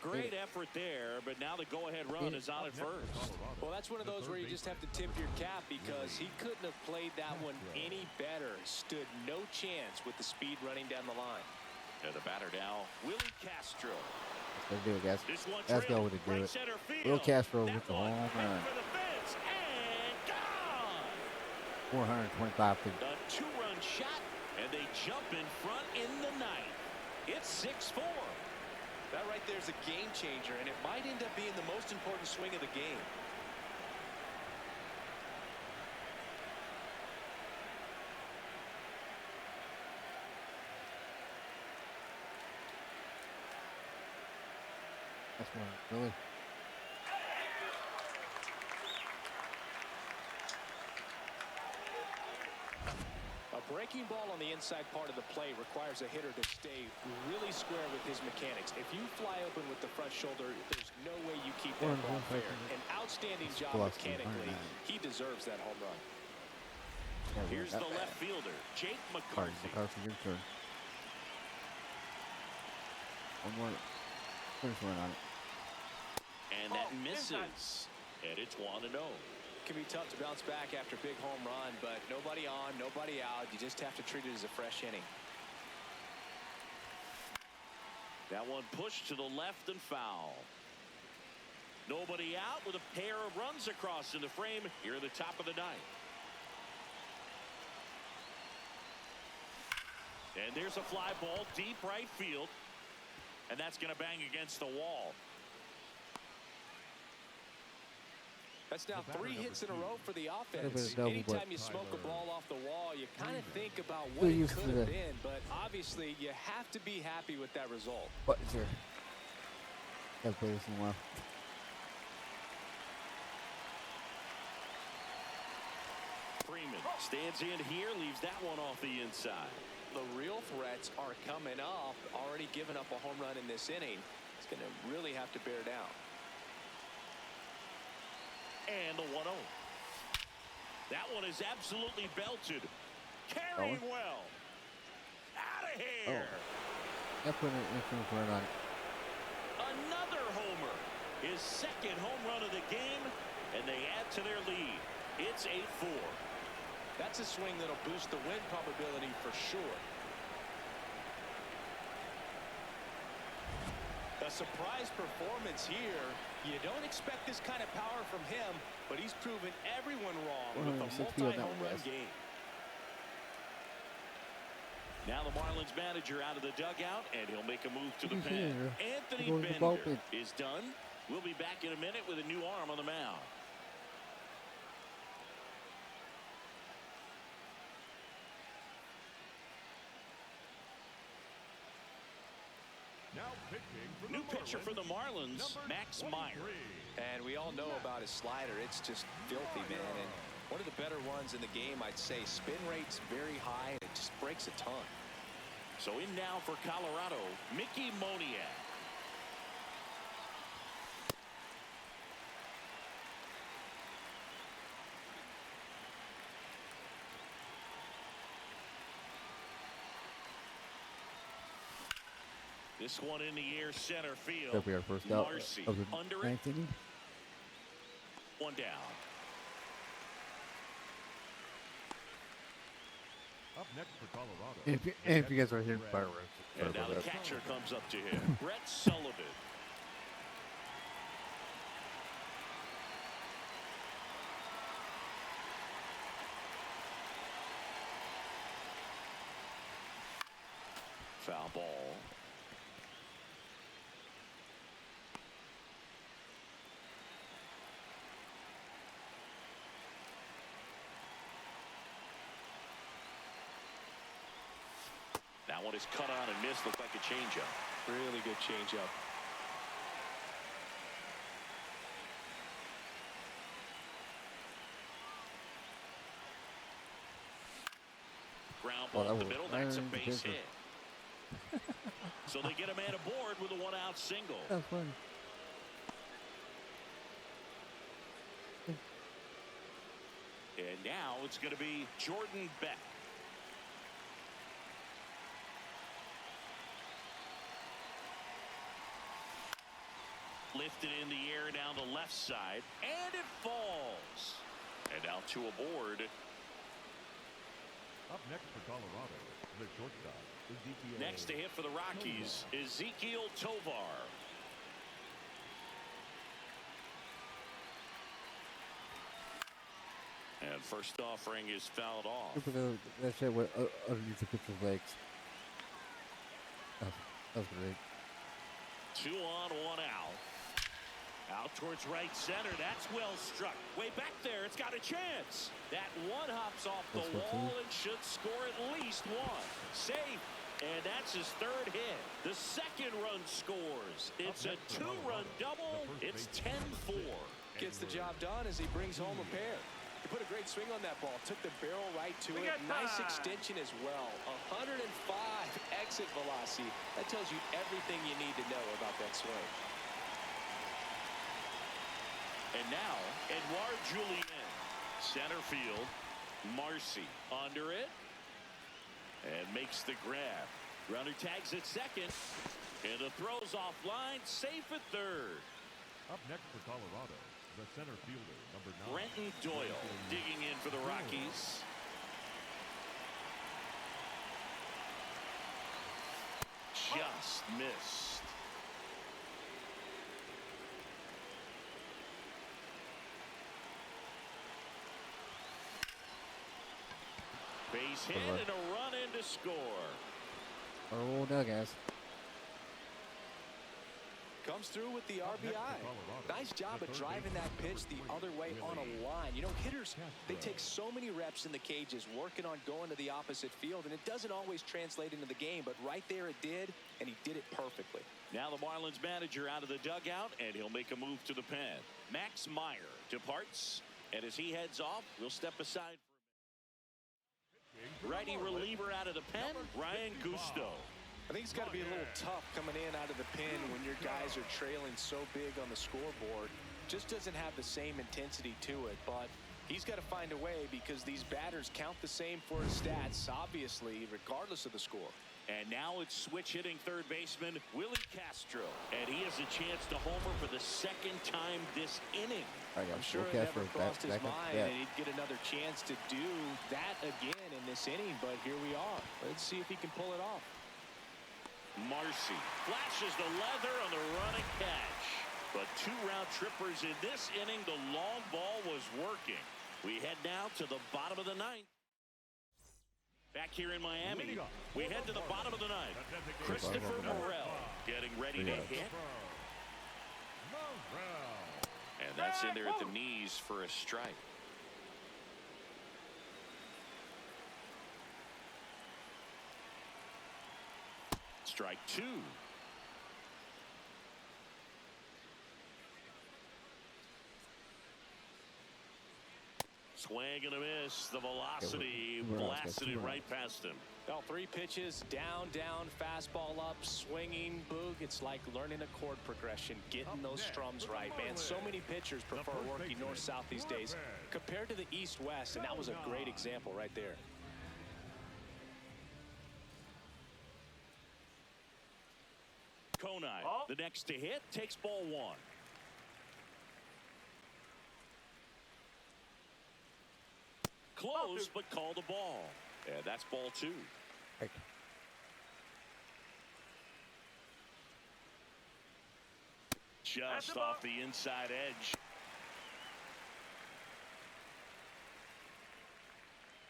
Great effort there, but now the go-ahead run is on at first. Well, that's one of those where you just have to tip your cap because he couldn't have played that one any better. Stood no chance with the speed running down the line. And the batter now, Willie Castro. Let's do it, guys. This one Let's go with it. right Do it. Will Castro with the home run. 425 feet. A 2-run shot, and they jump in front in the 9th. It's 6-4. That right there is a game changer, and it might end up being the most important swing of the game. That's one, really. A breaking ball on the inside part of the plate requires a hitter to stay really square with his mechanics. If you fly open with the front shoulder, there's no way you keep that ball fair. An outstanding job mechanically. He deserves that home run. Here's the left fielder, Jake McCarthy. McCarthy, your turn. One more. Finish run on it. And that misses. And it's 1-0. Can be tough to bounce back after a big home run, but nobody on, nobody out. You just have to treat it as a fresh inning. That one pushed to the left and foul. Nobody out with a pair of runs across in the frame here at the top of the 9th. And there's a fly ball deep right field. And that's going to bang against the wall. That's now 3 hits in a row for the offense. Anytime you smoke a ball off the wall, you kind of think about what it could have been. But obviously, you have to be happy with that result. What is there? Gotta play this in a while. Freeman stands in here, leaves that one off the inside. The real threats are coming up. Already given up a home run in this inning. It's going to really have to bear down. And the 1-0. That one is absolutely belted. Carrying well. Out of here. That put an influence right on it. Another homer. His second home run of the game, and they add to their lead. It's 8-4. That's a swing that'll boost the win probability for sure. A surprise performance here. You don't expect this kind of power from him, but he's proven everyone wrong with a multi-home run game. Now the Marlins manager out of the dugout, and he'll make a move to the pen. Anthony Bender is done. We'll be back in a minute with a new arm on the mound. Now pitching for New pitcher for the Marlins, Max Meyer. And we all know about his slider. It's just filthy, man. And one of the better ones in the game, I'd say. Spin rate's very high, and it just breaks a ton. So in now for Colorado, Mickey Moniak. This one in the air, center field. That'll be our first out Marcy of the under ninth it. inning. One down. Up next for Colorado. If you guys are hearing fireworks. And now the catcher comes up to him. Brett Sullivan. Foul ball. That one is cut on and missed. Looked like a changeup. Really good changeup. Ground ball up the middle. That's a base hit. So they get a man aboard with a one-out single. That's funny. And now it's going to be Jordan Beck. Lifted in the air down the left side, and it falls. And now two aboard. Up next for Colorado, the shortstop, Ezekiel. Next to hit for the Rockies, Ezekiel Tovar. And first offering is fouled off. That shit went underneath the pitcher's legs. That was great. 2 on, 1 out. Out towards right center. That's well struck. Way back there. It's got a chance. That one hops off the wall and should score at least one. Safe. And that's his third hit. The second run scores. It's a 2-run double. It's 10-4. Gets the job done as he brings home a pair. He put a great swing on that ball. Took the barrel right to it. Nice extension as well. 105 exit velocity. That tells you everything you need to know about that swing. And now, Edouard Julien. Center field. Marcy under it. And makes the grab. Runner tags at second. And the throw's offline. Safe at third. Up next for Colorado, the center fielder, number 9. Brenton Doyle digging in for the Rockies. Just missed. Base hit and a run in to score. Oh, no, guys. Comes through with the RBI. Nice job of driving that pitch the other way on a line. You know, hitters, they take so many reps in the cages working on going to the opposite field, and it doesn't always translate into the game, but right there it did, and he did it perfectly. Now the Marlins manager out of the dugout, and he'll make a move to the pen. Max Meyer departs, and as he heads off, we'll step aside for a minute. Righty reliever out of the pen, Ryan Gusto. I think it's got to be a little tough coming in out of the pen when your guys are trailing so big on the scoreboard. just doesn't have the same intensity to it, but he's got to find a way because these batters count the same for his stats, obviously, regardless of the score. And now it's switch hitting third baseman Willie Castro. And he has a chance to homer for the second time this inning. I'm sure it never crossed his mind that he'd get another chance to do that again in this inning, but here we are. Let's see if he can pull it off. Marcy flashes the leather on the running catch. But 2 round trippers in this inning. The long ball was working. We head now to the bottom of the 9th. Back here in Miami, we head to the bottom of the 9th. Christopher Morel getting ready to hit. And that's in there at the knees for a strike. Strike 2. Swing and a miss. The velocity blasted it right past him. Well, 3 pitches, down, fastball up, swinging, boog. It's like learning a chord progression, getting those strums right, man. So many pitchers prefer working north-south these days compared to the east-west, and that was a great example right there. Konai, the next to hit, takes ball 1. Close, but call the ball. And that's ball 2. Right. Just off the inside edge.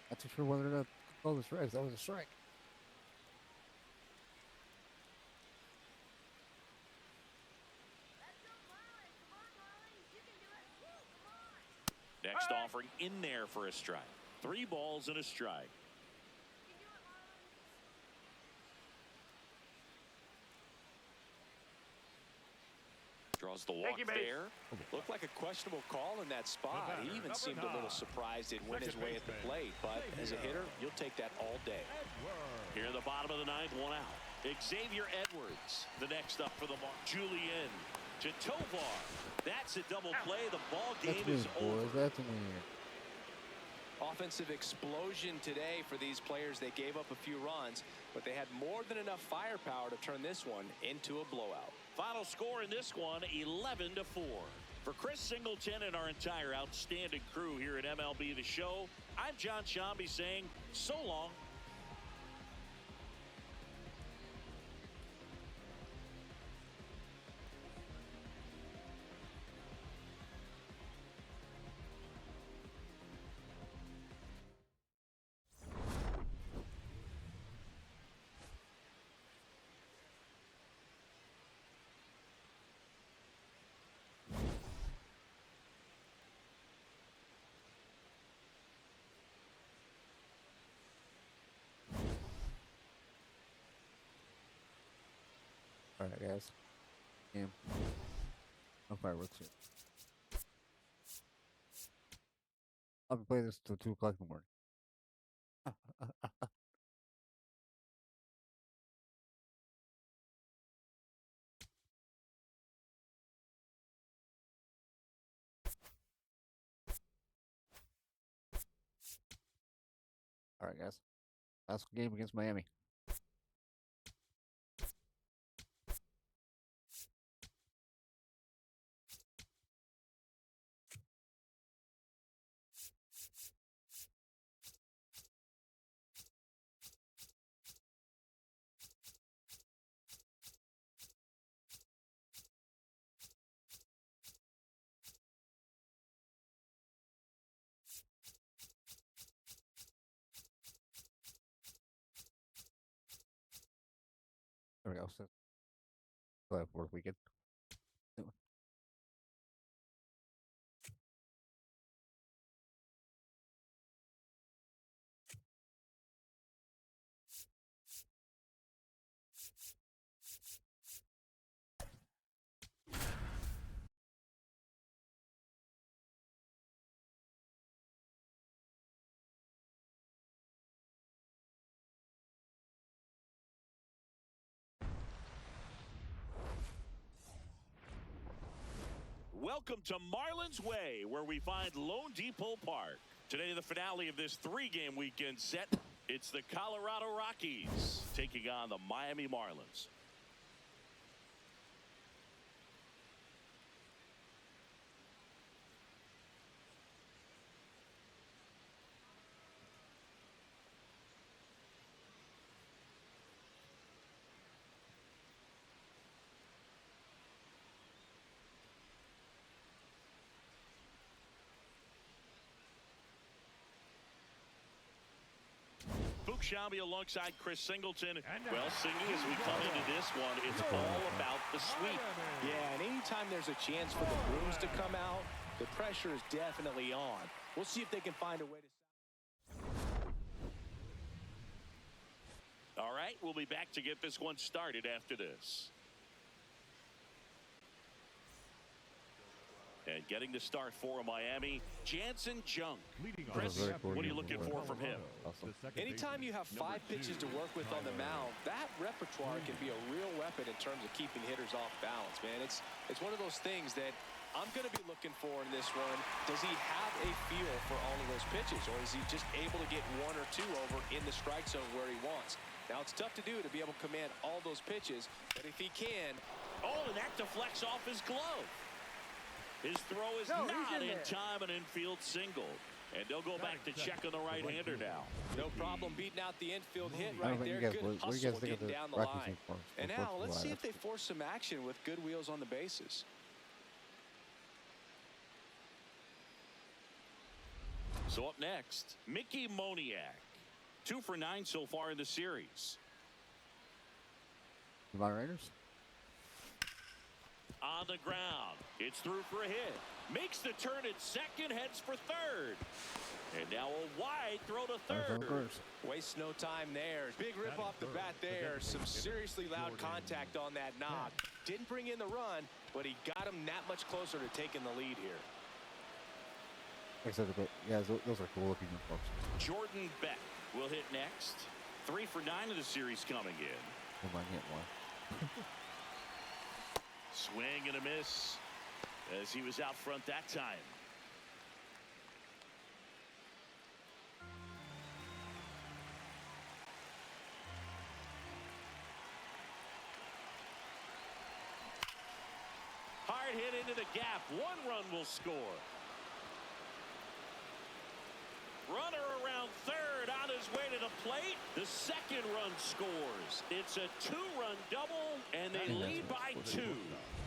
Not too sure whether or not to call the strike. That was a strike. Next offering in there for a strike. 3 balls and a strike. Draws the walk there. Looked like a questionable call in that spot. He even seemed a little surprised it went his way at the plate. But as a hitter, you'll take that all day. Here in the bottom of the 9th, 1 out. Xavier Edwards, the next up for the mark. Julian to Tovar. That's a double play. The ball game is over. That's weird. Offensive explosion today for these players. They gave up a few runs, but they had more than enough firepower to turn this one into a blowout. Final score in this one, 11-4. For Chris Singleton and our entire outstanding crew here at MLB The Show, I'm John Shambi saying so long. Alright, guys. Game. No fireworks yet. I'll be playing this till 2 o'clock in the morning. Alright, guys. Last game against Miami. There we go. So, we'll have work weekend. Welcome to Marlins Way, where we find Lone Depot Park. Today, the finale of this 3-game weekend set. It's the Colorado Rockies taking on the Miami Marlins. Fuchs Shambi alongside Chris Singleton. Well, Singy, as we come into this one, it's all about the sweep. Yeah, and anytime there's a chance for the Bruins to come out, the pressure is definitely on. We'll see if they can find a way to... All right, we'll be back to get this one started after this. And getting the start for Miami, Jansen Junk. Chris, what are you looking for from him? Anytime you have 5 pitches to work with on the mound, that repertoire can be a real weapon in terms of keeping hitters off balance, man. It's one of those things that I'm going to be looking for in this one. Does he have a feel for all of those pitches, or is he just able to get 1 or 2 over in the strike zone where he wants? Now, it's tough to do to be able to command all those pitches, but if he can... Oh, and that deflects off his glove. His throw is not in time, an infield single. And they'll go back to check on the right-hander now. No problem beating out the infield hit right there. Good hustle getting down the line. And now let's see if they force some action with good wheels on the bases. So up next, Mickey Moniak. 2 for 9 so far in the series. The Raiders. On the ground. It's through for a hit. Makes the turn at second, heads for third. And now a wide throw to third. Wastes no time there. Big rip off the bat there. Some seriously loud contact on that knock. Didn't bring in the run, but he got him that much closer to taking the lead here. Yeah, those are cool looking folks. Jordan Beck will hit next. 3 for 9 of the series coming in. I might hit one. Swing and a miss as he was out front that time. Hard hit into the gap. 1 run will score. Runner around third on his way to the plate. The second run scores. It's a 2-run double, and they lead by 2.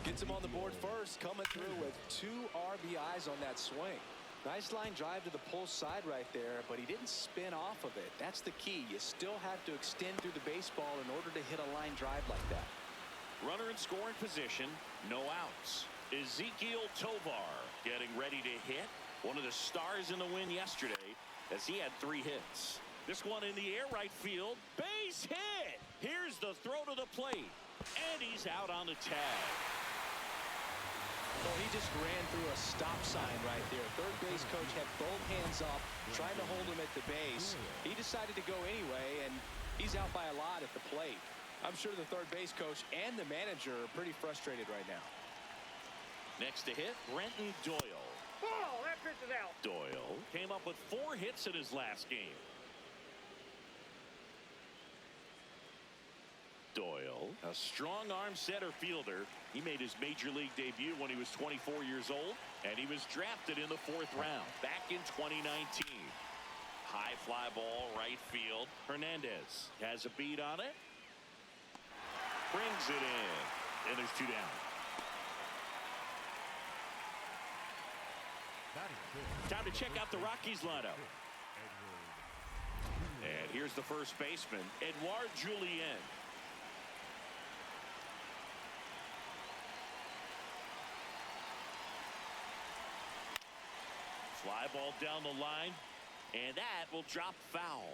Gets him on the board first, coming through with 2 RBIs on that swing. Nice line drive to the pull side right there, but he didn't spin off of it. That's the key. You still have to extend through the baseball in order to hit a line drive like that. Runner in scoring position, no outs. Ezequiel Tovar getting ready to hit. One of the stars in the win yesterday, as he had 3 hits. This one in the air right field. Base hit. Here's the throw to the plate. And he's out on the tag. Well, he just ran through a stop sign right there. Third base coach had both hands up, trying to hold him at the base. He decided to go anyway, and he's out by a lot at the plate. I'm sure the third base coach and the manager are pretty frustrated right now. Next to hit, Brenton Doyle. Ball, that pitch is out. Doyle came up with 4 hits in his last game. Doyle, a strong-arm center fielder. He made his major league debut when he was 24 years old, and he was drafted in the 4th round back in 2019. High fly ball, right field. Hernandez has a beat on it. Brings it in, and there's 2 down. Time to check out the Rockies lineup. And here's the first baseman, Edouard Julien. Fly ball down the line, and that will drop foul.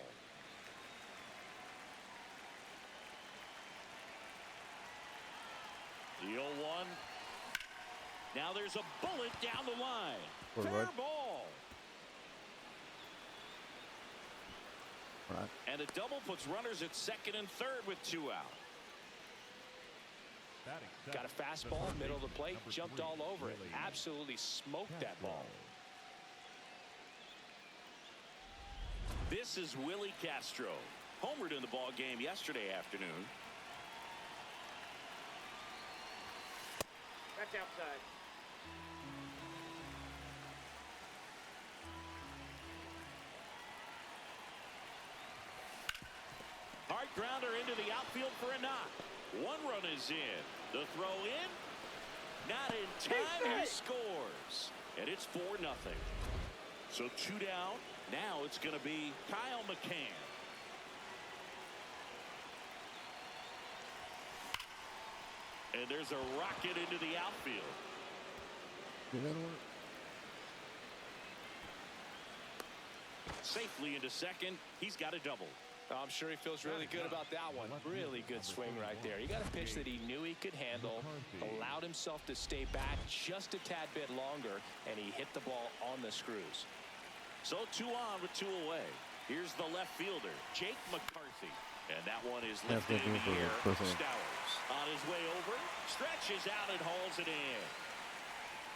The 0-1. Now there's a bullet down the line. Fair ball. Right. And a double puts runners at second and third with 2 out. Got a fastball, middle of the plate, jumped all over it. Absolutely smoked that ball. This is Willie Castro. Homered in the ball game yesterday afternoon. That's outside. Hard grounder into the outfield for a knock. One run is in. The throw in. Not in time. He scores. And it's 4-0. So 2 down. Now it's going to be Kyle McCann. And there's a rocket into the outfield. Did that work? Safely into second. He's got a double. I'm sure he feels really good about that one. Really good swing right there. He got a pitch that he knew he could handle, allowed himself to stay back just a tad bit longer, and he hit the ball on the screws. So 2 on with 2 away. Here's the left fielder, Jake McCarthy. And that one is lifted in the air. Stowers on his way over, stretches out and hauls it in.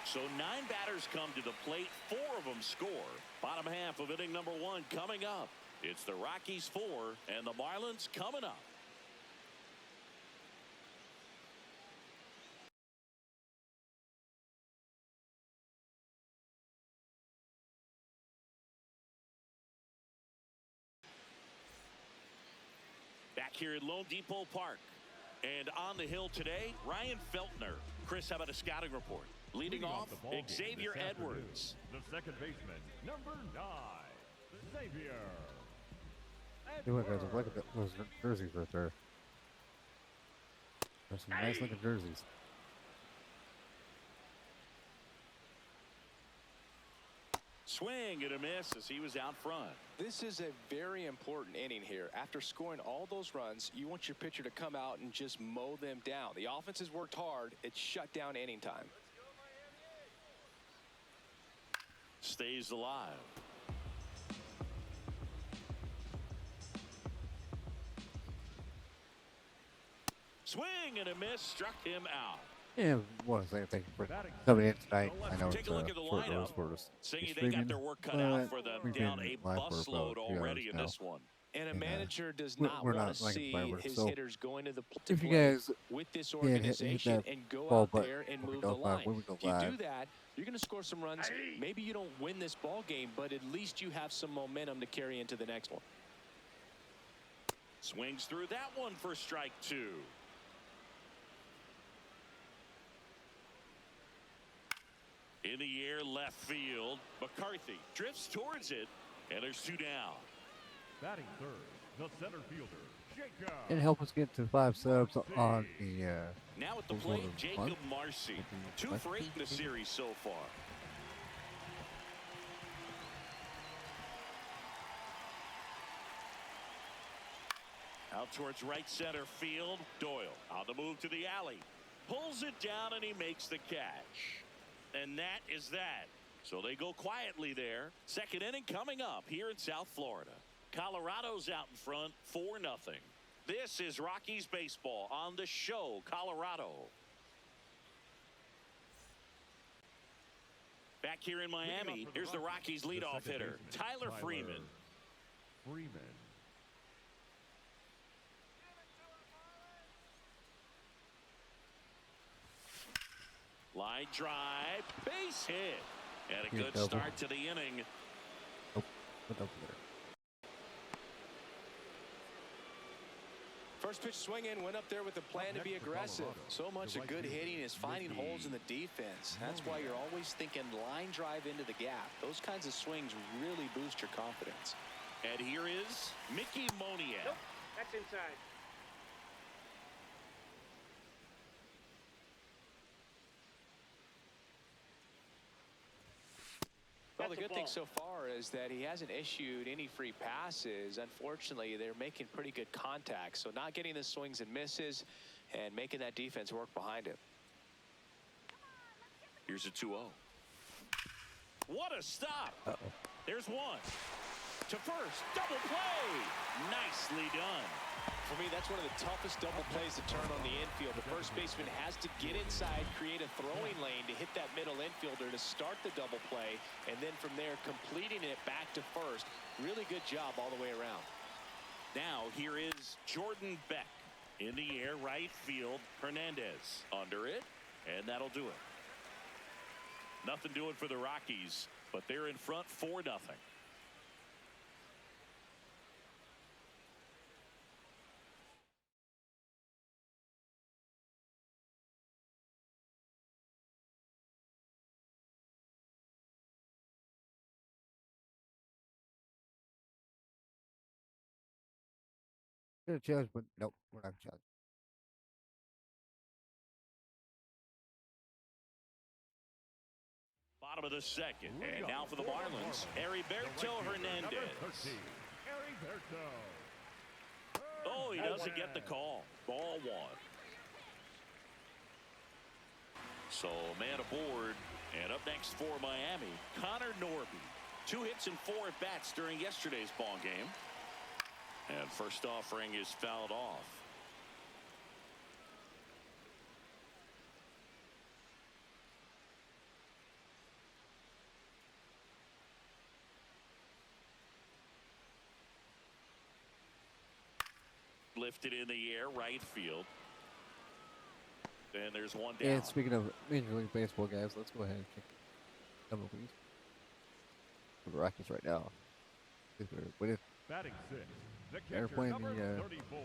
So 9 batters come to the plate, 4 of them score. Bottom half of inning number 1 coming up. It's the Rockies 4 and the Marlins coming up. Back here at Lone Depot Park. And on the hill today, Ryan Feltner. Chris, how about a scouting report? Leading off, Xavier Edwards. The second baseman, number 9, Xavier. Look at those jerseys right there. There's some nice looking jerseys. Swing and a miss as he was out front. This is a very important inning here. After scoring all those runs, you want your pitcher to come out and just mow them down. The offense has worked hard. It's shut down inning time. Stays alive. Swing and a miss, struck him out. Yeah, want to say thank you for coming in tonight. I know Take it's a look at the short notice lineup. for us. Saying they got their work cut out for them. We've Down been a live for busload about 2 already hours in now. this one. And a And, manager does we're not not want to like see fireworks, his so hitters going to the if you plate guys with this hit organization that and go ball out button there and when we move go the live, line. when we go If you live. do that, you're going to score some runs. Maybe you don't win this ball game, but at least you have some momentum to carry into the next one. Swings through that one for strike 2. In the air, left field. McCarthy drifts towards it, and there's 2 down. Batting third, the center fielder, Jacob. and help us get to 5 subs on the Now at the Those plate, were Jacob fun. Marcy. 2 for 8 in the series so far. Out towards right center field. Doyle on the move to the alley. Pulls it down and he makes the catch. And that is that. So they go quietly there. Second inning coming up here in South Florida. Colorado's out in front 4-0. This is Rockies baseball on the show, Colorado. Back here in Miami, here's the Rockies leadoff hitter, Tyler Freeman. Line drive, base hit, and a good start to the inning. put up there. First pitch swing in, went up there with a plan to be aggressive. So much of good hitting is finding holes in the defense. That's why you're always thinking line drive into the gap. Those kinds of swings really boost your confidence. And here is Mickey Moniak. Nope, that's inside. Well, the good thing so far is that he hasn't issued any free passes. Unfortunately, they're making pretty good contact. So not getting the swings and misses and making that defense work behind him. Here's a 2-0. What a stop. There's one. To first. Double play. Nicely done. For me, that's one of the toughest double plays to turn on the infield. The first baseman has to get inside, create a throwing lane to hit that middle infielder to start the double play, and then from there, completing it back to first. Really good job all the way around. Now here is Jordan Beck. In the air, right field. Hernandez under it, and that'll do it. Nothing doing for the Rockies, but they're in front 4-0. Gonna challenge, but nope, we're not challenging. Bottom of the second, and now for the Marlins, Heriberto Hernandez. Heriberto. Oh, he doesn't get the call. Ball 1. So man aboard, and up next for Miami, Connor Norby. 2 hits and 4 at-bats during yesterday's ball game. And first offering is fouled off. Lifted in the air, right field. And there's one down. And speaking of Major League Baseball, guys, let's go ahead and check the number, please. For the Rockies right now. Batting 6. They're playing the 34.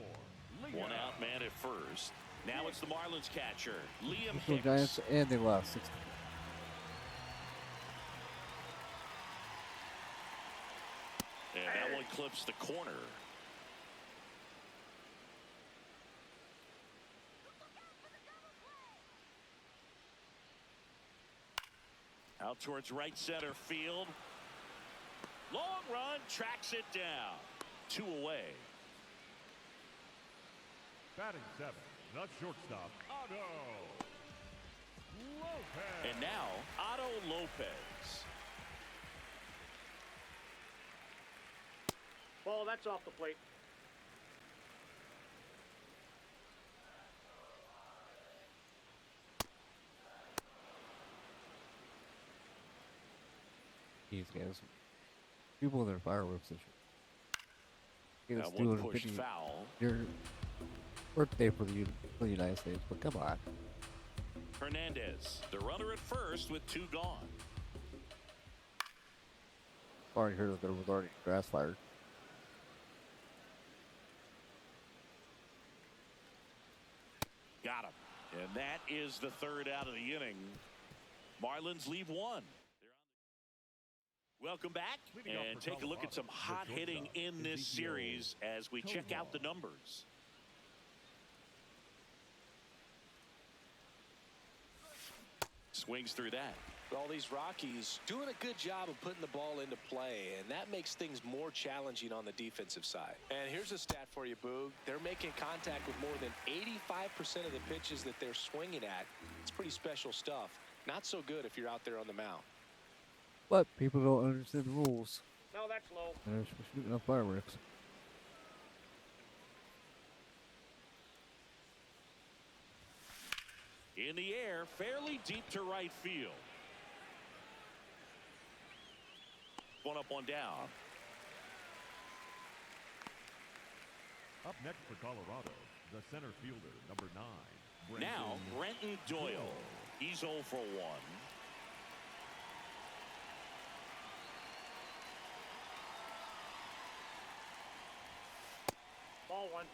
One out man at first. Now it's the Marlins catcher, Liam Hicks. Giants, and they lost 6. And that one clips the corner. Out towards right center field. Long run, tracks it down. 2 away. Batting 7. The shortstop, Otto Lopez. And now, Otto Lopez. Ball, that's off the plate. These guys, people in their fireworks and shit. That one pushed foul. Your birthday for the United States, but come on. Hernandez, the runner at first with 2 gone. Already heard that there was already grass fire. Got him. And that is the 3rd out of the inning. Marlins leave 1. Welcome back and take a look at some hot hitting in this series as we check out the numbers. Swings through that. All these Rockies doing a good job of putting the ball into play, and that makes things more challenging on the defensive side. And here's a stat for you, Boog. They're making contact with more than 85% of the pitches that they're swinging at. It's pretty special stuff. Not so good if you're out there on the mound. But people don't understand the rules. No, that's low. And they're shooting up fireworks. In the air, fairly deep to right field. One up, one down. Up next for Colorado, the center fielder, number 9. Now, Brenton Doyle. He's 0 for 1. Ball 1.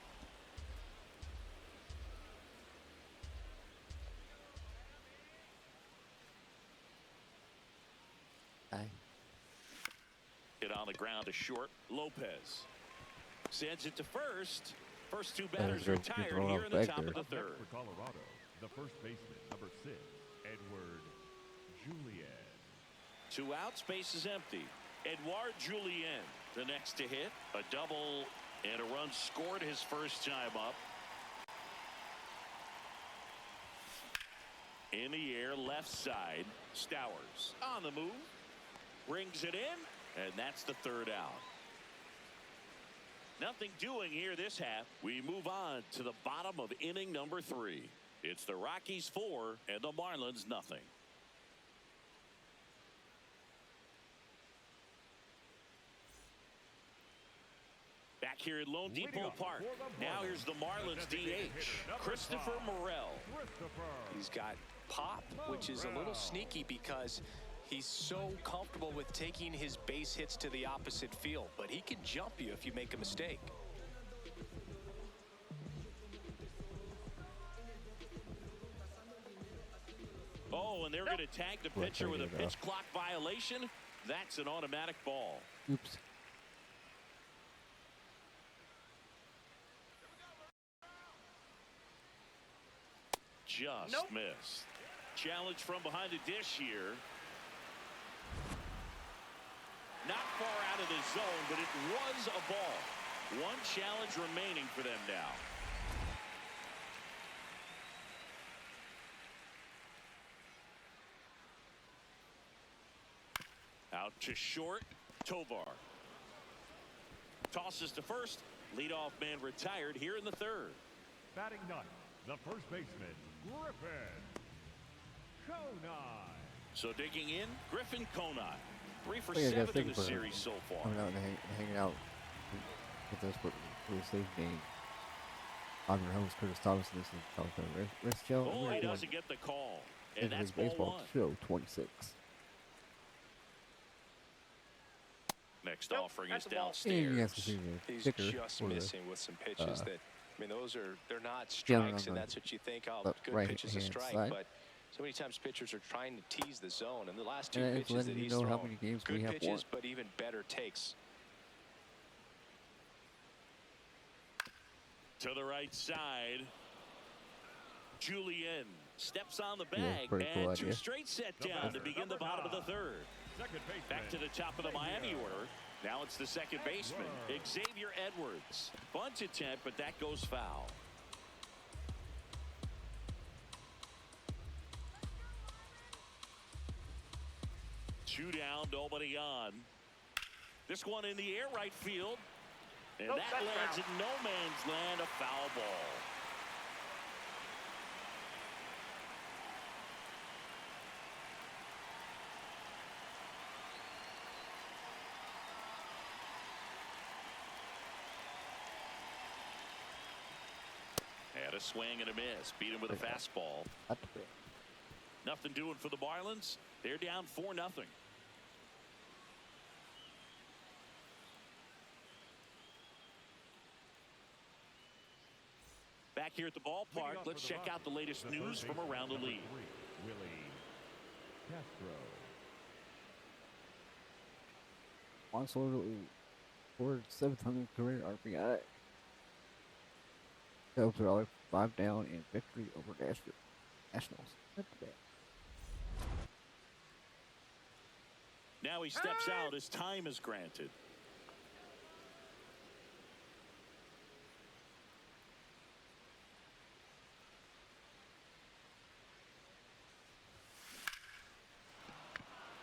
Hit on the ground to short. Lopez sends it to first. First 2 batters retired here in the top of the 3rd. For Colorado, the first baseman, number 6, Edward Julien. 2 outs, base is empty. Edouard Julien, the next to hit. A double and a run scored his first time up. In the air, left side. Stowers on the move. Brings it in, and that's the 3rd out. Nothing doing here this half. We move on to the bottom of inning number 3. It's the Rockies 4 and the Marlins nothing. Back here at Lone Depot Park. Now here's the Marlins DH, Christopher Morel. He's got pop, which is a little sneaky because he's so comfortable with taking his base hits to the opposite field, but he can jump you if you make a mistake. Oh, and they're going to tag the pitcher with a pitch clock violation. That's an automatic ball. Oops. Just missed. Challenge from behind the dish here. Not far out of the zone, but it was a ball. One challenge remaining for them now. Out to short. Tovar tosses to first. Leadoff man retired here in the 3rd. Batting ninth, the first baseman, Griffin Conine. So digging in, Griffin Conine. 3 for Yeah, 7 in the series so far. Coming out and hanging out with us for a safe game. I'm your host, Curtis Thomas, and this is California Risk Show. Oh, he doesn't get the call. And that's ball baseball 1. show 26. Next offering is And you downstairs. guys can see the He's sticker just for the missing with some pitches that, I mean, they're not Yeah, strikes, and on that's what you think, oh, the good pitch is a right-hand strike, side. but so many times pitchers are trying to tease the zone, and the last 2 And it's pitches that letting you he's know thrown, how many games we good have pitches, won. but even better takes. To the right side. Julian steps on the Yeah, bag, pretty cool and 2 idea. straight set down to begin the bottom of the 3rd. Second baseman. Back to the top of the Miami order. Now it's the second baseman, Xavier Edwards. Bunt attempt, but that goes foul. Two down, nobody on. This one in the air right field. And Nope, that that's lands foul. in no man's land, a foul ball. Had a swing and a miss. Beat him with a fastball. At the bit. Nothing doing for the Marlins. They're down 4-0. Back here at the ballpark, let's check out the latest news from around the league. Willie Castro. Also, for 700 career RBI. Cubs are all 5 down in victory over Nashville Nationals. At the bat. Now he steps out as time is granted.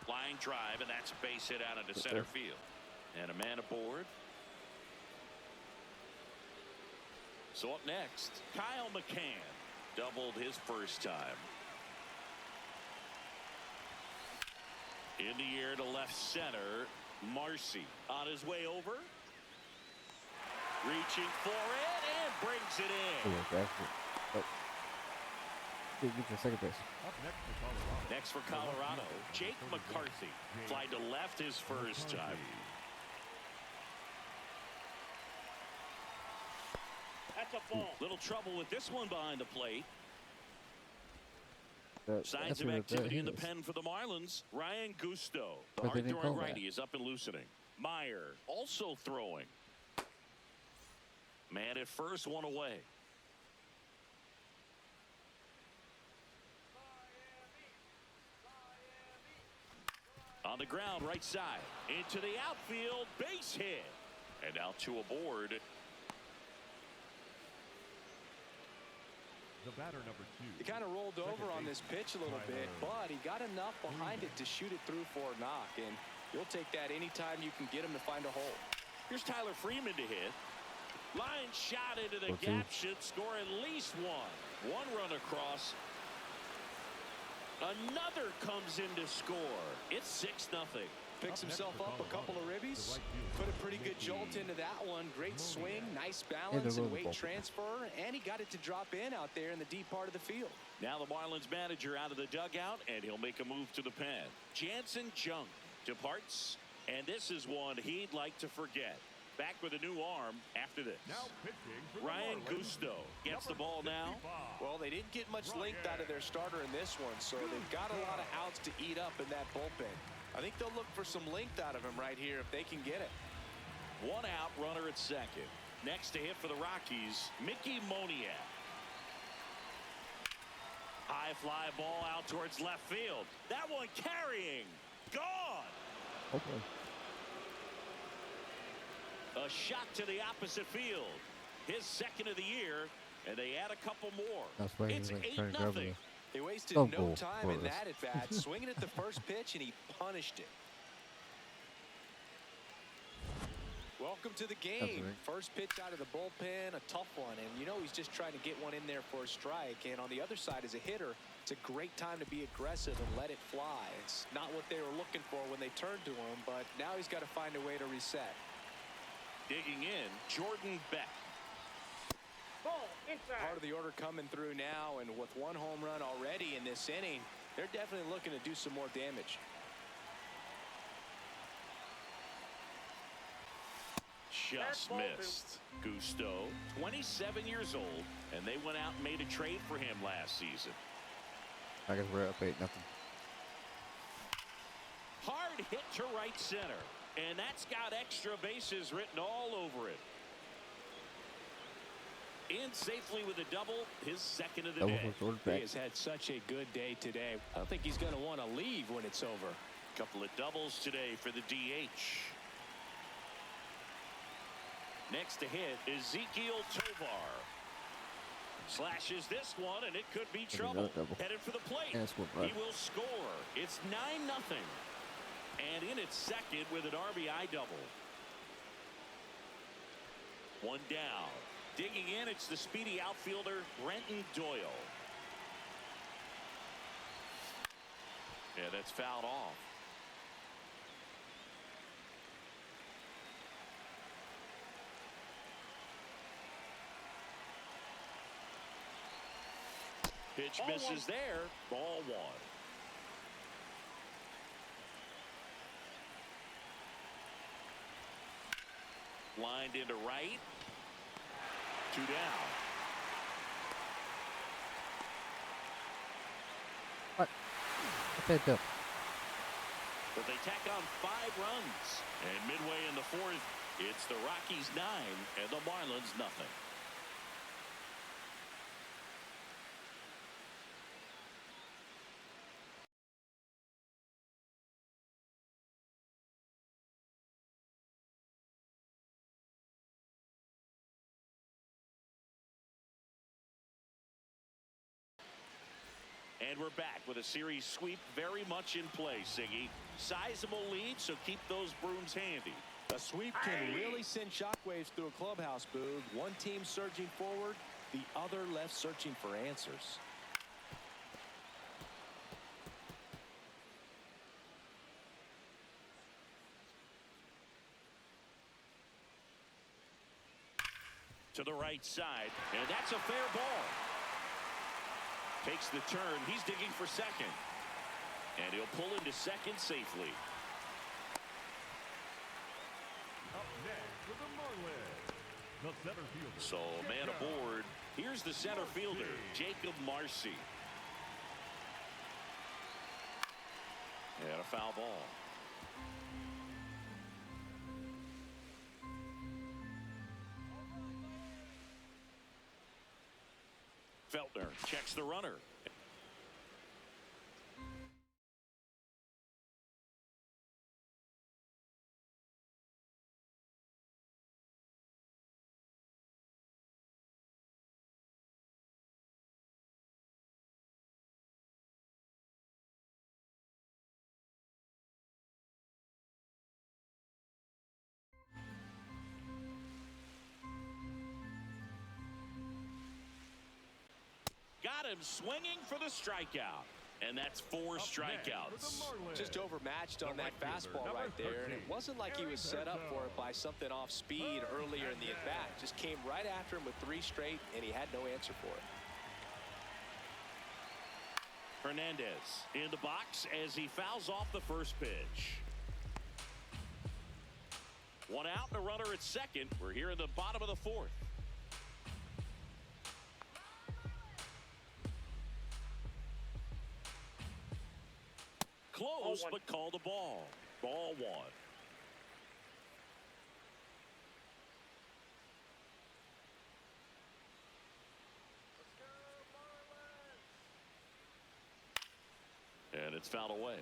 Line drive, and that's a base hit out into center field. And a man aboard. So up next, Kyle McCann doubled his first time. In the air to left center, Marcy on his way over. Reaching for it and brings it in. Oh, yeah, oh. Get your second base. Up next for Colorado. Next for Colorado, Jake McCarthy. Fly to left his first time. That's a ball. Little trouble with this one behind the plate. Signs That's of where activity in the is. pen for the Marlins. Ryan Gusto, the But they didn't hard-throwing call that. righty, is up and loosening. Meyer also throwing. Man at first, one away. On the ground, right side. Into the outfield, base hit. And now 2 aboard. The batter number 2. He kind of rolled over on this pitch a little bit, but he got enough behind it to shoot it through for a knock, and you'll take that anytime you can get him to find a hole. Here's Tyler Freeman to hit. Line shot into the gap should score at least one. One run across. Another comes in to score. It's 6-0. Picks himself up a couple of ribbies. Put a pretty good jolt into that one. Great swing, nice balance and weight transfer. And he got it to drop in out there in the deep part of the field. Now the Marlins manager out of the dugout, and he'll make a move to the pen. Jansen Junk departs, and this is one he'd like to forget. Back with a new arm after this. Ryan Gusto gets the ball now. Well, they didn't get much length out of their starter in this one, so they've got a lot of outs to eat up in that bullpen. I think they'll look for some length out of him right here if they can get it. One out, runner at second. Next to hit for the Rockies, Mickey Moniak. High fly ball out towards left field. That one carrying. Gone. Okay. A shot to the opposite field. His second of the year, and they add a couple more. That's why It's 8-0. They wasted Oh, no cool. time in that at bat, swinging at the first pitch, and he punished it. Welcome to the game. First pitch out of the bullpen, a tough one, and you know he's just trying to get one in there for a strike. And on the other side, as a hitter, it's a great time to be aggressive and let it fly. It's not what they were looking for when they turned to him, but now he's got to find a way to reset. Digging in, Jordan Beck. Ball inside. Part of the order coming through now, and with one home run already in this inning, they're definitely looking to do some more damage. Just missed. Gusto, 27 years old, and they went out and made a trade for him last season. I guess we're up 8-0. Hard hit to right center, and that's got extra bases written all over it. In safely with a double, his second of the day. He has had such a good day today. I don't think he's going to want to leave when it's over. Couple of doubles today for the DH. Next to hit, Ezequiel Tovar. Slashes this one, and it could be trouble. Headed for the plate. He will score. It's 9-0. And in its second with an RBI double. One down. Digging in, it's the speedy outfielder, Brenton Doyle. Yeah, that's fouled off. Pitch misses there. Ball one. Lined into right. Two down. What? What's that? But they tack on 5 runs. And midway in the fourth, it's the Rockies 9 and the Marlins nothing. And we're back with a series sweep very much in play, Siggy. Sizable lead, so keep those brooms handy. A sweep can really send shockwaves through a clubhouse, Boog. One team surging forward, the other left searching for answers. To the right side, and that's a fair ball. Takes the turn. He's digging for second. And he'll pull into second safely. Up next for the Marlins, the center fielder. So, man aboard. Here's the center fielder, Jacob Marcy. And a foul ball. Feltner checks the runner. him swinging for the strikeout. And that's 4 strikeouts. Just overmatched on that fastball right there. And it wasn't like he was set up for it by something off speed earlier in the at-bat. Just came right after him with 3 straight, and he had no answer for it. Hernandez in the box as he fouls off the first pitch. 1 out and a runner at second. We're here in the bottom of the 4th. Close, but called a ball. Ball 1. And it's fouled away.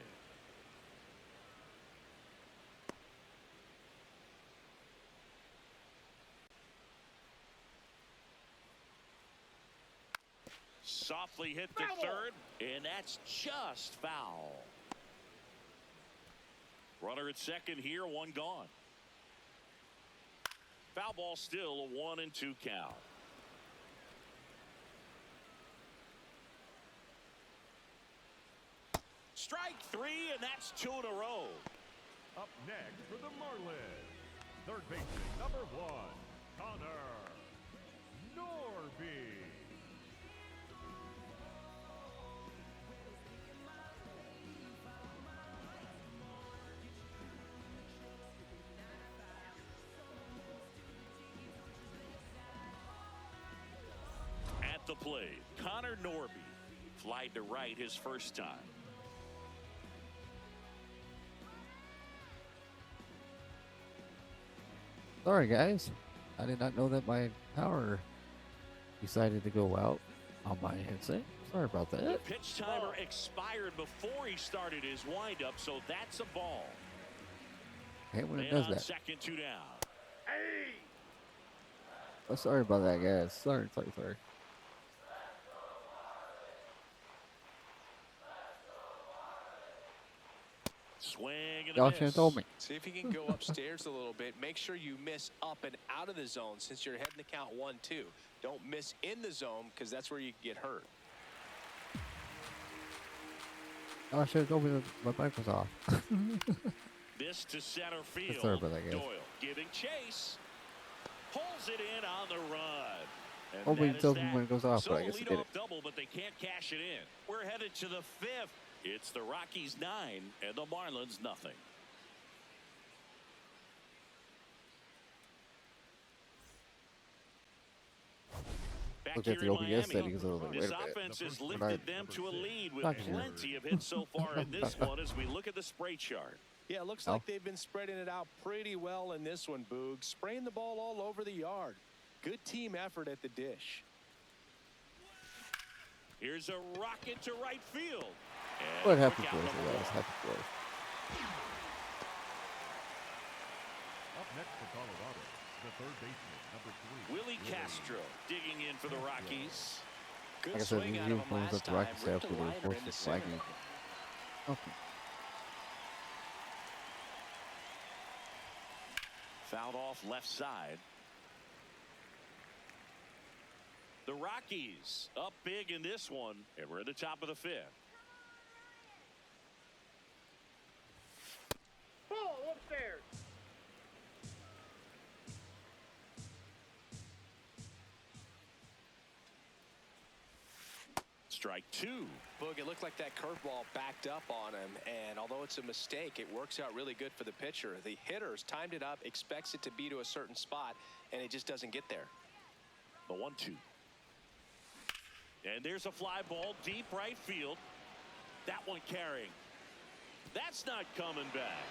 Softly hit to third, and that's just foul. Runner at second here, 1 gone. Foul ball, still a 1-2 count. Strike 3, and that's 2 in a row. Up next for the Marlins, third baseman number 1, Connor Norby. At the plate, Connor Norby. Flied to right his first time. Sorry, guys. I did not know that my power decided to go out on my headset. Sorry about that. The pitch timer expired before he started his windup, so that's a ball. Hey, when it And does on that. second, 2 down. Oh, sorry about that, guys. Sorry. Swing and a Y'all miss. should have told me. See if you can go upstairs a little bit. Make sure you miss up and out of the zone since you're heading to count 1-2. Don't miss in the zone because that's where you get hurt. Y'all should have told me that my mic was off. This to center field. Sorry about that, guys. Doyle giving chase. Pulls it in on the run. And Hopefully that it is tells me that. when it goes off, So but I guess a it did leadoff it. double, but they can't cash it in. We're headed to the 5th. It's the Rockies 9 and the Marlins nothing. Back Looked at here the in OBS Miami, settings. I was like, wait this a minute. offense has When lifted I- them to a lead with Not gonna- plenty of hits so far in this one as we look at the spray chart. Yeah, it looks Oh. like they've been spreading it out pretty well in this one, Boog. Spraying the ball all over the yard. Good team effort at the dish. Here's a rocket to right field. And What a happy quick for out us, number guys? one. Happy for us. Up next for Colorado, the third baseman number 3, Willie Castro digging in for the Rockies. Good Like I said, swing these out of him uniforms last that the time. Rockies have Ripped for a their liner forces into center. flagging. Fouled off left side. The Rockies up big in this one, and we're at the top of the 5th. Ball upstairs. Strike 2. Boog, it looked like that curveball backed up on him, and although it's a mistake, it works out really good for the pitcher. The hitter's timed it up, expects it to be to a certain spot, and it just doesn't get there. The 1-2. And there's a fly ball deep right field. That one carrying. That's not coming back.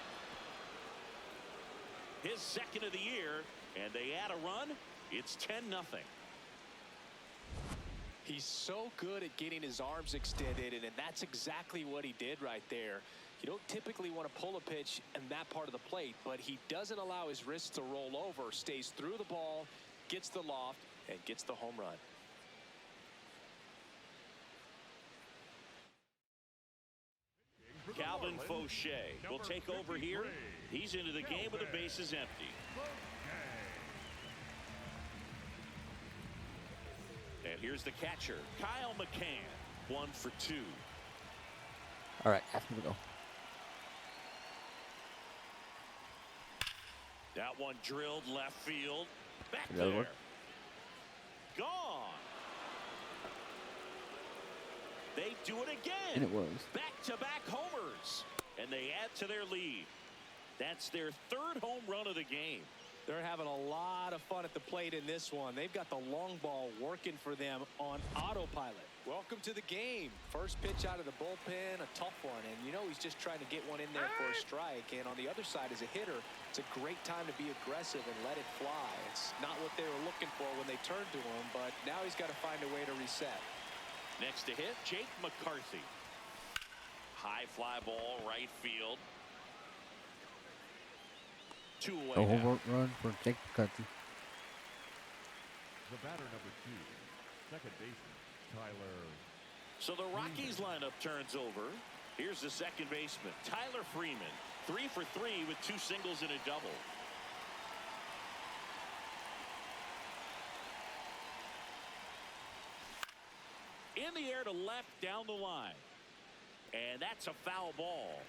His second of the year, and they add a run. It's 10-0. He's so good at getting his arms extended, and that's exactly what he did right there. You don't typically want to pull a pitch in that part of the plate, but he doesn't allow his wrists to roll over, stays through the ball, gets the loft, and gets the home run. Calvin Fauché will take over here. He's into the game with the bases empty. And here Here's the catcher, Kyle McCann. 1 for 2. All right, after we go. That one drilled left field. Back The other there. one? Gone. They do it again. And it was. Back-to-back homers. And they add to their lead. That's their 3rd home run of the game. They're having a lot of fun at the plate in this one. They've got the long ball working for them on autopilot. Welcome to the game. First pitch out of the bullpen, a tough one. And you know he's just trying to get one in there for a strike. And on the other side, as a hitter, it's a great time to be aggressive and let it fly. It's not what they were looking for when they turned to him, but now he's got to find a way to reset. Next to hit, Jake McCarthy. High fly ball, right field. 2 away A now. home run for Jake McCarthy. The batter number 2, second baseman, Tyler. So the Rockies lineup turns over. Here's the second baseman, Tyler Freeman. 3 for 3 with 2 singles and a double. In the air to left down the line. And that's a foul ball.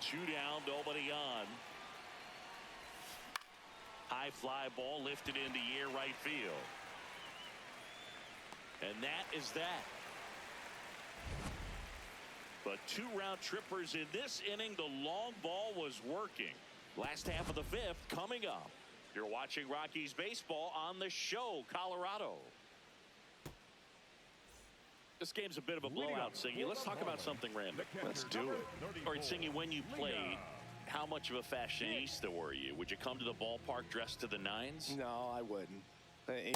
2 down, nobody on. High fly ball lifted in the air right field. And that is that. But 2 round trippers in this inning. The long ball was working. Last half of the 5th coming up. You're watching Rockies baseball on the show, Colorado. This game's a bit of a blowout, Singy. Let's talk about something random. Let's do it. All right, Singy, when you played, how much of a fashionista were you? Would you come to the ballpark dressed to the nines? No, I wouldn't.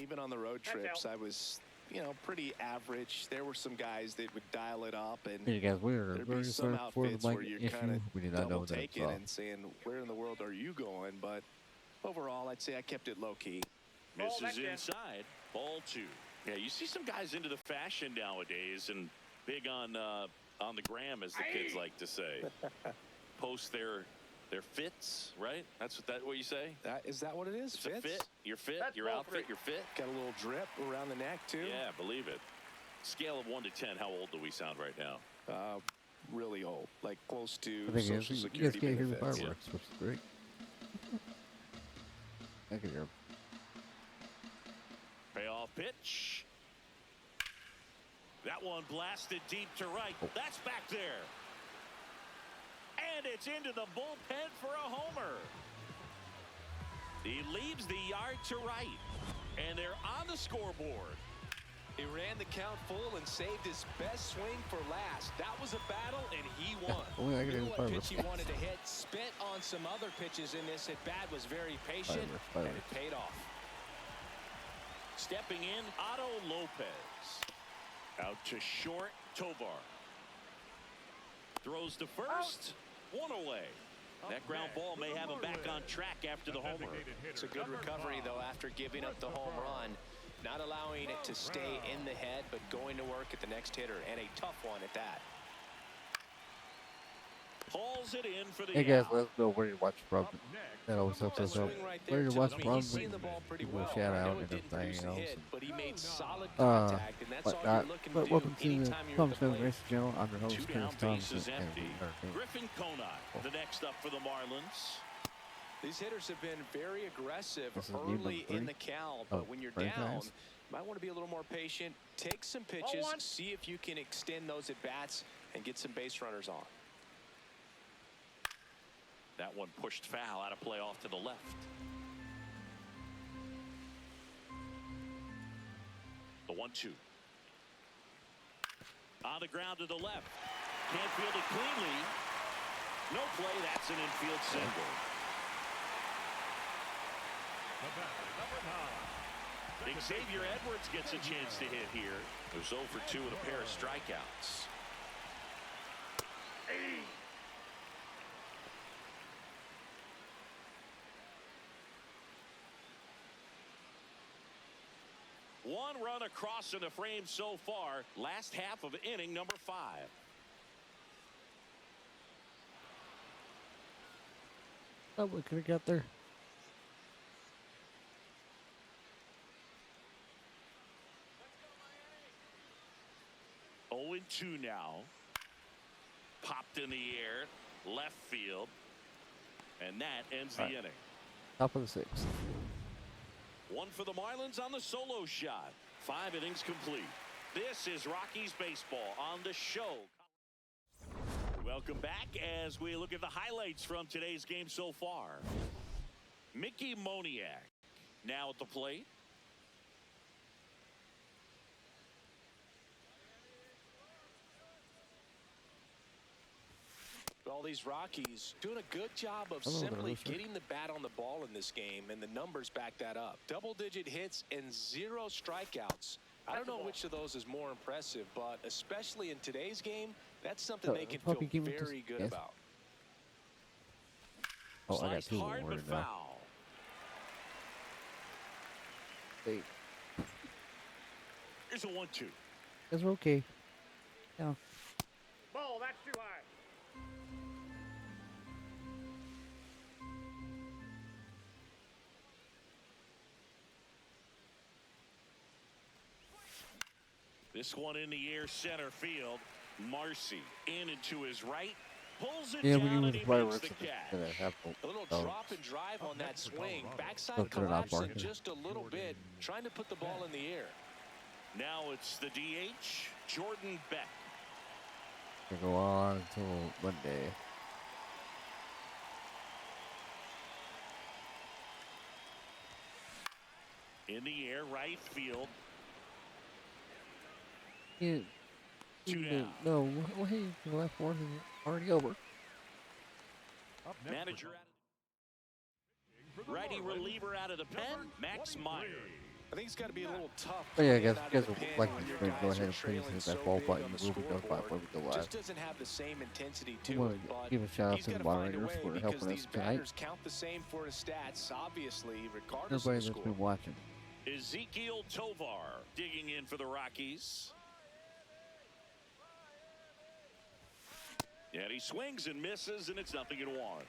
Even on the road trips, I was, you know, pretty average. There were some guys that would dial it up, and Hey guys, we are there'd very be some sorry for the outfits where mic you're issue. kind of We did not know double that. taking and saying, where in the world are you going? But overall, I'd say I kept it low key. Misses inside. Ball 2. Yeah, you see some guys into the fashion nowadays and big on the gram, as the kids like to say. Post their fits, right? That's what you say? Is that what it is? It's a fit. Your fit, That's your ball outfit, 3. your fit. Got a little drip around the neck, too. Yeah, believe it. Scale of 1 to 10, how old do we sound right now? Really old, like close to The thing Social is, you Security guys can't hear the benefits. fireworks, which is great. I can hear them. Payoff pitch. That one blasted deep to right. That's back there. And it's into the bullpen for a homer. He leaves the yard to right. And they're on the scoreboard. He ran the count full and saved his best swing for last. That was a battle, and he won. Only I can hear Knew the what fireworks. pitch he wanted to hit. Spent on some other pitches in this at-bat. Was very patient, and it paid off. Stepping in, Otto Lopez. Out to short, Tovar. Throws to first. 1 away. That ground ball may have him back on track after the homer. It's a good recovery, though, after giving up the home run. Not allowing it to stay in the head, but going to work at the next hitter, and a tough one at that. Hauls it in for the Hey guys, out. let us know where you watch from. That always helps That us out. swing right Where there you tells watch me from, he's seeing the ball pretty people well. shout I know out it and didn't produce everything a else. hit, but he made solid Uh, contact, and that's all whatnot. you're looking But to welcome do to the anytime you're at Thomas the Family plate. Racing Channel. I'm your host, 2 Chris down, Thomas. base is empty. Griffin Conine, the next up for the Marlins. These hitters have been very aggressive This is game number early in 3 the count, of but when you're franchise. down, you might want to be a little more patient. Take some pitches, 0-1. see if you can extend those at-bats and get some base runners on. That one pushed foul, out of play off to the left. The 1-2. On the ground to the left. Can't field it cleanly. No play. That's an infield single. Xavier Edwards gets a chance to hit here. It was 0 for 2 with a pair of strikeouts. One run across in the frame so far. Last half of inning number 5. Oh, we could have got there. 0-2 now. Popped in the air, left field. And that ends the inning. Top of the sixth. One for the Marlins on the solo shot. 5 innings complete. This is Rockies baseball on the show. Welcome back as we look at the highlights from today's game so far. Mickey Moniak now at the plate. All these Rockies doing a good job of simply getting the bat on the ball in this game, and the numbers back that up. Double-digit hits and 0 strikeouts. I don't know which of those is more impressive, but especially in today's game, that's something they can feel very good about. Oh, I got Sliced 2 hard more but now. foul. Hey, Here's a 1-2. that's okay. Yeah. Ball, that's too high. This one in the air, center field. Marcy in and to his right. Pulls it Yeah, we down knew and the he fireworks makes the were catch. gonna have A little drop and drive on that swing. Backside Don't put it out, collapsing Barker. just a little bit, trying to put the ball in the air. Now it's the DH, Jordan Beck. Gonna go on until Monday. In the air, right field. Yeah. 2 down. No, well, hey, the last one is already over. Up next Manager for the righty Marlins, reliever out of the pen, number Max 23. Meyer. I think it's got to be a little tough. Oh, yeah, I coming guess out of you guys the would pen like when to your go guys ahead are and please trailing hit so that ball big button. on the You will be notified scoreboard. when we go live. Just doesn't have the same intensity I to want it, to but give a shout out he's to got the to find a moderators way for because helping us these tonight. batters count the same for the stats, obviously, regardless Everybody of the that's score. been watching. Ezekiel Tovar digging in for the Rockies. And he swings and misses, and it's 0-1.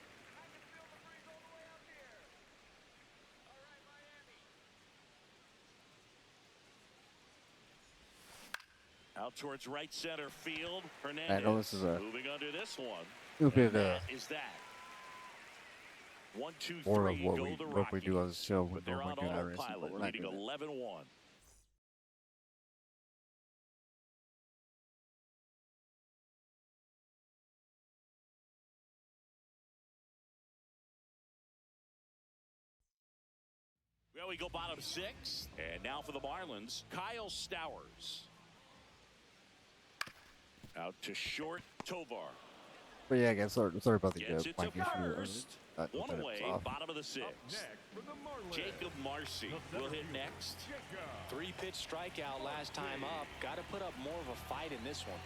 Out towards right center field. Hernandez I know this is a moving under this one. little bit And that is that. 1, 2, 3, more of what go we the what we do on the Rockies. show But with they're normal on good racing, but autopilot, we're not leading doing it. 11-1. Well, we go bottom 6. And now for the Marlins, Kyle Stowers. Out to short, Tovar. But yeah, again, sorry about the Gets it to mic issue. first. One away, bottom of the 6th. Up next for the Marlins, Jacob Marcy will hit next. Jacob. 3-pitch strikeout last time up. Got to put up more of a fight in this one.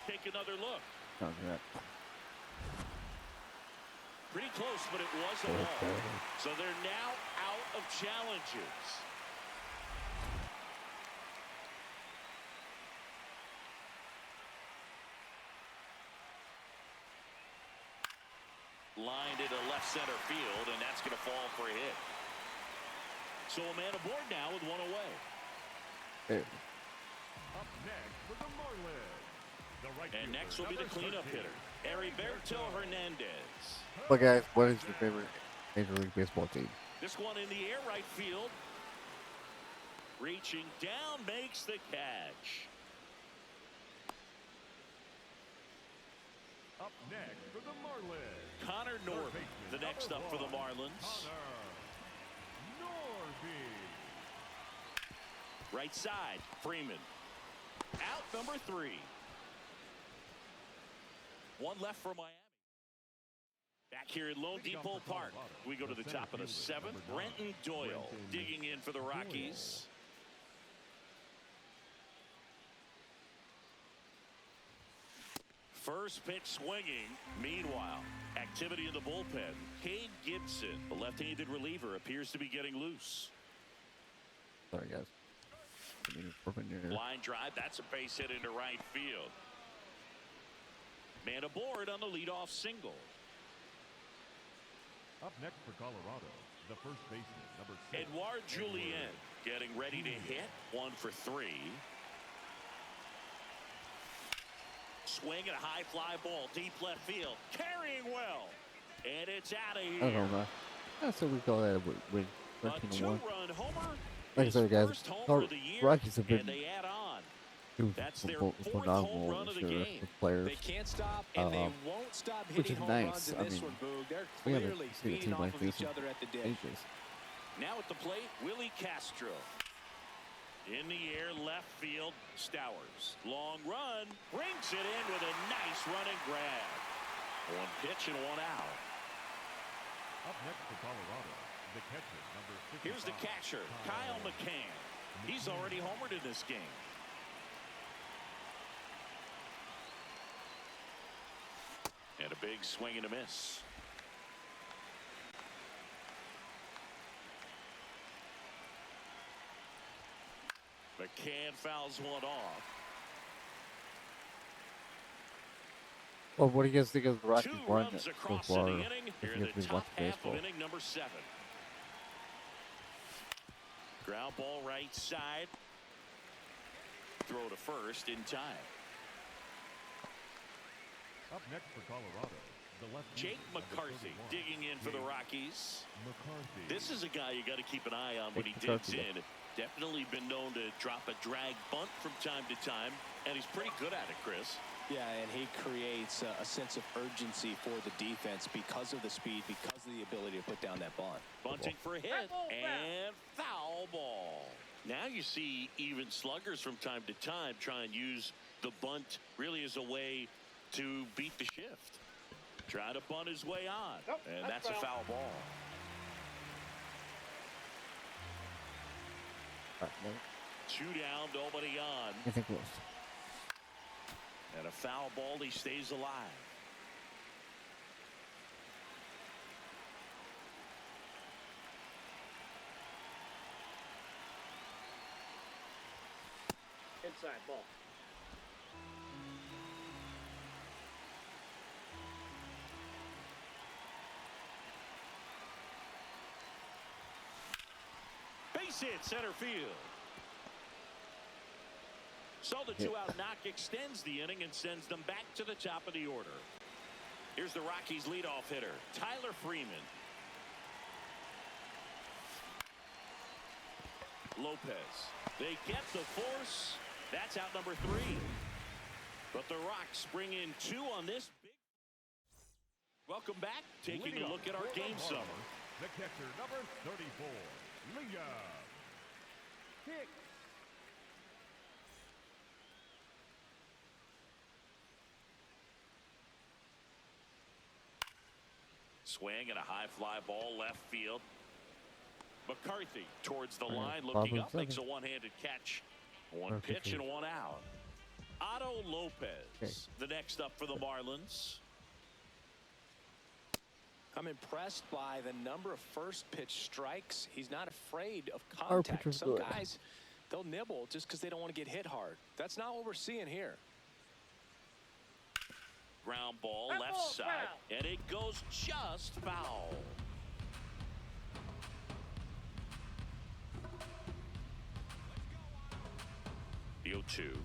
Take another look. Pretty close, but it was a ball. So they're now out of challenges. Lined into left center field, and that's going to fall for a hit. So a man aboard now with one away. Hey, Up next for the Marlins, the right And fielder, next will be the number cleanup 13, hitter, Heriberto Hernandez. but guys, what is your favorite Major League Baseball team? This one in the air, right field. Reaching down, makes the catch. Up next for the Marlins, Connor third Norby, baseman, the next number up for the 1, Marlins. Connor Norby. Right side, Freeman. Out number 3. One left for Miami. Back here at Lone Depot Park, we go to the top of the 7th. Brenton Doyle digging in for the Rockies. First pitch swinging. Meanwhile, activity in the bullpen. Cade Gibson, the left-handed reliever, appears to be getting loose. Sorry, guys. Line drive, that's a base hit into right field. Man aboard on the leadoff single. Up next for Colorado, the first baseman, number 6. Edouard Julien getting ready to hit. 1 for 3. Swing and a high fly ball, deep left field. Carrying well. And it's out of I here. don't know. That's what we call that a win. A 13-1. two-run homer. Like I said, guys, First homer of the year, Rockies have been and they add on. doing That's their fourth phenomenal home run of this the year game. with players. They can't stop, and they won't stop which hitting is home nice. runs in I this mean, one, Boog. They're we haven't clearly seen a feeding team off like of this each other at the dish. ages. Now at the plate, Willie Castro. In the air, left field, Stowers. Long run, brings it in with a nice running grab. 1 pitch and 1 out. Up next for Colorado, the catcher, number 55. Here's the catcher, Kyle McCann. He's already homered in this game. And a big swing and a miss. McCann fouls one off. Well, what do you guys think of the Rockies 2 run runs so across far? in the inning. If Here you in guys the been top watching half baseball, of inning number 7. Ground ball right side. Throw to first in time. Up next for Colorado, the left. Jake McCarthy digging in for the Rockies. McCarthy. This is a guy you got to keep an eye on when he Jake digs McCarthy. in. Definitely been known to drop a drag bunt from time to time, and he's pretty good at it, Chris. Yeah, and he creates a sense of urgency for the defense because of the speed, because of the ability to put down that bunt. Bunting for a hit, and foul ball. Now you see even sluggers from time to time try and use the bunt really as a way to beat the shift. Try to bunt his way on, Nope, and that's that's a foul ball. Right, no, 2 down, nobody on, I think close. and a foul ball. He stays alive. Inside ball. Base hit, center field. So the 2-out knock extends the inning and sends them back to the top of the order. Here's the Rockies leadoff hitter, Tyler Freeman. Lopez. They get the force. That's out number 3. But the Rocks bring in 2 on this big. Welcome back. Taking a look at our game summer. The catcher, number 34, Liam. Kick. Swing and a high fly ball left field. McCarthy towards the line, Bottom looking up, 7. makes a one-handed catch. 1 Perfect. pitch and 1 out. Otto Lopez, Okay. the next up for the Marlins. I'm impressed by the number of first pitch strikes. He's not afraid of Our contact. pitcher's Some good. guys, they'll nibble just because they don't want to get hit hard. That's not what we're seeing here. Ground ball That left ball's side, foul. and it goes just foul. The 0-2.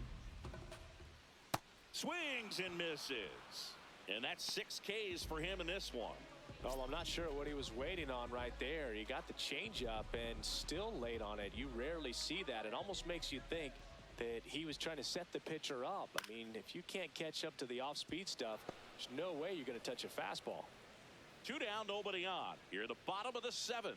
Swings and misses. And that's 6 Ks for him in this one. Well, I'm not sure what he was waiting on right there. He got the changeup and still late on it. You rarely see that. It almost makes you think that he was trying to set the pitcher up. I mean, if you can't catch up to the off-speed stuff, there's no way you're going to touch a fastball. 2 down, nobody on. Here at the bottom of the 7th.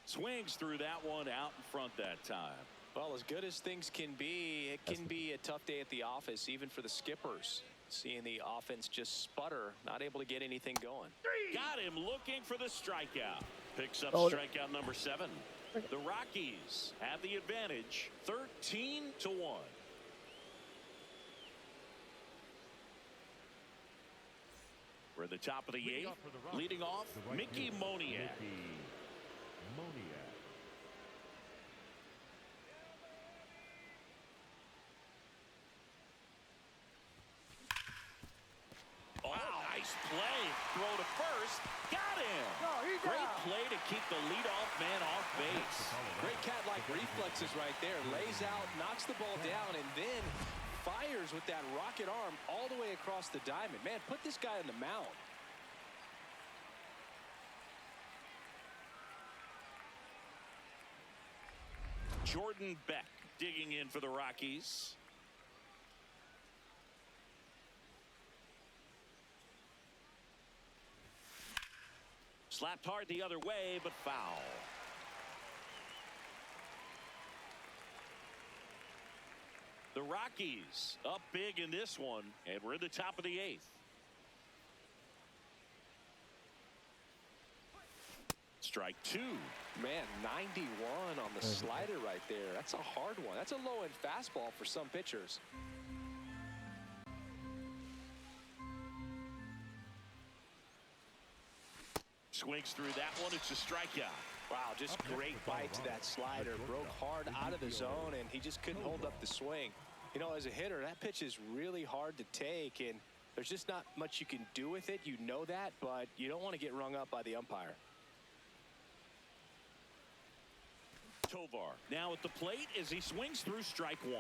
Swings through that one out in front that time. Well, as good as things can be, it can be a tough day at the office, even for the skippers. Seeing the offense just sputter, not able to get anything going. Got him looking for the strikeout. Picks up Oh, strikeout number 7. The Rockies have the advantage, 13-1. We're at the top of the 8th. Leading off, The right Mickey fielder, Moniak. Mickey Moniak. Oh, nice play. Throw to first. first. Got him. Great play to keep the leadoff man off base. Great cat-like reflexes right there. Lays out, knocks the ball down, and then fires with that rocket arm all the way across the diamond. Man, put this guy on the mound. Jordan Beck digging in for the Rockies. Slapped hard the other way, but foul. The Rockies up big in this one, and we're in the top of the 8th. Strike 2. Man, 91 on the slider right there. That's a hard one. That's a low-end fastball for some pitchers. Swings through that one. It's a strikeout. Wow, just great bite to that slider. Broke hard out of the zone, and he just couldn't hold up the swing. You know, as a hitter, that pitch is really hard to take, and there's just not much you can do with it. You know that, but you don't want to get rung up by the umpire. Tovar now at the plate as he swings through strike 1.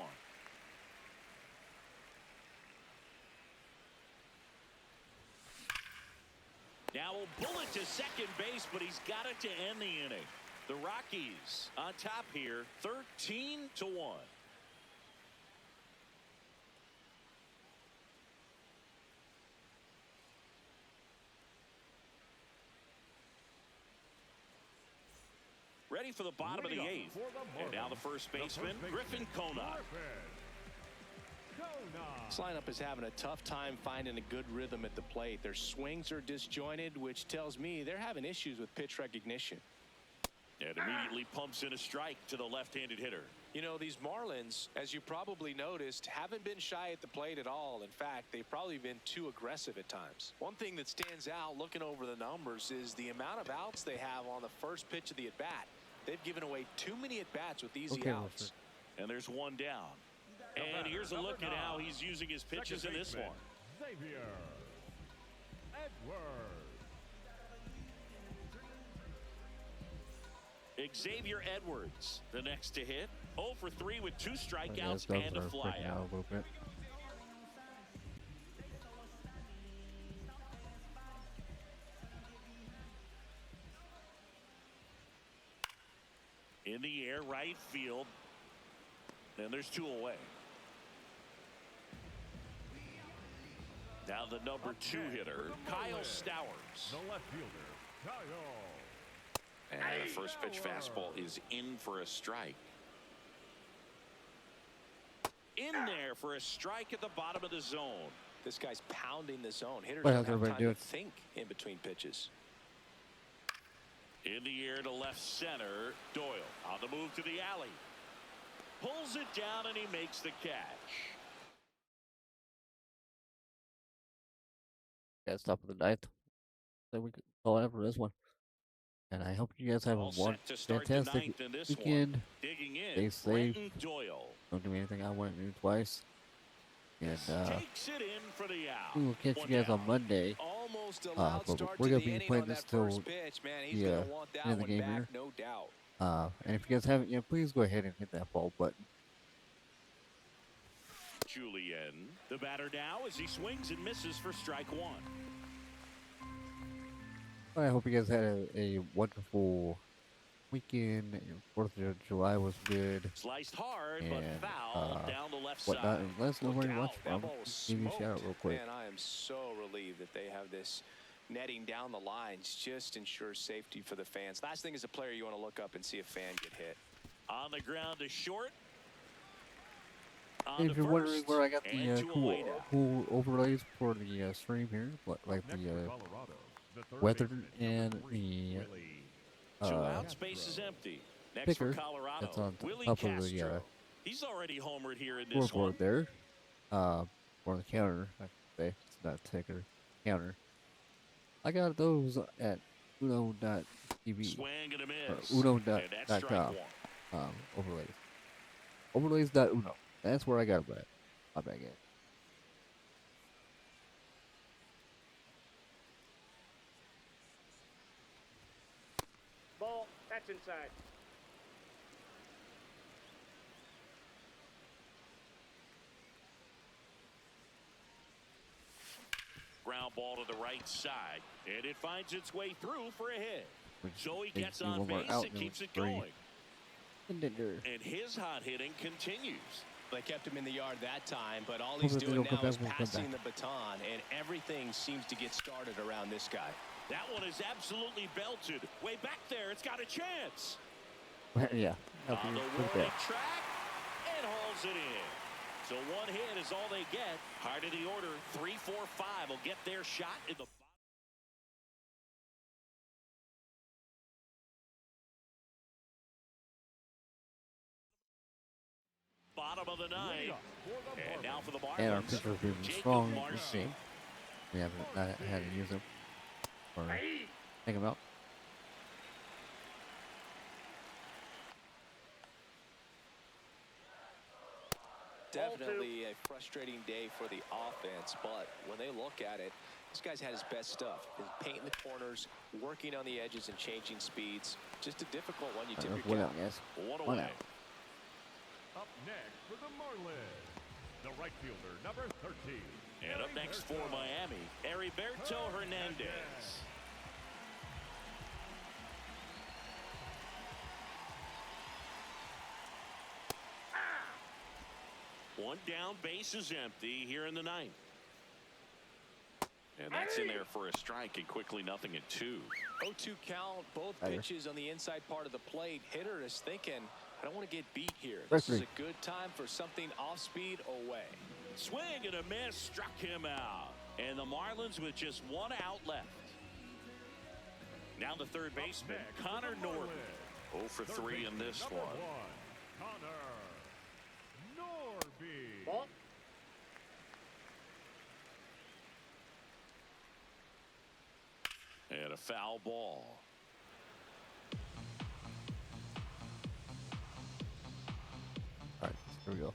Now a bullet to second base, but he's got it to end the inning. The Rockies on top here, 13-1. Ready for the bottom of the 8th. And now the first baseman, Griffin Conant. This lineup is having a tough time finding a good rhythm at the plate. Their swings are disjointed, which tells me they're having issues with pitch recognition. And immediately pumps in a strike to the left-handed hitter. You know, these Marlins, as you probably noticed, haven't been shy at the plate at all. In fact, they've probably been too aggressive at times. One thing that stands out looking over the numbers is the amount of outs they have on the first pitch of the at-bat. They've given away too many at-bats with easy outs. And there's one down. And here's a look at how he's using his pitches in this one. Xavier Edwards. Xavier Edwards, the next to hit. 0 for 3 with 2 strikeouts and a flyout. A little bit. In the air, right field. And there's 2 away. Now the number 2 hitter, Kyle Stowers. The left fielder, Kyle. And the first pitch fastball is in for a strike. In there for a strike at the bottom of the zone. This guy's pounding the zone. Hitters What don't else have everybody time doing? to think in between pitches. In the air to left center, Doyle on the move to the alley. Pulls it down and he makes the catch. That's top of the 9th. So we could call it for this one. And I hope you guys have All a set to start the fantastic 9th in this weekend. one. Digging in, Stay safe. Brenton Doyle Don't do me anything I want to do twice. And takes it in for the out. we will catch One you guys down. on Monday. Almost a loud but start we're to gonna the be inning playing on this that first till pitch, man. He's the gonna want that end of the one game back, here. no doubt. And if you guys haven't yet, please go ahead and hit that follow button. Julian, the batter now as he swings and misses for strike 1. I hope you guys had a wonderful weekend. 4th of July was good. Sliced hard, And, but foul down the left Whatnot. side. And let us know where you Look watch out, that from. ball was Give you a shout out smoked. real quick. Man, I am so relieved that they have this netting down the lines. Just ensures safety for the fans. Last thing as a player, you want to look up and see a fan get hit. On the ground to short. On Hey, to if you're wondering first, where I got and the two away now. cool overlays for the stream here, like Next the for Colorado, the third weather baseman, and number 3, the Willie. 2 uh, outs, base is empty. Next picker for Colorado, that's on Willie top of Castro. the He's already homered here in this scoreboard one. there. Or the counter, I should say. It's not ticker, counter. I got those at uno.tv Swing and a or miss. uno.com And that's strike 1. overlays. Overlays.uno. That's where I got them at. My bad, guys. That's inside. Ground ball to the right side, and it finds its way through for a hit. So he They gets do on one more base out, and and keeps it three. going. Contender. And his hot hitting continues. They kept him in the yard that time, but all Hope he's that they doing don't come now is back when we come passing the back. baton, and everything seems to get started around this guy. That one is absolutely belted. Way back there, it's got a chance. Yeah. That'll On be the pretty warning bad. track, and hauls it in. So one hit is all they get. Heart of the order, 3, 4, 5 will get their shot in the bottom of the Leading ninth. up for the And now for the And our Marlins, pitcher is even Jacob strong this Marcy. game. We haven't not had to use him or take him out. Definitely a frustrating day for the offense, but when they look at it, this guy's had his best stuff. His painting the corners, working on the edges, and changing speeds. Just a difficult one. You tip your One cap. out, guys. One One away. out. Up next for the Marlins, the right fielder, number 13. And up next for Miami, Heriberto Hernandez. One down, base is empty here in the ninth. And that's in there for a strike, and quickly 0-2. 0-2 count, both Tiger. pitches on the inside part of the plate. Hitter is thinking, I don't want to get beat here. Strike This is three. a good time for something off speed away. Swing and a miss, struck him out. And the Marlins with just one out left. Now the third baseman, Next for Connor the Norton. Marlins, 0 for third 3 in baseman, this number one. 1, Connor Norby. Ball. And a foul ball. All right, here we go.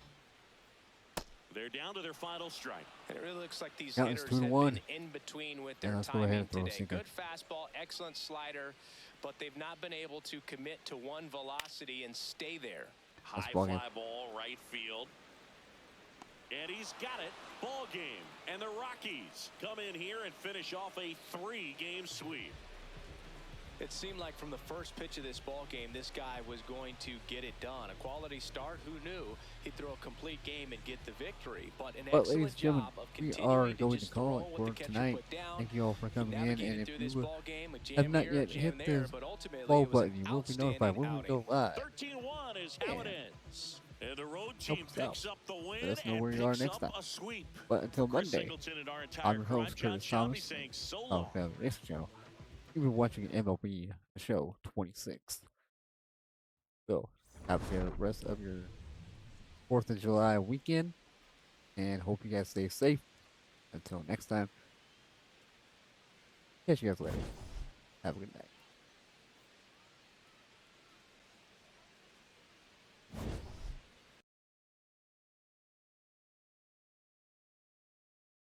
They're down to their final strike. And it really looks like these Count is hitters have 2-1. been in between with Yeah, their let's go ahead timing and throw a today. sinker. Good fastball, excellent slider, but they've not been able to commit to one velocity and stay there. High ball fly game. ball, right field. And he's got it. Ball game. And the Rockies come in here and finish off a 3-game sweep. It seemed like from the first pitch of this ball game, this guy was going to get it done. A quality start, who knew? He'd throw a complete game and get the victory. But an But ladies excellent and gentlemen, job of we continuing are to going to just call throw it what the for catcher tonight. put down. Thank you all for He coming in, navigated and if through you this ball game, a have jam not here, yet jam hit there, the but ultimately ball it was an button, you will be notified when we outstanding go live. 13-1 is how it ends. And the road Help team us picks out. up the win Let us know and where you are picks next up time. a sweep. But until Chris Monday, Singleton and our entire I'm your crime host, Curtis John Shelby Thomas, saying so of long. the Race Channel. You've been watching MLB Show 26. So, have a good rest of your 4th of July weekend, and hope you guys stay safe. Until next time, catch you guys later. Have a good night.